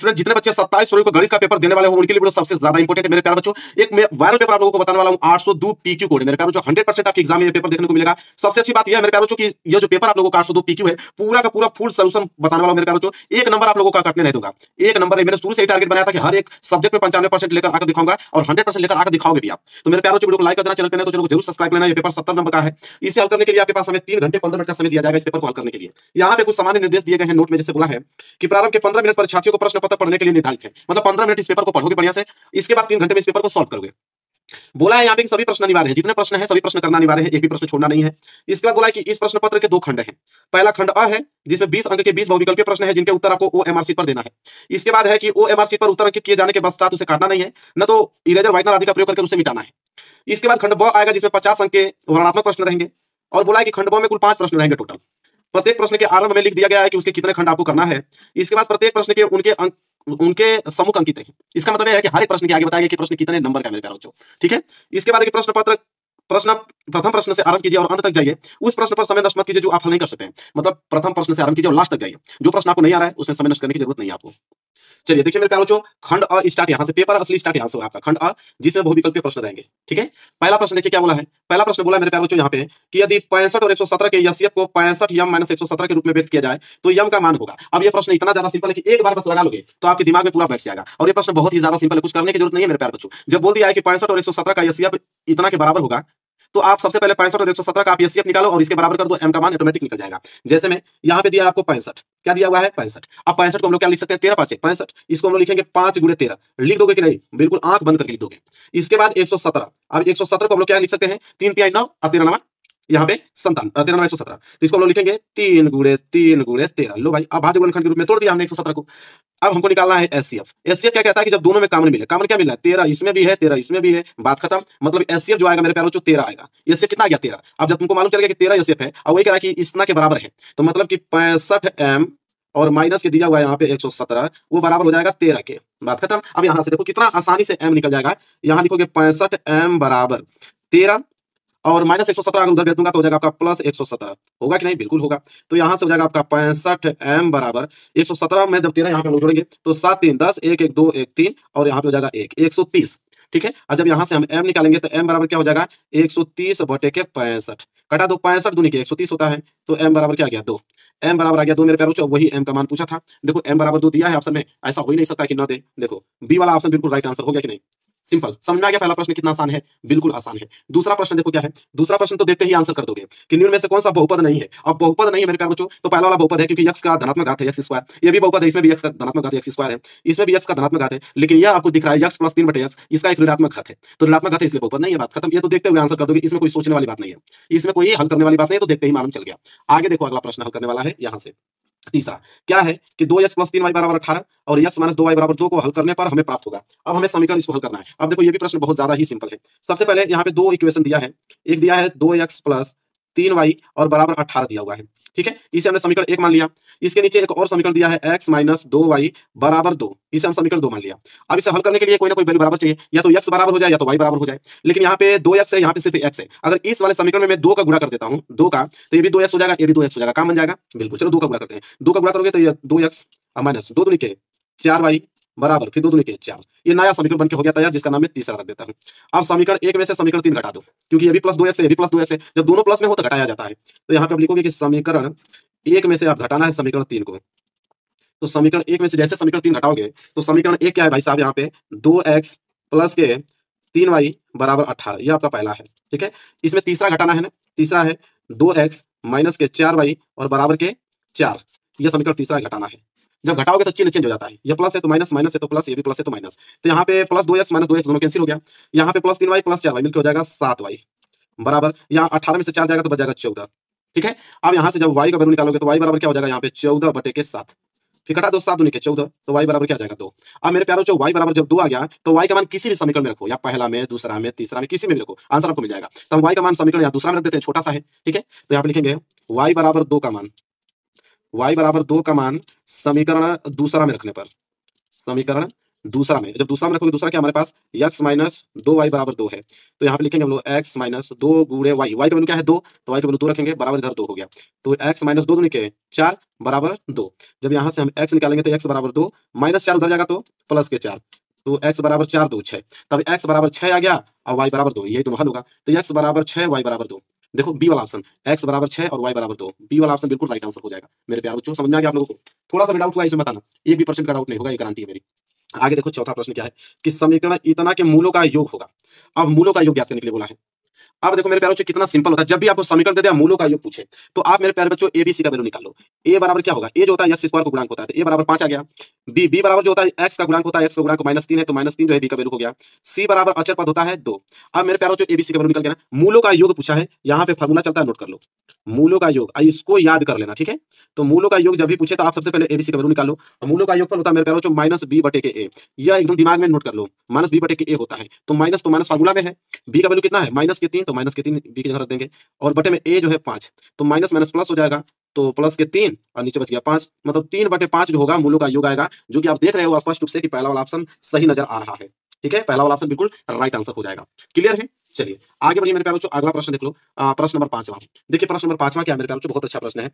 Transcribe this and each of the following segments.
Student जितने बच्चे 27 फरवरी को गणित का पेपर देने वाले हो उनके लिए वीडियो सबसे ज्यादा इंपॉर्टेंट है मेरे प्यारे बच्चों। एक मैं वायरल पेपर आप लोगों को बताने वाला हूं 802 पीक्यू कोड मेरे प्यारे बच्चों। 100% आपके एग्जाम में ये पेपर देखने को मिलेगा। सबसे अच्छी बात यह है मेरे प्यारे बच्चों कि ये जो पेपर आप लोगों का 802 पीक्यू है पूरा का पूरा फुल सॉल्यूशन बताने वाला हूं मेरे प्यारे बच्चों। एक नंबर आप लोगों का कटने नहीं दूंगा। एक नंबर है, मैंने शुरू से ही टारगेट बनाया था कि हर एक सब्जेक्ट में 95% लेकर आकर दिखाऊंगा और 100% लेकर आकर दिखाओगे भी आप। तो मेरे प्यारे बच्चों वीडियो को लाइक कर देना, चैनल पे नए तो चैनल को जरूर सब्सक्राइब करना। ये पेपर 70 नंबर का है। इसे हल करने के लिए आपके पास हमें 3 घंटे 15 मिनट का समय दिया जाएगा इस पेपर को हल करने के लिए। यहाँ पे कुछ सामान्य निर्देश दिए गए हैं नोट में, जैसे बोला है कि प्रारंभ के 15 मिनट परीक्षार्थियों को प्रश्न पत्र पढ़ने के लिए निर्धारित है। मतलब 15 मिनट इस पेपर को पढ़ोगे बढ़िया से, इसके बाद 3 घंटे में इस पेपर को सॉल्व करोगे। बोला है यहाँ पे कि सभी प्रश्न अनिवार्य है, जितने प्रश्न है सभी प्रश्न करना अनिवार्य है, एक भी प्रश्न छोड़ना नहीं है। इसके बाद बोला है कि इस प्रश्न पत्र के 2 खंड हैं। पहला खंड अ है जिसमें 20 अंक के 20 बहुविकल्पीय प्रश्न है जिनके उत्तर आपको ओएमआर शीट पर देना है। इसके बाद है कि ओएमआर शीट पर उत्तर अंकित किए जाने के पश्चात उसे काटना नहीं है, न तो इरेजर व्हाइटनर आदि का प्रयोग करके उसे मिटाना है। इसके बाद खंड ब आएगा जिसमें 50 अंक के वर्णनात्मक प्रश्न रहेंगे और बोला है कि खंड ब में कुल 5 प्रश्न रहेंगे टोटल। प्रत्येक प्रश्न के आरंभ में लिख दिया गया है कि उसके कितने खंड आपको करना है। इसके बाद प्रत्येक प्रश्न के उनके सम्मुख अंकित है। इसका मतलब है कि हर एक प्रश्न के आगे बताया गया कि प्रश्न कितने नंबर का मेरे प्यारे बच्चों, ठीक है। इसके बाद प्रथम प्रश्न से आरंभ कीजिए और अंत तक जाइए। उस प्रश्न पर समय नष्ट मत कीजिए जो आप हल नहीं कर सकते हैं। मतलब प्रथम प्रश्न से आरंभ कीजिए और लास्ट तक जाइए। जो प्रश्न आपको नहीं आ रहा है उसमें समय नष्ट करने की जरूरत नहीं है आपको। चलिए देखिए मेरे प्यारे बच्चों, खंड अ स्टार्ट यहां से, पेपर असली स्टार्ट यहां से हो रहा है आपका। खंड अ जिसमें बहुविकल्पीय प्रश्न रहेंगे, ठीक है। पहला प्रश्न देखिए क्या बोला है। पहला प्रश्न बोला मेरे प्यारे बच्चों यहाँ पे कि यदि 65 और 117 के एचसीएफ को 65 यम - 117 के रूप में व्यक्त किया जाए तो यम का मान होगा। अब ये प्रश्न इतना ज्यादा सिंपल है कि एक बार बस लगा लोगे तो आपके दिमाग में पूरा बैठ जाएगा। और ये प्रश्न बहुत ही ज्यादा सिंपल है, कुछ करने की जरूरत नहीं है मेरे प्यारे बच्चों। जब बोल दिया है कि 65 और 117 का एचसीएफ इतना के बराबर होगा तो आप सबसे पहले 65 और 117 का आप एचसीएफ निकालो और इसके बराबर कर दो, एम का मान ऑटोमेटिक निकल जाएगा। जैसे में यहाँ पे दिया आपको 65, क्या दिया हुआ है 65। अब 65 को हम लोग क्या लिख सकते हैं, 13 5 65। इसको हम लोग लिखेंगे 5 × 13। लिख दोगे कि नहीं, बिल्कुल आंख बंद करके लिख दोगे। इसके बाद 117, अब 117 को हम लोग क्या लिख सकते हैं, 3 × 9 और 13 9 यहाँ पे 57, 13 9 117। तो इसको हम लोग लिखेंगे 3 × 3 × 13। लो भाई, अब भाज्य गुणनखंड के रूप में तोड़ दिया हमने 117 को। अब हमको निकालना है एचसीएफ। एचसीएफ क्या कहता है कि जब दोनों में कॉमन मिले, कॉमन क्या मिला है, 13 इसमें भी है 13 इसमें भी है, बात खत्म। मतलब एचसीएफ जो आएगा मेरे प्यारों 13 आएगा। एचसीएफ कितना आ गया 13। अब जब तुमको मालूम चल गया कि 13 एचसीएफ है और वही कह रहा है कि इतना के बराबर है, तो मतलब कि 65 एम और माइनस के दिया हुआ है यहाँ पे 117, वो बराबर हो जाएगा 13 के। बात खत्म। अब यहाँ से देखो कितना आसानी से एम निकल जाएगा। यहाँ लिखोगे 65 एम बराबर 13 और माइनस 117 अगर उधर भेज दूंगा तो हो जाएगा आपका प्लस 117। होगा कि नहीं, बिल्कुल होगा। तो यहां से हो जाएगा आपका 65 एम बराबर 117 में जब 13 यहाँ पे हम लोग जोड़ेंगे तो 7 3 10 1 1 2 1 3 और यहाँ पे हो जाएगा 1 130, ठीक है। और जब यहाँ से हम m निकालेंगे तो m बराबर क्या हो जाएगा 130 बटे के 65। कटा दो 65 दूनी के 130 होता है, तो m बराबर क्या आ गया 2। m बराबर आ गया 2 मेरे प्यारे बच्चों, वही m का मान पूछा था। देखो m बराबर 2 दिया है ऑप्शन में, ऐसा हो ही नहीं सकता कि ना दे। देखो बी वाला ऑप्शन बिल्कुल राइट आंसर हो गया कि नहीं। सिंपल, समझ में आ गया पहला प्रश्न कितना आसान है, बिल्कुल आसान है। दूसरा प्रश्न देखो क्या है। दूसरा प्रश्न तो देखते ही आंसर कर दोगे कि निम्न में से कौन सा बहुपद नहीं है। अब बहुपद नहीं है मेरे प्यारे बच्चों, तो पहला वाला बहुपद है क्योंकि x का धनात्मक घात है x स्क्वायर। ये भी बहुपद है, इसमें भी x का धनात्मक घात है x स्क्वायर है, इसमें भी x का धनात्मक घात है, लेकिन यह आपको दिख रहा है x + 3 बटे x, इसका एक ऋणात्मक घात है, तो ऋणात्मक घात है इसलिए बहुपद नहीं है। बात खत्म। ये तो देखते हुए आंसर कर दोगे, इसमें कोई सोचने वाली बात नहीं है, इसमें कोई हल करने वाली बात नहीं है, तो देखते ही मालूम चल गया। आगे देखो अगला प्रश्न हल करने वाला है यहाँ से। तीसरा क्या है कि 2x + 3y = 18 और x - 2y = 2 को हल करने पर हमें प्राप्त होगा। अब हमें समीकरण इसको हल करना है। अब देखो ये भी प्रश्न बहुत ज्यादा ही सिंपल है। सबसे पहले यहाँ पे 2 इक्वेशन दिया है। एक दिया है 2x + 3y और बराबर 18 दिया हुआ है, ठीक है। इसे हमने समीकरण 1 मान लिया। इसके नीचे एक और समीकरण दिया है x - 2y = 2, इसे हम समीकरण 2 मान लिया। अब इसे हल करने के लिए कोई ना कोई वैल्यू बराबर चाहिए, या तो x बराबर हो जाए या तो y बराबर हो जाए। लेकिन यहाँ पे 2x है, यहाँ पे सिर्फ x है। अगर इस वाले समीकरण में मैं 2 का गुणा कर देता हूँ, 2 का, तो ये भी 2x हो जाएगा, ये भी 2x हो जाएगा। काम बन जाएगा बिल्कुल। चलो 2 का गुणा करते हैं। 2 का गुणा करोगे तो ये 2x माइनस 2 दूनी के 4y बराबर फिर 2 दूनी के 4। ये नया समीकरण बनके हो गया तैयार, जिसका नाम मैं तीसरा रख देता हूँ। अब समीकरण 1 में से समीकरण 3 घटा दो, क्योंकि ये भी +2x है, ये भी +2x है। जब दोनों प्लस में हो तो घटाया जाता है। तो यहाँ पे आप लिखोगे कि समीकरण 1 में से आप घटाना है समीकरण 3 को। तो समीकरण 1 में से जैसे समीकरण 3 घटाओगे तो समीकरण 1 क्या है भाई साहब, यहाँ पे 2x + के 3y = 18, ये आपका पहला है, ठीक है। इसमें तीसरा घटाना है ना, तीसरा है 2x - के 4y और बराबर के 4, यह समीकरण तीसरा घटाना है। जब घटाओगे तो चिन्ह चेंज हो जाता है, ये प्लस है तो माइनस, माइनस है तो प्लस, ये भी प्लस है तो माइनस। तो यहाँ पे +2x - 2x दोनों कैंसिल हो गया। यहाँ पे +3y + 4y मिलकर हो जाएगा 7y बराबर, यहाँ 18 में से 4 जाएगा तो बच जाएगा 14, ठीक है। अब यहाँ से जब y का वैल्यू निकालोगे तो y बराबर क्या हो जाएगा, यहाँ पे 14 बटे के 7। फिर घटा दो 7 दूनी के 14, तो y बराबर क्या आ जाएगा 2। अब मेरे प्यारों y बराबर जब 2 आ गया तो y का मान किसी भी समीकरण में रखो, या पहला में, दूसरा में, तीसरा में, किसी में भी रखो, आंसर आपको मिल जाएगा। तो हम y का मान समीकरण या दूसरा में रख देते हैं, छोटा सा है, ठीक है। तो यहाँ पे लिखेंगे y = 2 का मान, y = 2 का मान समीकरण दूसरा में रखने पर, समीकरण दूसरा में, जब दूसरा में रखोगे, दूसरा क्या हमारे पास x माइनस 2y बराबर 2 है, तो यहाँ पे लिखेंगे हम लोग x माइनस 2 गुणे y, y का वैल्यू क्या है 2, तो y का वैल्यू 2 रखेंगे, बराबर इधर 2 हो गया, तो x माइनस 2 दूनी के 4 बराबर 2। जब यहाँ से हम x निकालेंगे तो x बराबर 2 माइनस 4 उधर जाएगा तो प्लस के 4, तो x बराबर 4 2 6, तब x बराबर 6 आ गया और y बराबर 2, यही तो हल होगा। तो x बराबर 6 y बराबर 2, देखो बी वाला ऑप्शन, x बराबर 6 और y बराबर 2, बी वाला ऑप्शन बिल्कुल राइट आंसर हो जाएगा मेरे प्यारे बच्चों। समझ में आ गया आप लोगों को? थोड़ा सा भी डाउट हुआ इसमें बताना, 1% का डाउट नहीं होगा, ये गारंटी है मेरी। आगे देखो चौथा प्रश्न क्या है कि समीकरण इतना के मूलों का योग होगा। अब मूलों का योग ज्ञात करने के लिए बोला है। अब देखो मेरे प्यारे बच्चों कितना सिंपल होता है, जब भी आपको समीकरण दे दिया मूलों का योग पूछे तो आप मेरे प्यारे बच्चों एबीसी का वैल्यू निकाल लो। ए बराबर क्या होगा, ए जो होता है एक्स स्क्वायर को गुणांक होता है, तो ए बराबर 5 आ गया। बी बराबर जो होता है एक्स का गुणांक होता है, एक्स का गुणांक -3 है, तो -3 जो है बी का वैल्यू हो गया। सी बराबर अचर पद होता है 2। अब मेरे प्यारे बच्चों एबीसी का वैल्यू निकल गया ना। मूलों का योग पूछा है, यहाँ पे फॉर्मूला चलता है, नोट कर लो मूलों का योग, इसको याद कर लेना, ठीक है। तो मूलों का योग जब भी पूछे तो आप सबसे पहले एबीसी का वैल्यू निकाल लो। मूलों का योगफल होता है मेरे प्यारे बच्चों माइनस बी बटे के ए, यह एकदम दिमाग में नोट कर लो, माइनस बी बटे के ए होता है, तो माइनस फार्मूला में है, बी का वैल्यू कितना है -3, तो -3 बी की जगह रख देंगे, और बटे में ए जो है 5, तो माइनस माइनस प्लस हो जाएगा, तो प्लस के 3 और नीचे बच गया 5, मतलब 3/5 जो होगा मूलों का योग आएगा, जो कि आप देख रहे हो स्पष्ट रूप से कि पहला वाला ऑप्शन सही नजर आ रहा है, ठीक है। पहला वाला ऑप्शन बिल्कुल राइट आंसर हो जाएगा। क्लियर है? चलिए आगे बढ़िए मेरे प्यारे बच्चों, अगला प्रश्न देख लो, प्रश्न नंबर 5वां। देखिए प्रश्न नंबर 5वां क्या है मेरे प्यारे बच्चों, बहुत अच्छा प्रश्न है।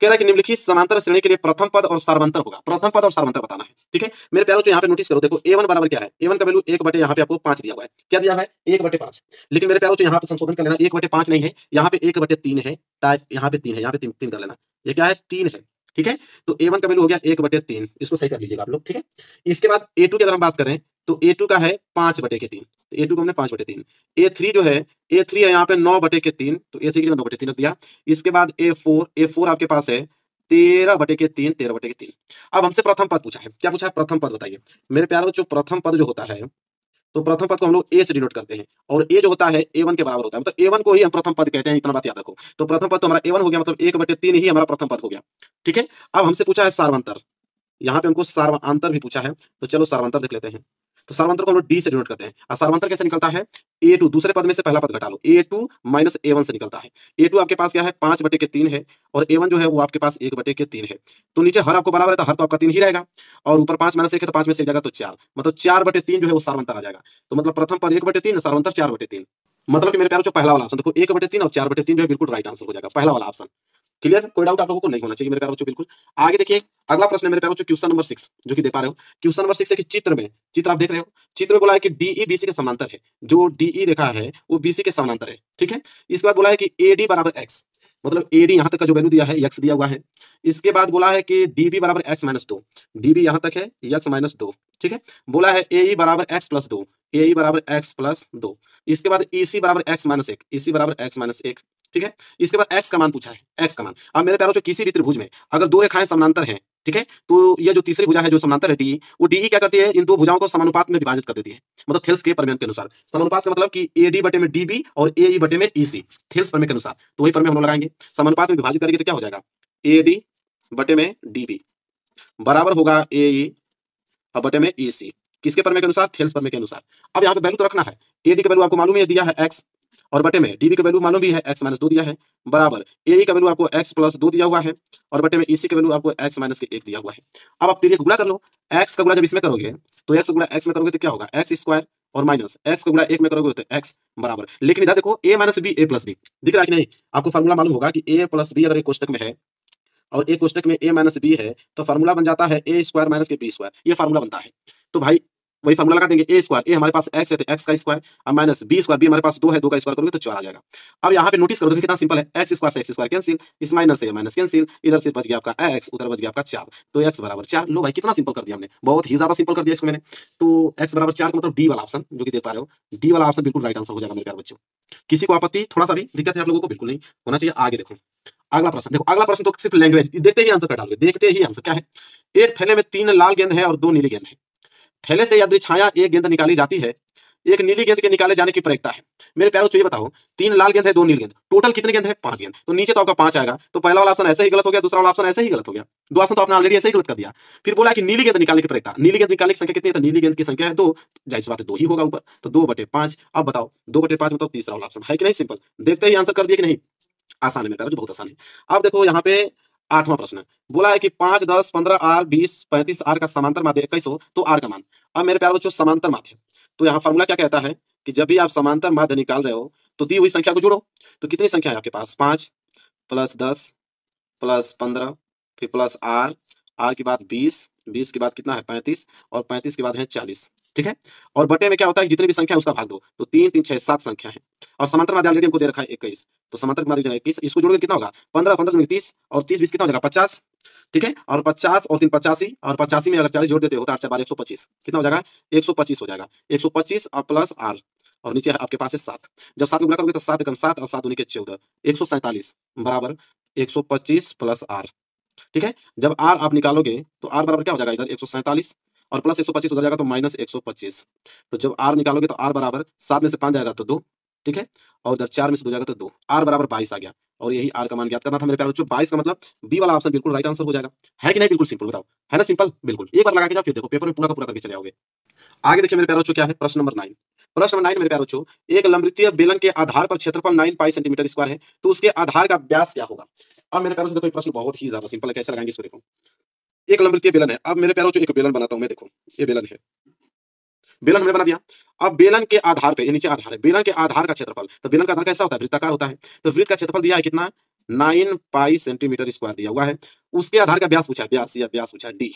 कह रहा है कि निम्नलिखित समांतर श्रेणी के लिए प्रथम पद और सारवंतर होगा, प्रथम पद और सारवंतर बताना है, ठीक है। मेरे प्यारों, यहाँ पे नोटिस करो, देखो a1 बराबर क्या है, a1 का वैल्यू 1 बटे यहाँ पे आपको 5 दिया हुआ है, क्या दिया हुआ है 1/5, लेकिन मेरे प्यारों यहाँ पे संशोधन कर लेना, 1/5 नहीं है, यहाँ पे 1/3 है, यहाँ पे 3 है, यहाँ पे 3 कर लेना, ये क्या है 3 है, ठीक है। तो a1 का वैल्यू हो गया 1/3, इसको सही कर लीजिएगा आप लोग, ठीक है। इसके बाद a2 की अगर हम बात करें तो a2 का है 5/3, तो a2 को हमने 5/3, a3 जो है, a3 है यहाँ पे 9/3, तो a3 की जगह 9/3 रख दिया। इसके बाद a4 आपके पास है 13/3। अब हमसे प्रथम पद पूछा है, क्या पूछा है प्रथम पद बताइए मेरे प्यारे बच्चों। प्रथम पद जो होता है, तो प्रथम पद को हम लोग ए से डिनोट करते हैं, और ए जो होता है a1 के बराबर होता है, मतलब a1 को ही हम प्रथम पद कहते हैं, इतना बात याद रखो। तो प्रथम पद तो हमारा a1 हो गया, मतलब 1/3 ही हमारा प्रथम पद हो गया, ठीक है। अब हमसे पूछा है सारवंतर, यहाँ पे हमको सारवंतर भी पूछा है, तो चलो सारवंतर देख लेते हैं। तो सारवंतर को हम लोग डी से डिनोट करते हैं, और सारवंतर कैसे निकलता है, a2 दूसरे पद में से पहला पद घटा लो, a2 माइनस a1 से निकलता है। a2 आपके पास क्या है 5/3 है, और a1 जो है वो आपके पास 1/3 है, तो नीचे हर आपको बराबर है, तो हर तो आपका 3 ही रहेगा, और ऊपर 5 -1 है, तो 5 में से एक जाएगा तो 4, मतलब 4/3 जो है वो सारवंतर आ जाएगा। तो मतलब प्रथम पद 1/3, सारवंतर 4/3, मतलब कि मेरे प्यारों जो पहला वाला ऑप्शन देखो 1/3 और 4/3 जो है बिल्कुल राइट आंसर हो जाएगा, पहला वाला ऑप्शन। क्लियर? कोई डाउट आप लोगों को नहीं होना चाहिए मेरे प्यारे बच्चों, बिल्कुल। आगे देखिए अगला प्रश्न है मेरे प्यारे बच्चों, क्वेश्चन नंबर 6 जो कि देख पा रहे हो। क्वेश्चन नंबर 6 है कि चित्र आप देख रहे हो, चित्र में बोला है कि डीई बीसी के समानांतर है, जो डीई रेखा है वो बीसी के समानांतर है, ठीक है। इसके बाद बोला है कि एडी बराबर एक्स, मतलब एडी यहाँ तक का जो वैल्यू दिया है एक्स दिया हुआ है। इसके बाद बोला है कि डीबी बराबर x-2, डीबी यहाँ तक है x-2, ठीक है। बोला है एई बराबर x+2, एई बराबर x+2। इसके बाद ईसी बराबर x-1, ईसी बराबर x-1, ठीक है। इसके बाद x का मान पूछा है, x का मान। अब मेरे प्यारों जो किसी भी त्रिभुज में अगर दो रेखाएं समानांतर हैं, ठीक है, तो यह जो तीसरी भुजा है जो समानांतर है डी, वो डी क्या करती है, इन दो भुजाओं को समानुपात में विभाजित कर देती है, मतलब थेल्स के प्रमेय के अनुसार। समानुपात का मतलब कि एडी बटे में डीबी और एई बटे में ईसी, थेल्स प्रमेय के अनुसार, तो वही प्रमेय हम लोग लगाएंगे। समानुपात में विभाजित करेंगे तो क्या हो जाएगा, एडी बटे में डीबी बराबर होगा एई बटे में ईसी, किसके प्रमेय के अनुसार, थेल्स प्रमेय के अनुसार। अब यहाँ पे वैल्यू तो रखना है, एडी का वैल्यू आपको मालूम है दिया है x, और बटे में डीबी का वैल्यू मालूम भी है x-2 दिया है, बराबर एई का वैल्यू आपको x+2 दिया हुआ है, और बटे में ईसी का वैल्यू आपको x-1 दिया हुआ है। अब आप तीन गुणा कर लो, x का गुणा जब इसमें करोगे तो x गुणा x में करोगे तो क्या होगा x² और माइनस x का गुणा 1 में करोगे तो x बराबर। लेकिन इधर देखो a - b a+b दिख रहा है कि नहीं, आपको फार्मूला मालूम होगा कि a + b अगर एक कोष्टक में है और एक कोष्टक में a - b है, तो फार्मूला बन जाता है a² - के b², ये फार्मूला बनता है। तो भाई वही फार्मूला लगा देंगे, a² हमारे पास x है तो x का स्क्वायर, अब माइनस b² b हमारे पास 2 है, 2 का स्क्वायर करोगे तो 4 आ जाएगा। अब यहाँ पे नोटिस करो, कितना सिंपल है, x² से x² कैंसिल, इस माइनस से माइनस कैंसिल, इधर से बच गया आपका x, उधर बच गया आपका 4, तो x बराबर 4। लो भाई कितना सिंपल कर दिया हमने, बहुत ही ज्यादा सिंपल कर दिया इसको मैंने। तो x बराबर 4 का मतलब डी वाला ऑप्शन जो कि देख पा रहे हो, डी वाला ऑप्शन बिल्कुल राइट आंसर हो जाएगा मेरे प्यारे बच्चों। किसी को आपत्ति, थोड़ा सा भी दिक्कत है आप लोगों को, बिल्कुल नहीं होना चाहिए। आगे देखो अगला प्रश्न, देखो अगला प्रश्न तो सिर्फ लैंग्वेज देखते ही आंसर कर डालोगे, देखते ही आंसर क्या है। एक थैले में 3 लाल गेंद है और 2 नीली गेंद है, थैले से यदि छाया एक गेंद निकाली जाती है, एक नीली गेंद के निकाले जाने की प्रयत्ता है। मेरे प्यारों ये बताओ, 3 लाल गेंद है 2 नीली गेंद, टोटल कितने गेंद है 5 गेंद, तो नीचे तो आपका 5 आएगा, तो पहला वाला ऑप्शन ऐसे ही गलत हो गया, दूसरा वाला ऑप्शन ऐसे ही गलत हो गया, दो ऑप्शन तो आपने ऑलरेडी ऐसे ही गलत कर दिया। फिर बोला कि नीली गेंद निकालने की प्रयत्ता, नीली गेंद निकालने की संख्या कितनी है, तो नीली गेंद की संख्या है 2, जाहिर सी बात है 2 ही होगा ऊपर, तो 2/5। अब बताओ 2/5 मतलब तीसरा वाला ऑप्शन है कि नहीं, सिंपल, देखते ही आंसर कर दिया कि नहीं, आसान है मेरे प्यारों, बहुत आसान है। अब देखो यहाँ पे 8वां प्रश्न बोला है कि 5, 10, 15 आर, 20, 35 आर का समांतर माध्य 21 हो तो आर का मान। अब मेरे प्यारे बच्चों समांतर माध्य, तो यहाँ फॉर्मूला क्या कहता है कि जब भी आप समांतर माध्य निकाल रहे हो तो दी हुई संख्या को जोड़ो। तो कितनी संख्या है आपके पास? 5 प्लस 10 प्लस 15 फिर प्लस आर, आर के बाद 20, 20 के बाद कितना है 35 और 35 के बाद है 40। ठीक है, और बटे में क्या होता है जितनी भी संख्या है उसका भाग दो, तो 3 3 6 7 संख्या है। और समांतर माध्य ऑलरेडी हमको दे रखा है 21, तो समांतर माध्य 21, इसको जोड़कर कितना होगा 15 15 दूनी 30 और 30 20 कितना हो जाएगा 50। ठीक है, और 50 और 3 85 और 85 में अगर 40 जोड़ देते हो तो 8 4 12 125 कितना हो जाएगा 125 हो जाएगा। 125 और प्लस आर और नीचे आपके पास है 7। जब 7 को गुणा करोगे तो 7 एकम 7 और 7 दूनी के 14 147 बराबर 125 प्लस आर। ठीक है, जब आर आप निकालोगे तो आर बराबर क्या हो जाएगा इधर 147 और प्लस 125 उधर जाएगा तो माइनस 125। तो जब आर निकालोगे तो आर बराबर 7 में से 5 जाएगा तो 2। ठीक है, और उधर 4 में से 2 जाएगा तो 2, आर बराबर 22 आ गया। और यही आर का मान ज्ञात करना था मेरे प्यारे बच्चों। 22 का मतलब बी वाला ऑप्शन बिल्कुल राइट आंसर हो जाएगा। है कि नहीं? बिल्कुल सिंपल, बताओ है ना सिंपल? बिल्कुल, एक बार लगा के जाओ फिर देखो पेपर में पूरा का पूरा करके चले आओगे। आगे देखिए मेरे प्यारे बच्चों क्या है प्रश्न नंबर 9। प्रश्न नंबर 9 मेरे प्यारे बच्चों, एक लंबवृत्तीय बेलन के आधार पर क्षेत्रफल 9 पाई सेंटीमीटर स्क्वायर है तो उसके आधार का व्यास क्या होगा? अब मेरे प्यारे बच्चों देखो ये प्रश्न बहुत ही ज्यादा सिंपल है, कैसे लगाएंगे इसको देखो। एक लंबवृत्तीय बेलन है, अब मेरे प्यारे बच्चों एक बेलन बनाता हूं मैं, देखो ये बेलन है, बेलन हमने बना दिया। अब बेलन के आधार पे, ये नीचे आधार है, बेलन के आधार का क्षेत्रफल, तो बेलन का आधार कैसा होता है वृत्ताकार होता है, तो वृत्त का क्षेत्रफल दिया है कितना 9 पाई सेंटीमीटर स्क्वायर दिया हुआ है। उसके आधार का व्यास पूछा है, व्यास या व्यास पूछा है डी,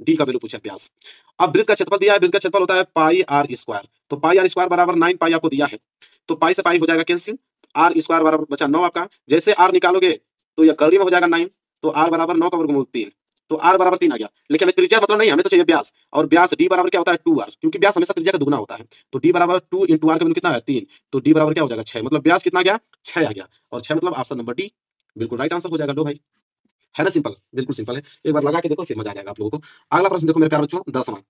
डी का वैल्यू पूछा है व्यास। अब वृत्त का क्षेत्रफल दिया है, वृत्त का क्षेत्रफल होता है पाई आर स्क्वायर, तो पाई आर स्क्वायर बराबर 9 पाई आपको दिया है, तो पाई से पाई हो जाएगा कैंसिल, आर स्क्वायर बराबर बचा 9 आपका। जैसे आर निकालोगे तो यह कड़ी में हो जाएगा 9, तो आर बराबर 9 का वर्गमूल 3, तो आर बराबर 3 आ गया। लेकिन हमें त्रिज्या मतलब नहीं, हमें तो चाहिए व्यास, और व्यास डी बराबर क्या होता है 2r, क्योंकि व्यास हमेशा त्रिज्या का दुगना होता है। तो डी बराबर 2 इंटू आर का वैल्यू कितना है 3, तो डी बराबर क्या हो जाएगा 6, मतलब व्यास कितना गया 6 आ गया, और 6 मतलब ऑप्शन नंबर डी बिल्कुल राइट आंसर हो जाएगा। लो भाई, है ना सिंपल, बिल्कुल सिंपल है, एक बार लगा के देखो फिर मजा आ जाएगा आप लोगों को। अगला प्रश्न देखो मेरे प्यारे बच्चों 10वां।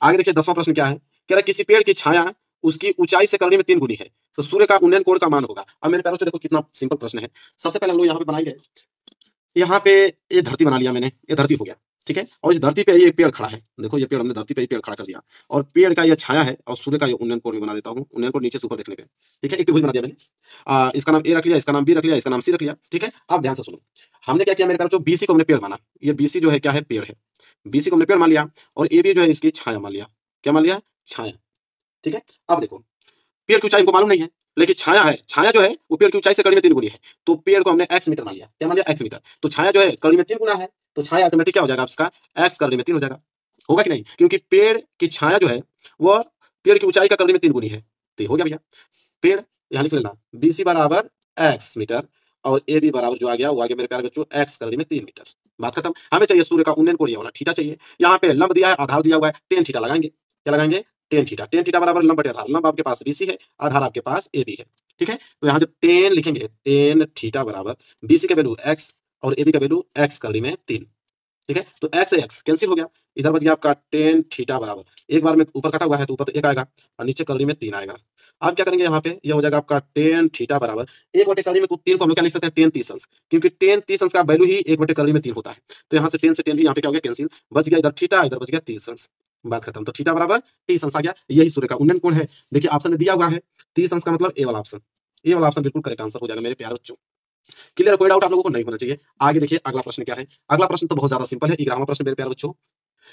आगे देखिए 10वां प्रश्न क्या है, कह रहा है किसी पेड़ की छाया उसकी ऊंचाई से करनी में 3 गुनी है तो सूर्य का उन्नयन कोण का मान होगा। अब मेरे प्यारे बच्चों देखो कितना सिंपल प्रश्न है। सबसे पहले हम लोग यहाँ पे बनाएंगे, यहाँ पे ये धरती बना लिया मैंने, ये धरती हो गया। ठीक है, और इस धरती पे ये पेड़ खड़ा है, देखो ये पेड़ हमने धरती पे ये पेड़ खड़ा कर दिया, और पेड़ का ये छाया है और सूर्य का ये उन्नयन कोण बना देता हूँ, उन्नयन कोण नीचे से ऊपर देखने पे। ठीक है, एक त्रिभुज बना दिया मैंने, इसका नाम ए रख लिया, इसका नाम बी रख लिया, इसका नाम सी रख लिया। ठीक है, अब ध्यान से सुनो, हमने क्या किया मेरे प्यारे बच्चों, बीसी को हमने पेड़ माना, ये बीसी जो है क्या है पेड़ है, बीसी को हमने पेड़ मान लिया, और ए बी जो है इसकी छाया मान लिया, क्या मान लिया छाया। ठीक है, अब देखो पेड़ की ऊंचाई हमको मालूम नहीं है, लेकिन छाया है, छाया जो है वो पेड़ की ऊंचाई से कड़ी में 3 गुनी है, तो पेड़ को हमने x मीटर मान लिया, क्या मान लिया x मीटर, तो छाया जो है कड़ी में 3 गुना है, तो छाया ऑटोमेटिक क्या हो जाएगा आपका x कड़ी में 3 हो जाएगा, होगा कि नहीं? क्योंकि पेड़ की छाया जो है वो पेड़ की ऊंचाई का कड़ी में 3 गुनी है, तो हो गया भैया। पेड़ यहाँ लिख लेना BC बराबर x मीटर और AB बराबर जो आ गया वो आ गया मेरे प्यारे बच्चों x कड़ी में 3 मीटर। बात खत्म। हमें चाहिए सूर्य का उन्नयन कोण, ये वाला थीटा चाहिए। यहाँ पे लंब दिया है, आधार दिया हुआ है, टेन थीटा लगाएंगे, क्या लगाएंगे टेन थीटा, टेन थीटा बराबर लंब बटे आधार, लंब आपके पास BC है, आधार आपके पास AB है। ठीक है, तो यहाँ जब टेन लिखेंगे, टेन थीटा बराबर BC का वैल्यू x और AB का वैल्यू x कड़ी में 3। ठीक है, तो x से x कैंसिल हो गया, इधर बच गया आपका टेन थीटा बराबर, एक बार में ऊपर कटा हुआ है तो ऊपर तो 1 आएगा और नीचे कड़ी में 3 आएगा। आप क्या करेंगे यहाँ पे, ये हो जाएगा आपका टेन थीटा बराबर 1 बटे कड़ी में 3 को हम लोग क्या लिख सकते हैं टेन 30 अंश, क्योंकि टेन 30 अंश का वैल्यू ही 1 बटे कड़ी में 3 होता है, तो यहाँ से 10 से 10 भी यहाँ पे क्या हो गया कैंसिल, बच गया इधर थीटा, इधर बच गया 30 अंश। बात खत्म, तो थीटा बराबर 30 अंश आ गया, यही सूर्य का उन्नयन कोण है। देखिए ऑप्शन में दिया हुआ है 30 अंश का मतलब ए वाला ऑप्शन, ये वाला ऑप्शन बिल्कुल करेक्ट आंसर हो जाएगा मेरे प्यारे बच्चों। क्लियर, कोई डाउट आप लोगों को नहीं होना चाहिए। आगे देखिए अगला प्रश्न क्या है, अगला प्रश्न तो बहुत ज्यादा सिंपल है, 11वां प्रश्न मेरे प्यारे बच्चों।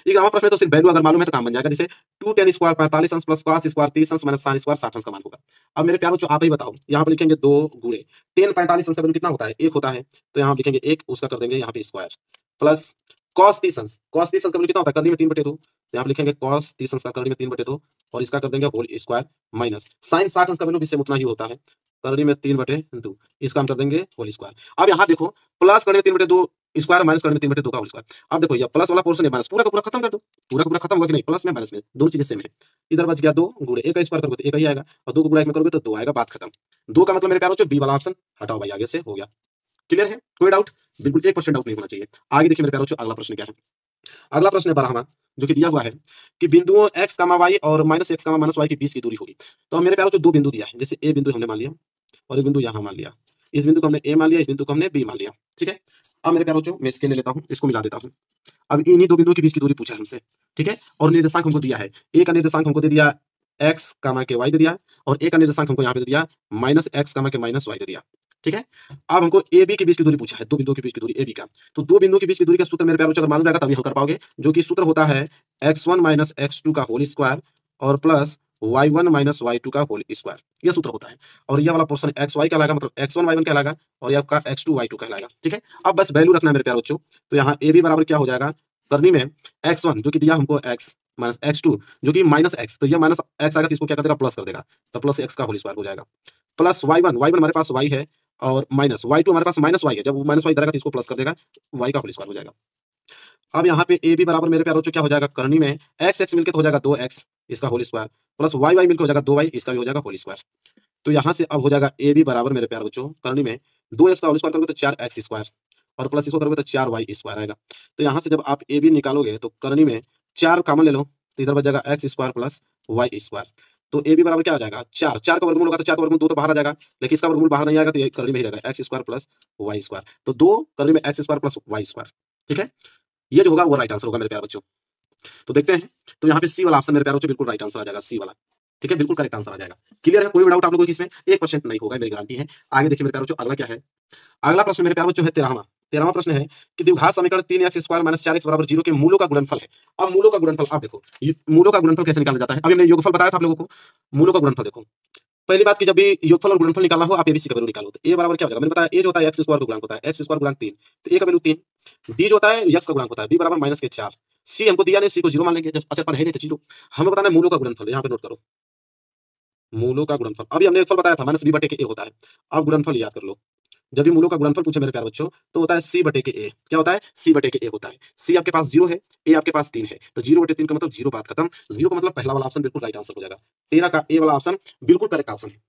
11वां प्रश्न में तो सिर्फ वैल्यू अगर मालूम है तो काम बन जाएगा, जैसे 2 tan स्क्वायर 45 अंश प्लस cos स्क्वायर 30 अंश माइनस sin स्क्वायर 60 अंश का मान होगा। अब मेरे प्यारे बच्चों आप ही बताओ, यहाँ पे लिखेंगे 2 गुणे tan 45 अंश का वैल्यू कितना होता है 1 होता है, तो यहाँ लिखेंगे 1, उसका कर देंगे यहाँ पे स्क्वायर, प्लस cos 30 अंश, cos 30 अंश का वैल्यू कितना होता है करनी में 3/2, तो यहाँ पे लिखेंगे cos 30 अंश का करनी में 3/2 और इसका कर देंगे होल स्क्वायर, माइनस sin 60 अंश का वैल्यू भी सेम उतना ही होता है करनी में 3/2, इसका हम कर देंगे होल स्क्वायर। अब यहाँ देखो प्लस करनी में 3/2 स्क्वायर माइनस करने में 3/2 का होल स्क्वायर। अब देखो ये प्लस वाला पोर्शन है माइनस पूरा का पूरा खत्म कर दो, पूरा का पूरा खत्म होगा कि नहीं, प्लस में माइनस में दोनों चीजें सेम है। इधर बच गया 2 गुणे 1 का स्क्वायर करोगे तो 1 ही आएगा और 2 को गुणा 1 में करोगे तो 2 आएगा, बात खत्म। 2 का मतलब मेरे प्यारे बच्चों बी वाला ऑप्शन हटाओ भाई, आगे से हो गया। क्लियर है, कोई डाउट? बिल्कुल 1% डाउट नहीं होना चाहिए। आगे देखिए मेरे प्यारे बच्चों अगला प्रश्न क्या है, अगला प्रश्न है 12वां, जो कि दिया हुआ है कि बिंदुओं x, y और -x, -y के बीच की दूरी होगी। तो हम मेरे प्यारे बच्चों 2 बिंदु दिया है, जैसे ए बिंदु हमने मान लिया और एक बिंदु यहाँ मान लिया, इस बिंदु को हमने ए मान लिया, इस बिंदु को हमने बी मान लिया। ठीक है, अब मेरे प्यारे बच्चों मैं स्केल ले लेता हूँ, इसको मिला देता हूँ। अब इन्हीं 2 बिंदुओं के बीच की दूरी पूछा है हमसे। ठीक है, और निर्देशांक हमको दिया है, ए का निर्देशांक हमको दे दिया x, के y दे दिया, और ए का निर्देशांक हमको यहाँ पे दे दिया -x, के -y दे दिया। ठीक है। अब हमको ए बी के बीच की दूरी पूछा है, दो बिंदुओं के बीच की दूरी ए बी का। तो दो बिंदुओं के बीच की दूरी का सूत्र मेरे प्यारे बच्चों अगर मालूम रहेगा तभी हल कर पाओगे, जो कि सूत्र होता है x1 माइनस x2 का होल स्क्वायर और प्लस y1 माइनस y2 का होल स्क्वायर, ये सूत्र होता है। और ये वाला पोर्शन एक्स वाई कहलाएगा, मतलब x1 y1 कहलाएगा और ये आपका x2 y2 कहलाएगा। ठीक है। अब बस वैल्यू रखना है मेरे प्यारे बच्चों। तो यहाँ ए बी बराबर क्या हो जाएगा, करनी में x1 जो कि दिया हमको x माइनस x2 जो कि माइनस x, तो ये माइनस x आएगा तो इसको क्या कर देगा, प्लस कर देगा, तो प्लस x का होल स्क्वायर हो जाएगा। प्लस y1 हमारे पास y है और माइनस y2 हमारे पास माइनस y है, जब वो माइनस y इधर आएगा तो इसको प्लस कर देगा, y का होल स्क्वायर हो जाएगा। अब यहाँ पे ए बी बराबर मेरे प्यारे बच्चों क्या हो जाएगा, करनी में एक्स एक्स मिलकर हो जाएगा 2x इसका whole square plus y y मिलकर हो जाएगा 2y इसका भी हो जाएगा होल स्क्वायर। तो यहाँ से अब हो जाएगा ए बी बराबर मेरे प्यारे बच्चों करनी में 2x का होल स्क्वायर करोगे तो 4x स्क्वायर और प्लस इसको करोगे तो 4y स्क्वायर आएगा। तो यहाँ से जब आप ए बी निकालोगे तो करनी में 4 कॉमन ले लो तो इधर बच जाएगा x square plus y square. तो ए बी बराबर क्या आ जाएगा, 4 4 का वर्गमूल होगा तो 4 का वर्गमूल 2 तो बाहर आ जाएगा, लेकिन इसका वर्गमूल बाहर नहीं आएगा तो ये करनी में ही रहेगा x square plus y square. तो 2 करनी में x square plus y square. ठीक है, ये जो होगा वो राइट आंसर होगा मेरे प्यारे बच्चों। तो देखते हैं, तो यहाँ पे सी वाला ऑप्शन मेरे प्यारे बच्चों बिल्कुल राइट आंसर आ जाएगा, सी वाला। ठीक है, बिल्कुल करेक्ट आंसर आ जाएगा। क्लियर है, कोई भी डाउट आप लोगों को इसमें 1% नहीं होगा, मेरी गारंटी है। आगे देखिए मेरे प्यारे बच्चों, अगला क्या है। अगला प्रश्न मेरे प्यारे बच्चों है 13वां प्रश्न है कि द्विघात समीकरण 3x स्क्वायर माइनस 4x बराबर 0 के मूलों का गुणनफल है। अब मूलों का गुणनफल आप देखो, मूलों का गुणनफल कैसे निकाला जाता है। अभी हमने योगफल बताया था आप लोगों को, मूलों का गुणनफल देखो। पहली बात कि जब भी योगफल और गुणनफल निकालना हो आप एबीसी का वैल्यू निकालो। तो ए बराबर क्या हो जाएगा, मैंने बताया ए जो होता है एक्स स्क्वायर का गुणक होता है, एक्स स्क्वायर गुणक 3, तो ए का वैल्यू 3। डी जो होता है एक्स का गुणक होता है, बी बराबर माइनस के 4। सी हमको दिया नहीं, सी को 0 मान लेंगे, जब अचर पर है नहीं तो 0। हमें बताना है मूलों का गुणनफल, यहाँ पे नोट करो मूलों का गुणनफल। अभी हमने योगफल बताया था माइनस बी बटे के ए होता है, अब गुणनफल याद कर लो। जब भी मूलों का गुणनफल पूछे मेरे प्यारे बच्चों तो होता है सी बटे के ए। क्या होता है, सी बटे के ए होता है। सी आपके पास 0 है, ए आपके पास 3 है, तो 0 बटे 3 का मतलब 0, बात खत्म। 0 का मतलब पहला वाला ऑप्शन बिल्कुल राइट आंसर हो जाएगा। 13 का ए वाला ऑप्शन बिल्कुल करेक्ट ऑप्शन है,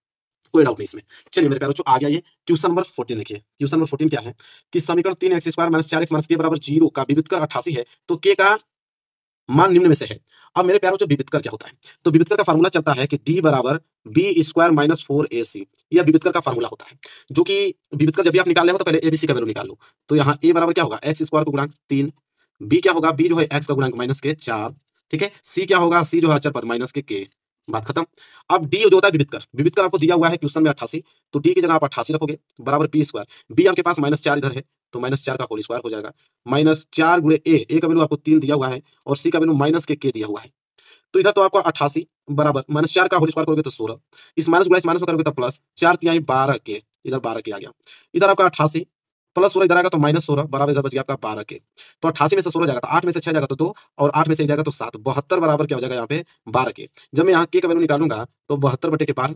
कोई डाउट नहीं इसमें। चलिए मेरे प्यारे बच्चों आ गया ये क्वेश्चन नंबर 14 देखिए। क्वेश्चन नंबर 14 क्या है कि समीकरण 3x square minus 4x minus के बराबर 0 का विविधकर 88 है, तो के का मान निम्न में से है। अब मेरे प्यारे बच्चों विविधकर क्या होता है, तो विविधकर का फार्मूला चलता है कि d बराबर बी स्क्वायर माइनस 4ac, यह विविधकर का फार्मूला होता है। जो कि विविधकर जब भी आप निकाल रहे हो तो पहले एबीसी का वैल्यू निकाल लो। तो यहाँ a बराबर क्या होगा, एक्स स्क्वायर का गुणांक 3, b क्या होगा, b जो है x का गुणांक माइनस के 4। ठीक है, c क्या होगा, c जो है अचर पद माइनस के, बात खत्म। अब d जो होता है विविधकर, विविधकर आपको दिया हुआ है क्वेश्चन में 88, तो d की जगह आप 88 रखोगे बराबर p स्क्वायर, b आपके पास माइनस 4 इधर है तो माइनस 4 का होल स्क्वायर हो जाएगा, माइनस 4 गुणे ए का वैल्यू आपको 3 दिया हुआ है और सी का वैल्यू माइनस के दिया हुआ है। तो इधर तो आपको 88 बराबर माइनस 4 का होल स्क्वायर करोगे तो 16, इस माइनस गुणा इस माइनस में करोगे तो प्लस 4 तिहाई 12 के, इधर 12 के आ गया। इधर आपका 88 प्लस 16 इधर आएगा तो माइनस 16 बराबर इधर बच गया आपका 12 के। तो 88 में से 16 जाएगा तो 8 में से 6 जाएगा तो 2 और 8 में से 1 जाएगा तो 7, 72 बराबर क्या हो जाएगा यहाँ पे 12 के। जब मैं यहाँ के का वैल्यू निकालूंगा तो 72 बटे के 12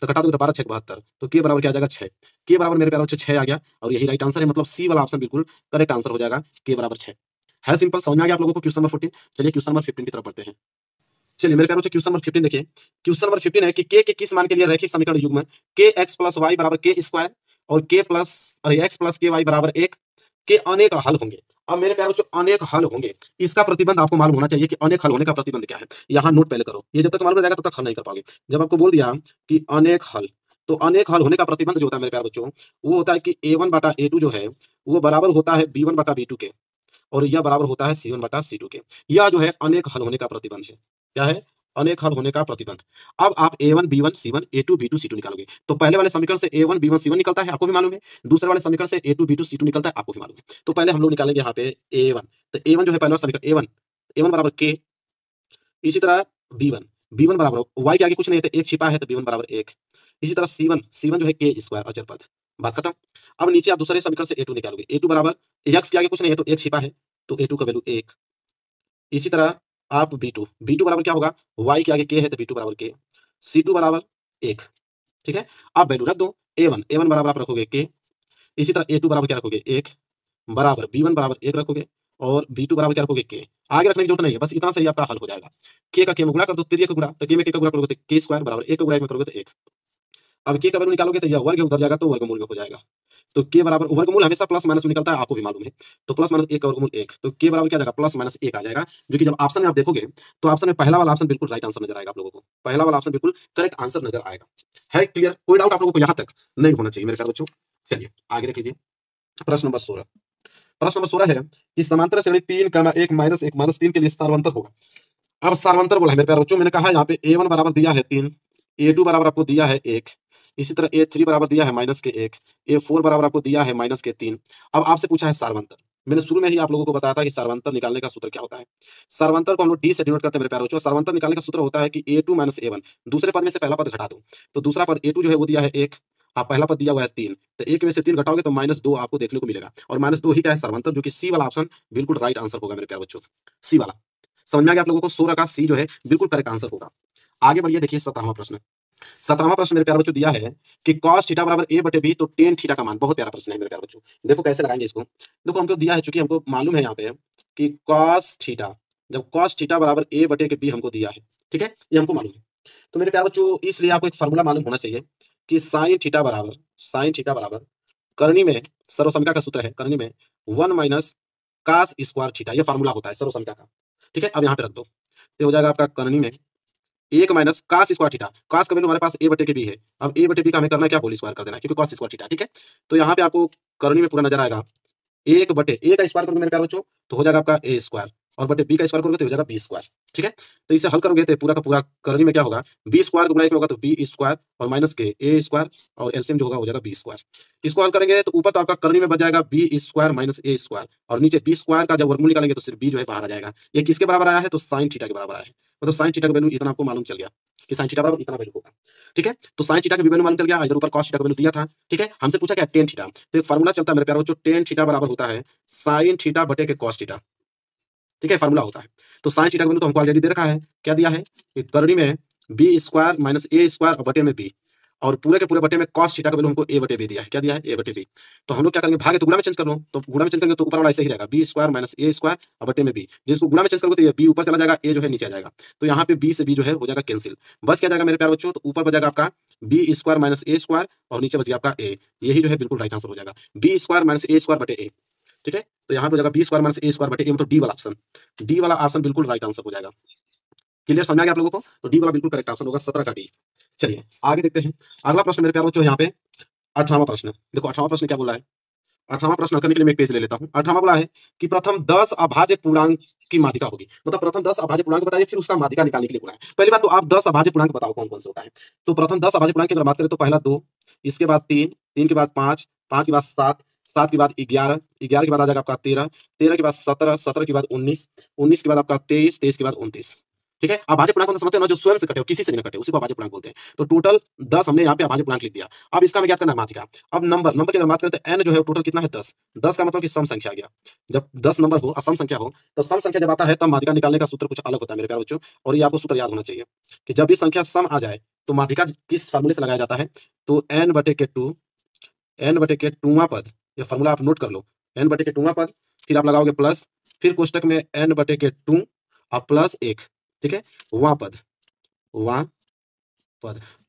तो घटा दोगे तो 12 6 72, तो के बराबर क्या आ जाएगा 6। के बराबर मेरे प्यारे बच्चों 6 आ गया और यही राइट आंसर है, मतलब सी वाला ऑप्शन बिल्कुल करेक्ट आंसर हो जाएगा, के बराबर 6 है। सिंपल, समझ में आ गया आप लोगों को क्वेश्चन नंबर 14। चलिए क्वेश्चन नंबर 15 की तरफ बढ़ते हैं। चलिए मेरे प्यारे बच्चों क्वेश्चन नंबर 15 देखिए। क्वेश्चन नंबर 15 है कि के किस मान के लिए रैखिक समीकरण युग्म के एक्स प्लस वाई बराबर के स्क्वायर और के प्लस एक्स प्लस के वाई बराबर 1 के अनेक हल होंगे। अब मेरे प्यारे बच्चों अनेक हल होंगे, इसका प्रतिबंध आपको मालूम होना चाहिए कि अनेक हल होने का प्रतिबंध क्या है। यहाँ नोट पहले करो, ये जब तक मालूम नहीं रहेगा तब तक हल नहीं कर पाओगे। जब आपको बोल दिया कि अनेक हल, तो अनेक हल होने का प्रतिबंध जो होता है मेरे प्यारे बच्चों वो होता है कि a1 बटा a2 जो है वो बराबर होता है b1 बटा b2 के और यह बराबर होता है c1 बटा c2 के। यह जो है अनेक हल होने का प्रतिबंध है। क्या है, अनेक हल होने का प्रतिबंध। अब आप a1 b1 c1 a2 b2 c2 निकालोगे तो पहले वाले समीकरण से a1 b1 c1 निकलता है, आपको भी मालूम है। दूसरे वाले समीकरण से a2 b2 c2 निकलता है, आपको भी मालूम है। तो पहले हम लोग निकालेंगे यहाँ पे a1, तो a1 जो है पहला समीकरण a1 बराबर k, इसी तरह b1 बराबर y के आगे कुछ नहीं है तो 1 छिपा है तो b1 बराबर 1, इसी तरह c1 जो है के स्क्वायर अचर पद, बात खत्म। अब नीचे आप दूसरे समीकरण से a2 निकालोगे, a2 बराबर x के आगे कुछ नहीं है तो 1 छिपा है तो a2 का वैल्यू 1, इसी तरह आप b2 बराबर क्या होगा, y के आगे k है तो b2 बराबर k, c2 बराबर 1। ठीक है, आप वैल्यू रख दो। a1 बराबर आप रखोगे k, इसी तरह a2 बराबर क्या रखोगे 1 बराबर b1 बराबर 1 रखोगे और b2 बराबर क्या रखोगे k। आगे रखने की जरूरत नहीं है, बस इतना सही आपका हल हो जाएगा। k का k में गुणा कर दो, तिर्यक गुणा, तो k में k का गुणा करोगे तो k स्क्वायर बराबर 1 का गुणा 1 में करोगे तो 1। अब k का वैल्यू निकालोगे तो यह वर्ग उधर जाएगा तो वर्गमूल में हो जाएगा। तो k बराबर वर्गमूल हमेशा प्लस माइनस में निकलता है, आपको भी मालूम है। तो प्लस माइनस 1 का वर्गमूल 1, तो k बराबर क्या जाएगा प्लस माइनस 1 आ जाएगा। जो कि जब ऑप्शन में आप देखोगे तो ऑप्शन में पहला वाला ऑप्शन बिल्कुल राइट आंसर नजर आएगा आप लोगों को, पहला वाला ऑप्शन बिल्कुल करेक्ट आंसर नजर आएगा। है क्लियर, कोई डाउट आप लोगों को यहाँ तक नहीं होना चाहिए मेरे प्यारे बच्चों। चलिए आगे देख लीजिए प्रश्न नंबर 16। प्रश्न नंबर 16 है कि समांतर श्रेणी 3, 1 माइनस 1 माइनस 3 के लिए सार्वंतर होगा। अब सार्वंतर बोला है मेरे प्यारे बच्चों, मैंने कहा यहाँ पे a1 बराबर दिया है 3, a2 बराबर आपको दिया है 1, इसी तरह A3 बराबर दिया है माइनस के 1, A4 बराबर आपको दिया है माइनस के 3। अब आपसे पूछा है सार्वंतर। मैंने शुरू में ही आप लोगों को बताया था कि सार्वंतर निकालने का सूत्र क्या होता है। सार्वंतर को हम लोग डी से डिनोट करते हैं मेरे प्यारे बच्चों। सार्वंतर निकालने का सूत्र होता है कि A2 माइनस A1, दूसरे पद में से पहला पद घटा दो, तो दूसरा पद A2 जो है वो दिया है 1, आप पहला पद दिया हुआ है 3, तो 1 में से 3 घटाओगे तो -2 आपको देखने को मिलेगा, और -2 ही क्या है सार्वंतर, जो कि सी वाला ऑप्शन बिल्कुल राइट आंसर होगा मेरे प्यारे बच्चों, सी वाला। समझ में आ गया आप लोगों को? 16 का सी जो है बिल्कुल करेक्ट आंसर होगा। आगे बढ़िए, देखिए 17वां प्रश्न। 17वां प्रश्न मेरे प्यारे बच्चों दिया है कि cos थीटा बराबर a बटे बी, तो tan थीटा का मान। बहुत प्यारा प्रश्न है मेरे प्यारे बच्चों। देखो कैसे लगाएंगे इसको। देखो हमको दिया है, चूंकि हमको मालूम है यहाँ पे कि cos थीटा, जब cos थीटा बराबर a बटे के बी हमको दिया है, ठीक है, ये हमको मालूम है। तो मेरे प्यारे बच्चों इसलिए आपको एक फार्मूला मालूम होना चाहिए कि sin थीटा बराबर करनी में सर्वसंख्या का सूत्र है, करनी में 1 माइनस cos स्क्वायर थीटा, ये फार्मूला होता है सर्वसंख्या का। ठीक है, अब यहाँ पे रख दो, तो हो जाएगा आपका करनी में 1 minus cos square theta. cos का वैल्यू हमारे पास a बटे के बी है। अब a बटे बी का हमें करना है क्या, होल स्क्वायर कर देना है, क्योंकि cos स्क्वायर थीटा। ठीक है, तो यहाँ पे आपको करनी में पूरा नजर आएगा 1 बटे a का स्क्वायर करोगे मेरे प्यारे बच्चों तो हो जाएगा आपका a स्क्वायर, और बटे b का स्क्वायर करोगे तो हो जाएगा b स्क्वायर। ठीक है, तो इसे हल करोगे तो पूरा का पूरा करनी में क्या होगा, b स्क्वायर गुणा 1 में होगा तो b स्क्वायर, और माइनस के a स्क्वायर, और एलसीएम जो होगा हो जाएगा b स्क्वायर। इसको हल करेंगे तो ऊपर तो आपका करनी में बच जाएगा b square minus a square, और नीचे b स्क्वायर का जब वर्गमूल निकालेंगे तो सिर्फ b जो है बाहर आ जाएगा। ये किसके बराबर आया है, तो sin थीटा के बराबर आया है। मतलब sin थीटा का वैल्यू इतना आपको मालूम चल गया कि sin थीटा बराबर इतना वैल्यू होगा। ठीक है, तो sin थीटा का भी वैल्यू मालूम चल गया, इधर ऊपर cos थीटा का वैल्यू दिया था। ठीक है, हमसे पूछा क्या, tan थीटा, तो एक फार्मूला चलता है मेरे प्यारे बच्चों, tan थीटा बराबर होता है sin थीटा बटे के cos थीटा। ठीक है, फार्मूला होता है। तो sin थीटा का वैल्यू तो हमको ऑलरेडी दे रखा है, क्या दिया है कि करनी में b square minus a square बटे में b, और पूरे के पूरे बटे में cos थीटा का वैल्यू हमको a बटे b दिया है। क्या दिया है, a बटे b। तो हम लोग क्या करेंगे, भाग है तो गुणा में चेंज कर लो, तो गुणा में चेंज करेंगे तो ऊपर वाला ऐसे ही रहेगा, b square minus a square और बटे में b। जिसको गुणा में चेंज करोगे तो ये b ऊपर चला जाएगा, a जो है नीचे आ जाएगा, तो यहाँ पे b से b जो है हो जाएगा कैंसिल। बस क्या जाएगा मेरे प्यारे बच्चों, तो ऊपर बचेगा आपका b square minus a square, और नीचे बच गया आपका a। यही जो है बिल्कुल राइट आंसर हो जाएगा, b square minus a square बटे a। ठीक है, तो यहाँ पे हो जाएगा b square minus a square बटे a, मतलब डी वाला ऑप्शन, डी वाला ऑप्शन बिल्कुल राइट आंसर हो जाएगा। क्लियर, समझ आ गया आप लोगों को? तो डी वाला बिल्कुल करेक्ट ऑप्शन होगा, 17 का डी। चलिए आगे देखते हैं। अगला प्रश्न मेरे प्यारे बच्चों यहाँ पे 18वां प्रश्न। देखो 18वां प्रश्न क्या बोला है, 18वां प्रश्न करने के लिए मैं एक पेज ले लेता हूँ। 18वां बोला है कि प्रथम 10 अभाज्य पूर्णांक की माध्यिका होगी, मतलब प्रथम 10 अभाज्य पूर्णांक बताइए, फिर उसका माध्यिका निकालने के लिए बोला है। पहली बात तो आप 10 अभाज्य पूर्णांक बताओ कौन कौन से होता है। तो प्रथम 10 अभाज्य पूर्णांक की अगर बात करें तो पहला 2, इसके बाद 3, 3 के बाद 5, 5 के बाद 7, 7 के बाद 11, 11 के बाद आ जाएगा आपका 13, 13 के बाद 17, 17 के बाद 19, 19 के बाद आपका 23, 23 के बाद 29। ठीक है, अभाज्य पूर्णांक को समझते हैं ना, जो स्वयं से कटे हो, किसी से नहीं कटे, उसी को अभाज्य पूर्णांक बोलते हैं। तो टोटल 10 हमने यहाँ पे अभाज्य पूर्णांक लिख दिया। अब इसका हमें क्या करना है, माध्यिका। अब नंबर की अगर बात करें तो n जो है टोटल कितना है, 10। 10 का मतलब कि सम संख्या आ गया। जब 10 नंबर हो, असम संख्या हो, तो सम संख्या जब आता है तब माध्यिका निकालने का सूत्र कुछ अलग होता है मेरे प्यारे बच्चों, और ये आपको सूत्र याद होना चाहिए कि जब भी संख्या सम आ जाए तो माध्यिका किस फार्मूले से लगाया जाता है, तो n बटे के 2, n बटे के 2वां पद, ये फार्मूला आप नोट कर लो, n बटे के 2वां पद, फिर आप लगाओगे प्लस, फिर कोष्टक में n बटे के 2 और प्लस 1। ठीक है, वहां पद,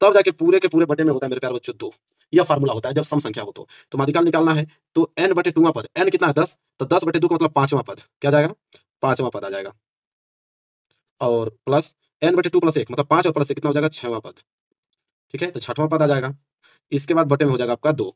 तब जाके पूरे के पूरे बटे में होता है मेरे प्यारे बच्चों 2। यह फार्मूला होता है जब सम संख्या हो तो माध्यिका निकालना है। तो n बटे 2वां पद, n कितना है 10, तो 10 बटे 2 का मतलब 5वां पद, क्या जाएगा, 5वां पद आ जाएगा, और प्लस n बटे 2 प्लस 1 मतलब 5 और प्लस 1 कितना हो जाएगा, 6वां पद। ठीक है, तो 6वां पद आ जाएगा। इसके बाद बटे में हो जाएगा आपका 2।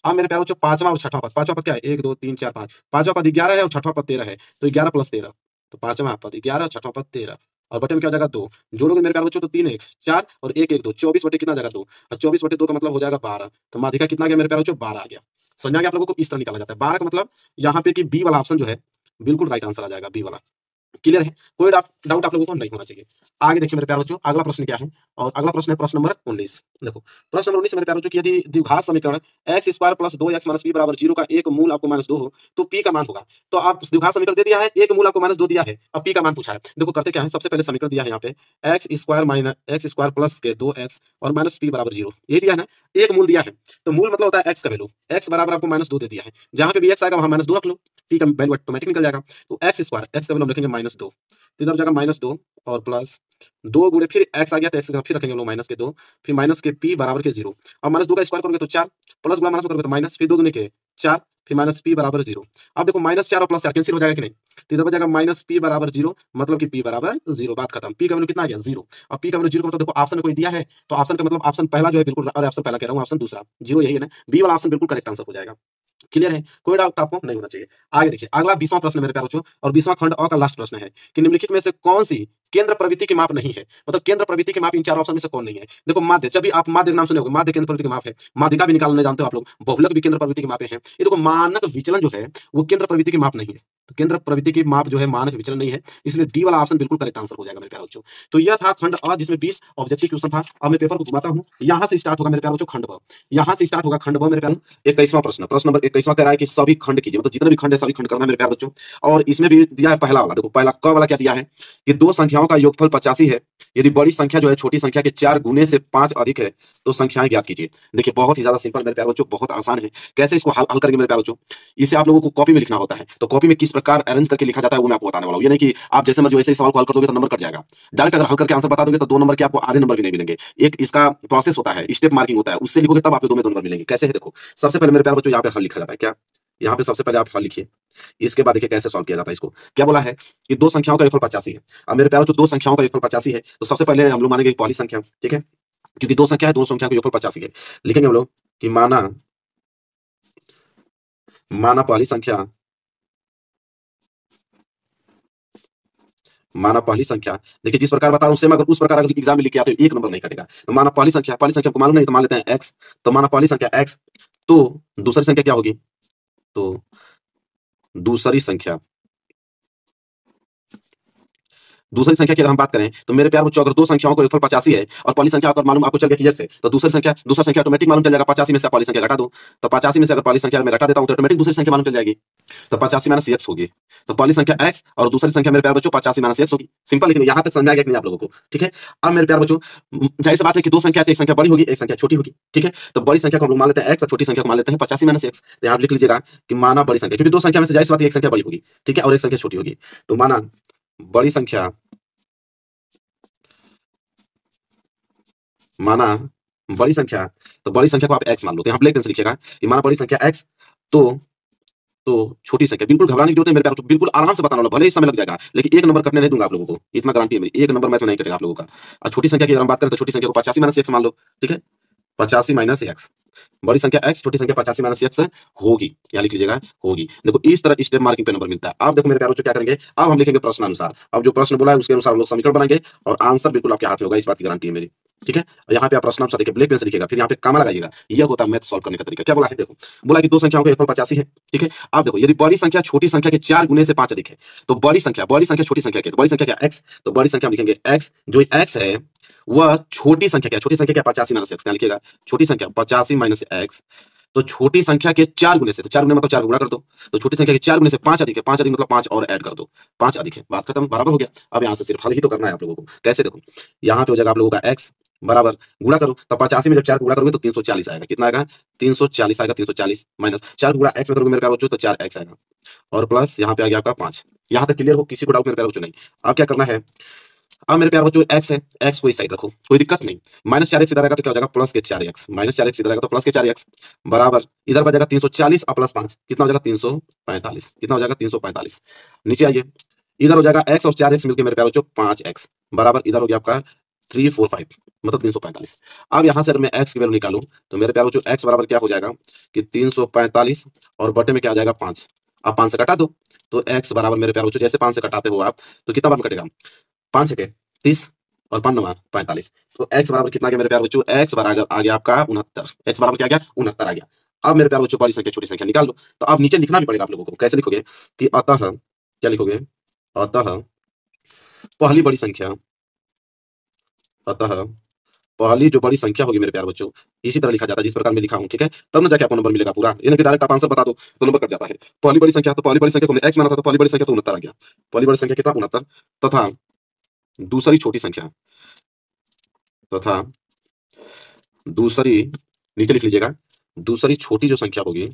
अब मेरे प्यारे बच्चों 5वां और 6वां पद, 5वां पद क्या है, 1 2 3 4 5, 5वां पद 11 है और 6वां पद 13 है, तो 11 प्लस 13, तो 5वां पद 11, 6वां पद 13, और बटे में क्या हो जाएगा 2। जोड़ोगे मेरे प्यारे बच्चों तो 3 1 4 और 1 1 2, 24 बटे कितना आ जाएगा 2, और 24 बटे 2 का मतलब हो जाएगा 12। तो माध्यिका कितना आ गया मेरे प्यारे बच्चों, 12 आ गया। समझ आ गया आप लोगों को? इस तरह निकाला जाता है 12 का मतलब यहाँ पे कि बी वाला ऑप्शन जो है बिल्कुल राइट आंसर आ जाएगा, बी वाला। क्लियर है, कोई डाउट आप लोगों को नहीं होना चाहिए। आगे देखिए मेरे प्यारे बच्चों, अगला प्रश्न क्या है, और अगला प्रश्न है प्रश्न नंबर 19। देखो प्रश्न नंबर 19 मेरे प्यारे बच्चों कि यदि द्विघात समीकरण x square plus 2x minus p बराबर 0 का एक मूल आपको -2 हो तो p का मान होगा। तो आप द्विघात समीकरण दे दिया है, एक मूल आपको -2 दिया है, अब p का मान पूछा है। देखो करते क्या है, सबसे पहले समीकरण दिया है यहाँ पे x स्क्वायर प्लस के 2x और माइनस p बराबर 0, ये दिया है ना, एक मूल दिया है। तो मूल मतलब होता है x का वैल्यू, x बराबर आपको -2 दे दिया है, जहां पे भी x आएगा वहां -2 रख लो, p का वैल्यू ऑटोमेटिक निकल जाएगा। तो x स्क्वायर, x का वैल्यू हम रखेंगे -2, तो इधर हो जाएगा -2 और प्लस 2 गुणे फिर x आ गया तो x का फिर रखेंगे हम लोग -2, फिर माइनस के p बराबर के 0। अब -2 का स्क्वायर करोगे तो 4, प्लस गुणा माइनस करोगे तो माइनस, फिर 2 दूनी के 4, फिर माइनस p बराबर 0। अब देखो -4 और +4 कैंसिल हो जाएगा कि नहीं, तो इधर बचेगा -p बराबर 0, मतलब कि p बराबर 0, बात खत्म। p का वैल्यू कितना आ गया 0। अब p का वैल्यू 0 का मतलब देखो ऑप्शन में कोई दिया है, तो ऑप्शन का मतलब ऑप्शन पहला जो है बिल्कुल, और ऑप्शन पहला कह रहा हूँ, ऑप्शन दूसरा 0 यही है ना, बी वाला ऑप्शन बिल्कुल करेक्ट आंसर हो जाएगा। क्लियर है, कोई डाउट आपको नहीं होना चाहिए। आगे देखिए, अगला 20वां प्रश्न मेरे प्यारे बच्चों, और 20वां खंड अ का लास्ट प्रश्न है कि निम्नलिखित में से कौन सी केंद्र प्रवृत्ति की माप नहीं है। मतलब केंद्र प्रवृत्ति की माप इन चार ऑप्शन में से कौन नहीं है। देखो माध्य, जब भी आप माध्य का नाम सुने होंगे, माध्य केंद्र प्रवृत्ति की माप है। माध्यिका भी निकालने जानते हो आप लोग, बहुलक भी केंद्र प्रवृत्ति की मापे हैं। ये देखो मानक विचलन जो है वो केंद्र प्रवृत्ति की माप नहीं है। तो केंद्र प्रवृत्ति की माप जो है मानक विचलन नहीं है, इसलिए डी वाला ऑप्शन बिल्कुल करेक्ट आंसर हो जाएगा मेरे प्यारे बच्चों। तो यह था खंड अ जिसमें 20 ऑब्जेक्टिव क्वेश्चन था। अब मैं पेपर को घुमाता हूं, यहां से स्टार्ट होगा मेरे प्यारे बच्चों खंड ब। यहां से स्टार्ट होगा खंड ब मेरे प्यारे। 21वां प्रश्न, प्रश्न नंबर 21वां कह रहा है कि सभी खंड कीजिए, मतलब जितने भी खंड है सभी खंड करना है मेरे प्यारे बच्चों। और इसमें भी दिया है पहला वाला, देखो पहला क वाला क्या दिया है कि दो संख्याओं का योगफल 85 है, यदि बड़ी संख्या जो है छोटी संख्या के 4 गुने से 5 अधिक है तो संख्याएं ज्ञात कीजिए। देखिए बहुत ही ज्यादा सिंपल मेरे प्यारे बच्चों, बहुत आसान है। कैसे इसको हल करेंगे मेरे प्यारे बच्चों, इसे आप लोगों को कॉपी में लिखना होता है। तो कॉपी में किस प्रकार अरेंज करके लिखा जाता है वो मैं आपको बताने वाला हूं। ये नहीं कि आप जैसे मर्जी वैसे ही सवाल को हल कर दोगे तो नंबर कट जाएगा। डायरेक्ट अगर हल करके आंसर बता दोगे तो 2 नंबर के आपको आधे नंबर भी नहीं मिलेंगे। एक इसका प्रोसेस होता है, स्टेप मार्किंग होता है, उससे लिखोगे तब आपको 2 में 2 नंबर मिलेंगे। कैसे है देखो, सबसे पहले मेरे प्यारे बच्चों यहाँ पे हल लिखा जाता है। क्या यहाँ पे सबसे पहले आप हल लिखिए, इसके बाद देखिए कैसे सॉल्व किया जाता है इसको। क्या बोला है कि दो संख्याओं का योगफल 85 है। अब मेरे प्यारे बच्चों दो संख्याओं का योगफल 85 है, तो सबसे पहले हम लोग मानेंगे पहली संख्या, ठीक है, क्योंकि दो संख्या है, दोनों संख्या का योगफल 85 है। लिखेंगे हम लोग कि माना पहली संख्या, माना पहली संख्या, देखिए जिस प्रकार बता रहा हूं सेम अगर उस प्रकार अगर एग्जाम में लिख के आते हो 1 नंबर नहीं कटेगा। तो माना पहली संख्या को मालूम नहीं तो मान लेते हैं x। तो माना पहली संख्या x, तो दूसरी संख्या क्या होगी, तो दूसरी संख्या की अगर हम बात करें तो मेरे प्यार बच्चों अगर दो संख्याओं का योगफल 85 है और पहली संख्या अगर मालूम आपको चल गया कि x है, तो दूसरा संख्या ऑटोमेटिक मालूम चल जाएगा। 85 में से पहली संख्या घटा दो, तो 85 में से अगर पहली संख्या में घटा देता हूं तो ऑटोमेटिक दूसरी संख्या मालूम चल जाएगी। तो 85 माइनस x होगी, तो पहली संख्या x और दूसरी संख्या मेरे प्यार बच्चों 85 माइनस x होगी। सिंपल, लेकिन यहां तक समझ में आ गया कि नहीं आप लोगों को, ठीक है। अब मेरे प्यार बच्चों जाहिर सी बात है कि दो संख्या एक संख्या बड़ी होगी एक संख्या छोटी होगी, ठीक है। तो बड़ी संख्या को हम लोग मान लेते हैं x और छोटी संख्या को मान लेते हैं 85 माइनस x। तो यहां लिख लीजिएगा कि माना बड़ी संख्या, क्योंकि दो संख्या में से जाहिर सी बात है एक संख्या बड़ी होगी, ठीक है, और एक संख्या छोटी होगी। तो माना बड़ी संख्या, माना बड़ी संख्या, तो बड़ी संख्या को आप x मान लो। तो यहाँ ब्लैक पेन से लिखिएगा कि माना बड़ी संख्या x, तो छोटी संख्या, बिल्कुल घबराने की जरूरत है मेरे प्यारे, बिल्कुल आराम से बताने वाला, भले ही समय लग जाएगा लेकिन 1 नंबर कटने नहीं दूंगा आप लोगों को, इतना गारंटी है मेरी। 1 नंबर मैथ में नहीं कटेगा आप लोगों का। और छोटी संख्या की अगर हम बात करें तो छोटी संख्या को 85 माइनस x मान लो, ठीक है, 85 माइनस x। बड़ी संख्या x, छोटी संख्या 85 माइनस x होगी, या लिख लीजिएगा होगी। देखो इस तरह स्टेप मार्किंग पे नंबर मिलता है। अब देखो मेरे प्यारे बच्चों क्या करेंगे, अब हम लिखेंगे प्रश्न अनुसार। अब जो प्रश्न बोला है उसके अनुसार हम लोग समीकरण बनाएंगे और आंसर बिल्कुल आपके हाथ में होगा, इस बात की गारंटी है मेरी, ठीक है। यहाँ पे आप प्रश्न अनुसार देखिए ब्लैक पेन से लिखिएगा, फिर यहाँ पे कामा लगाइएगा। यह होता है मैथ सॉल्व करने का तरीका। क्या बोला है देखो, बोला कि दो संख्याओं का योगफल 85 है, ठीक है। अब देखो यदि बड़ी संख्या छोटी संख्या के 4 गुने से 5 अधिक है, तो बड़ी संख्या छोटी संख्या के, तो बड़ी संख्या क्या x, तो बड़ी संख्या हम लिखेंगे x, जो x है वह छोटी संख्या क्या, छोटी संख्या क्या 85 माइनस x, लिखिएगा छोटी संख्या 85 माइनस x। तो छोटी संख्या के 4 गुने से, तो 4 गुने मतलब 4 गुणा कर दो, तो छोटी संख्या के 4 गुने से 5 अधिक है, 5 अधिक मतलब 5 और ऐड कर दो, 5 अधिक है, बात खत्म, बराबर हो गया। अब यहाँ से सिर्फ हल ही तो करना है आप लोगों को। कैसे देखो, यहाँ पे हो जाएगा आप लोगों का x बराबर, गुणा करो, तो 85 में जब 4 गुणा करोगे तो 340 आएगा। कितना आएगा, 340 आएगा। 340 माइनस 4 गुणा x में करोगे मेरे प्यारे बच्चों तो 4x आएगा, और प्लस यहाँ पे आ गया आपका 5। यहाँ तक क्लियर हो, किसी को डाउट मेरे प्यारे बच्चों नहीं। अब क्या करना है, अब मेरे प्यारे बच्चों x है, x को इस साइड रखो, कोई दिक्कत नहीं। माइनस 4x इधर आएगा तो क्या हो जाएगा प्लस के 4x, माइनस 4x इधर आएगा तो प्लस के 4x, बराबर इधर बच जाएगा 340 और प्लस 5 कितना हो जाएगा 345, कितना हो जाएगा 345। नीचे आइए, इधर हो जाएगा x और 4x मिलकर मेरे प्यारे बच्चों 5x, बराबर इधर हो गया आपका 345 मतलब 345। अब यहां से अगर मैं x की वैल्यू निकालूं तो मेरे प्यारे बच्चों x बराबर क्या हो जाएगा कि 345 और बटे में क्या आ जाएगा 5। अब 5 से कटा दो, तो x बराबर मेरे प्यारे बच्चों जैसे 5 से कटाते हो आप तो कितना बार कटेगा, 5 है 30 और 5 9 45। तो x बराबर कितना गया मेरे प्यारे बच्चों, x बराबर आ गया आपका 69। x बराबर क्या आ गया 69 आ गया। अब मेरे प्यारे बच्चों बड़ी संख्या छोटी संख्या निकाल लो। तो अब नीचे लिखना भी पड़ेगा आप लोगों को। कैसे लिखोगे कि अतः, क्या लिखोगे, अतः पहली बड़ी संख्या, अतः पहली जो बड़ी संख्या होगी मेरे प्यारे बच्चों, इसी तरह लिखा जाता है जिस प्रकार मैं लिखा हूं, ठीक है, तब ना जाके आपको नंबर मिलेगा पूरा। ये नहीं कि डायरेक्ट आप आंसर बता दो तो नंबर कट जाता है। पहली बड़ी संख्या, तो पहली बड़ी संख्या को हमने x माना था, तो पहली बड़ी संख्या तो 69 आ गया। पहली बड़ी संख्या कितना 69, तथा दूसरी छोटी संख्या, तथा दूसरी, नीचे लिख लीजिएगा, दूसरी छोटी जो संख्या होगी,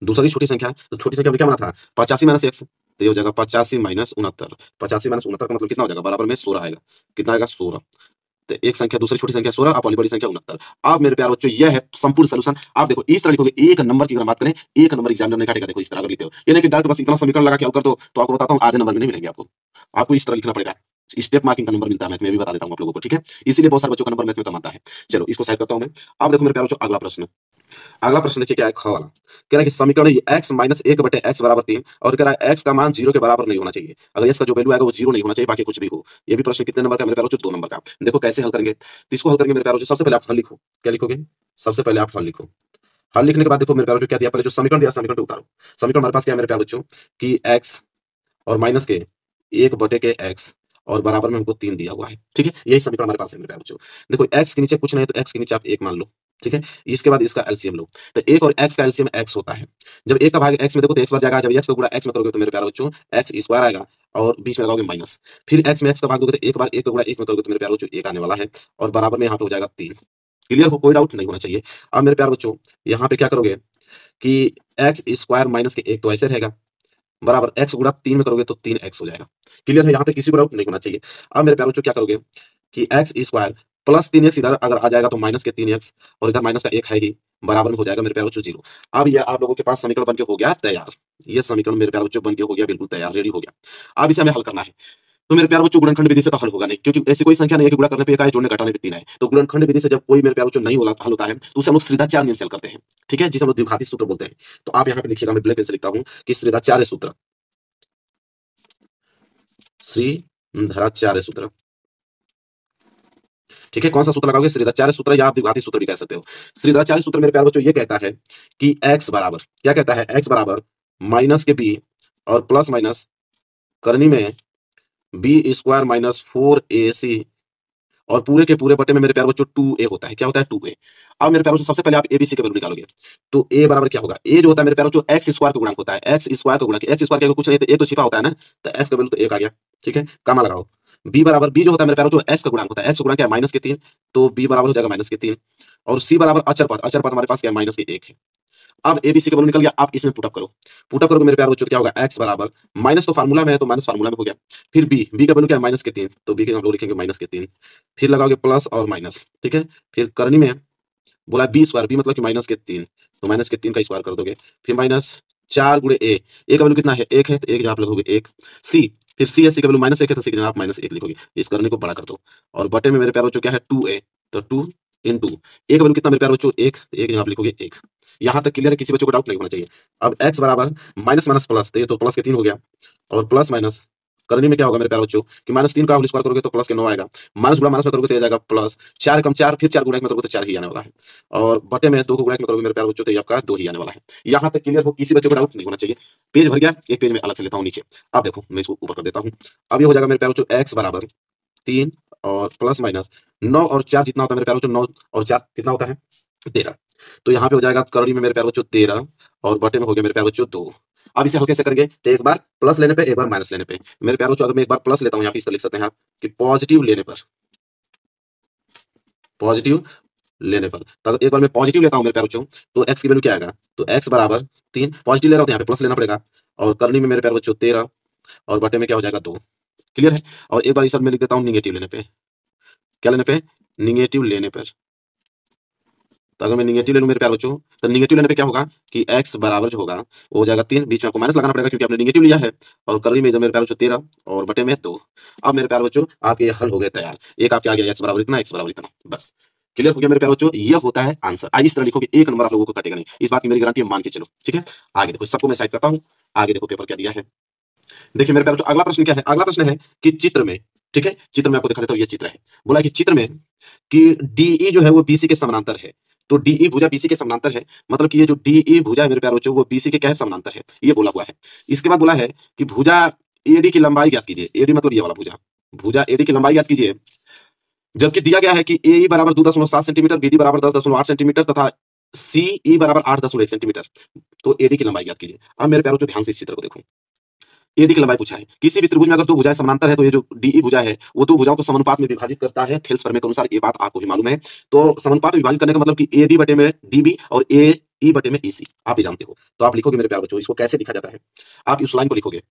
दूसरी छोटी संख्या, तो छोटी संख्या में क्या माना था 85 माइनस x, तो ये हो जाएगा 85 माइनस 69। 85 माइनस 69 का मतलब कितना हो जाएगा, बराबर में 16 आएगा। कितना आएगा 16। तो एक संख्या दूसरी छोटी संख्या 16 और पहली बड़ी संख्या 69। अब मेरे प्यारे बच्चों यह है संपूर्ण सलूशन। आप देखो इस तरह लिखोगे, एक नंबर की अगर बात करें, एक नंबर एग्जामिनर नहीं काटेगा। देखो इस तरह अगर लिखते हो, ये नहीं कि डायरेक्ट बस इतना समीकरण लगा के हल कर दो, तो आपको बताता हूं आधे नंबर भी नहीं मिलेंगे आपको। आपको इस तरह लिखना पड़ेगा। स्टेप मार्किंग का नंबर मिलता है मैथ में, भी बता देता हूँ आप लोगों को, ठीक है। इसीलिए बहुत सारे बच्चों का नंबर मैथ में कम आता है। चलो इसको साइड करता हूँ मैं। अब देखो मेरे प्यारे बच्चों, अगला प्रश्न देखिए क्या है, ख वाला। कह रहा है कि समीकरण x माइनस 1/x बराबर 3 और कह रहा है x का मान 0 के बराबर नहीं होना चाहिए। अगर x का जो वैल्यू आएगा वो 0 नहीं होना चाहिए, बाकी कुछ भी हो। ये भी प्रश्न कितने नंबर का मेरे प्यारे बच्चों, 2 नंबर का। देखो कैसे हल करेंगे, तो इसको हल करेंगे मेरे प्यारे बच्चों। सबसे पहले आप हल लिखो। क्या लिखोगे? सबसे पहले आप हल लिखो। हल लिखने के बाद देखो मेरे प्यारे बच्चों क्या दिया, पहले जो समीकरण दिया समीकरण को उतारो। समीकरण हमारे पास क्या है मेरे प्यारे बच्चों कि x और माइनस के 1/x और बराबर में हमको 3 दिया हुआ है, ठीक है। यही समीकरण हमारे पास है मेरे प्यारे बच्चों। देखो x के नीचे कुछ नहीं है तो x के नीचे आप 1 मान लो, ठीक है। इसके बाद इसका एलसीएम लो, तो 1 और x का एलसीएम x होता है। जब 1 का भाग x में देखो तो x बार जाएगा, जब x का गुणा x में करोगे तो मेरे प्यारे बच्चों x स्क्वायर आएगा और बीच में लगाओगे माइनस। फिर x में x का भाग दोगे तो 1 बार 1 का गुणा 1 में करोगे तो मेरे प्यारे बच्चों 1 आने वाला है और बराबर में यहाँ पे हो जाएगा 3। क्लियर हो? कोई डाउट नहीं होना चाहिए। अब मेरे प्यारे बच्चों यहाँ पे क्या करोगे कि x स्क्वायर माइनस के 1 तो ऐसे रहेगा, बराबर x गुणा 3 में करोगे तो 3x हो जाएगा। क्लियर है? यहाँ पे किसी को डाउट नहीं होना चाहिए। अब मेरे प्यारे बच्चों क्या करोगे कि x स्क्वायर प्लस 3x इधर अगर आ जाएगा तो माइनस के 3x और इधर माइनस का 1 है ही, बराबर में हो जाएगा मेरे प्यारे बच्चों 0। अब ये आप लोगों के पास समीकरण बनके हो गया तैयार। ये समीकरण मेरे प्यारे बच्चों बनके हो गया बिल्कुल तैयार, रेडी हो गया। अब इसे हमें हल करना है। तो मेरे प्यारे बच्चों गुणनखंड विधि से तो हल होगा नहीं, क्योंकि ऐसी कोई संख्या नहीं है कि गुणा करने पे 1 आए, जोड़ने घटाने पे 3 आए। तो गुणनखंड विधि से जब कोई मेरे प्यारे बच्चों नहीं होला हल होता है तो उसे हम लोग श्रीधाचार्य नियम से हल करते हैं, ठीक है, जिसे हम लोग द्विघाती सूत्र बोलते हैं। तो आप यहाँ पे लिखिएगा, मैं ब्लैक पेन से लिखता हूँ कि श्रीधाचार्य सूत्र, श्रीधराचार्य सूत्र, ठीक है। कौन सा सूत्र लगाओगे? श्रीधराचार्य सूत्र या आप द्विघाती सूत्र भी कह सकते हो। श्रीधराचार्य सूत्र मेरे प्यारे बच्चों ये कहता है कि x बराबर, क्या कहता है? x बराबर माइनस के b और प्लस माइनस करनी में b स्क्वायर माइनस 4ac और पूरे के पूरे बटे में मेरे प्यारे बच्चों 2a होता है। क्या होता है? 2a। अब मेरे प्यारे बच्चों सबसे पहले आप abc के वैल्यू निकालोगे, तो a बराबर क्या होगा? a जो होता है मेरे प्यारे बच्चों x स्क्वायर का गुणक होता है। x स्क्वायर का गुणक, x स्क्वायर का कुछ नहीं तो a तो छिपा होता है ना, तो x का वैल्यू तो 1 आ गया, ठीक है। कामा लगाओ। b बराबर, b जो होता है मेरे प्यारे बच्चों x का गुणक होता है। x का गुणक क्या है? माइनस के 3, तो b बराबर हो जाएगा माइनस के 3। और c बराबर अचर पद, अचर पद हमारे पास क्या है? माइनस के 1 है। अब एबीसी का वैल्यू निकल गया। आप इसमें पुटअप करो, पुटअप करोगे मेरे प्यारे बच्चों क्या होगा? x बराबर माइनस तो फार्मूला में है तो माइनस फार्मूला में हो गया। फिर b का वैल्यू क्या है? माइनस के 3, तो b के हम लोग लिखेंगे माइनस के 3। फिर लगाओगे प्लस और माइनस, ठीक है। फिर करनी में बोला बी स्क्वायर, बी मतलब कि माइनस के 3, तो माइनस के 3 का स्क्वायर कर दोगे। फिर माइनस 4 गुणे ए का वैल्यू कितना है? 1 है, तो 1 जहाँ आप लिखोगे 1। सी, फिर सी है, सी का वैल्यू माइनस 1 है तो सी के जगह आप माइनस 1 लिखोगे। इस करने को बड़ा कर दो और बटे में मेरे प्यारे बच्चों क्या है? 2a, तो 2 इंटू ए का वैल्यू कितना मेरे प्यारे बच्चों? 1, तो 1 जहाँ आप लिखोगे 1। यहाँ तक क्लियर है? किसी बच्चों को डाउट नहीं होना चाहिए। अब x बराबर माइनस माइनस प्लस, तो ये तो प्लस के 3 हो गया और प्लस माइनस करने में क्या होगा मेरे प्यारे बच्चों कि माइनस 3 का होल स्क्वायर करोगे तो प्लस के 9 आएगा। माइनस गुणा माइनस में करोगे तो ये जाएगा प्लस 4 कम 4, फिर 4 गुणा में करोगे तो 4 ही आने वाला है और बटे में 2 को गुणा में करोगे मेरे प्यारे बच्चों तो ये आपका 2 ही आने वाला है। यहाँ तक क्लियर हो? किसी बच्चे को डाउट नहीं होना चाहिए। पेज भर गया, एक पेज में अलग से लेता हूँ नीचे। अब देखो मैं इसको ऊपर कर देता हूँ। अब ये हो जाएगा मेरे प्यारे बच्चों x बराबर 3 और प्लस माइनस 9 और 4 जितना होता है मेरे प्यारे बच्चों, 9 और 4 कितना होता है? 13। तो यहाँ पे हो जाएगा करनी में मेरे प्यारे बच्चों 13 और बटे में हो गया मेरे प्यारे बच्चों 2। अब इसे हल्के से करेंगे तो एक बार प्लस लेने पे एक बार माइनस लेने पे। मेरे प्यारे बच्चों अगर मैं एक बार प्लस लेता हूँ यहाँ पे इस तरह लिख सकते हैं आप कि पॉजिटिव लेने पर, पॉजिटिव लेने पर, तो अगर एक बार मैं पॉजिटिव लेता हूँ मेरे प्यारे बच्चों तो x की वैल्यू क्या आएगा? तो x बराबर 3, पॉजिटिव ले रहा हूँ तो यहाँ पे प्लस लेना पड़ेगा और करनी में मेरे प्यारे बच्चों 13 और बटे में क्या हो जाएगा 2। क्लियर है? और एक बार इस में लिख देता हूँ निगेटिव लेने पे। क्या लेने पे? निगेटिव लेने पर। तो अगर मैं निगेटिव ले लूं मेरे प्यारे बच्चों तो निगेटिव लेने पे क्या होगा कि x बराबर जो होगा वो हो जाएगा 3, बीच में आपको माइनस लगाना पड़ेगा क्योंकि आपने निगेटिव लिया है और करनी में जो मेरे प्यारे बच्चों 13 और बटे में 2। अब मेरे प्यारे बच्चों आपके ये हल हो गए तैयार। एक आपके आ गया x बराबर इतना, x बराबर इतना, बस क्लियर हो गया मेरे प्यारे बच्चों। ये होता है आंसर। आज इस तरह लिखोगे 1 नंबर आप लोगों को कटेगा नहीं, इस बात की मेरी गारंटी मान के चलो, ठीक है। आगे देखो, सबको मैं साइड करता हूँ। आगे देखो पेपर क्या दिया है। देखिए मेरे प्यारे बच्चों अगला प्रश्न क्या है? अगला प्रश्न है कि चित्र में, ठीक है, चित्र में आपको दिखा देता हूँ। ये चित्र है, बोला कि चित्र में कि डीई जो है वो बीसी के समानांतर है। तो डीई भुजा बीसी के समानांतर है, मतलब कि ये जो डीई भुजा है मेरे प्यारे बच्चों वो बीसी के क्या है? समानांतर है, ये बोला हुआ है। इसके बाद बोला है कि भुजा एडी की लंबाई ज्ञात कीजिए। एडी मतलब ये वाला भुजा, भुजा एडी की लंबाई ज्ञात कीजिए, जबकि दिया गया है कि ए बराबर 2.7 सेंटीमीटर, बीडी बराबर 10.8 सेंटीमीटर तथा सी बराबर 8.1 सेंटीमीटर। तो एडी की लंबाई ज्ञात कीजिए। अब मेरे प्यारे बच्चों ध्यान से इस चित्र को देखो। एडी की लंबाई पूछा है। किसी भी त्रिभुज में अगर दो भुजाएं समानांतर है तो ये जो डीई भुजा है वो दो भुजाओं को समानुपात में विभाजित करता है। थेल्स प्रमेय के अनुसार ये बात आपको भी मालूम है। तो समानुपात में विभाजित करने का मतलब कि एडी बटे में डीबी और ए बटे में ईसी, आप भी जानते हो। तो आप लिखोगे मेरे प्यारे बच्चों इसको कैसे लिखा जाता है, आप इस लाइन को लिखोगे।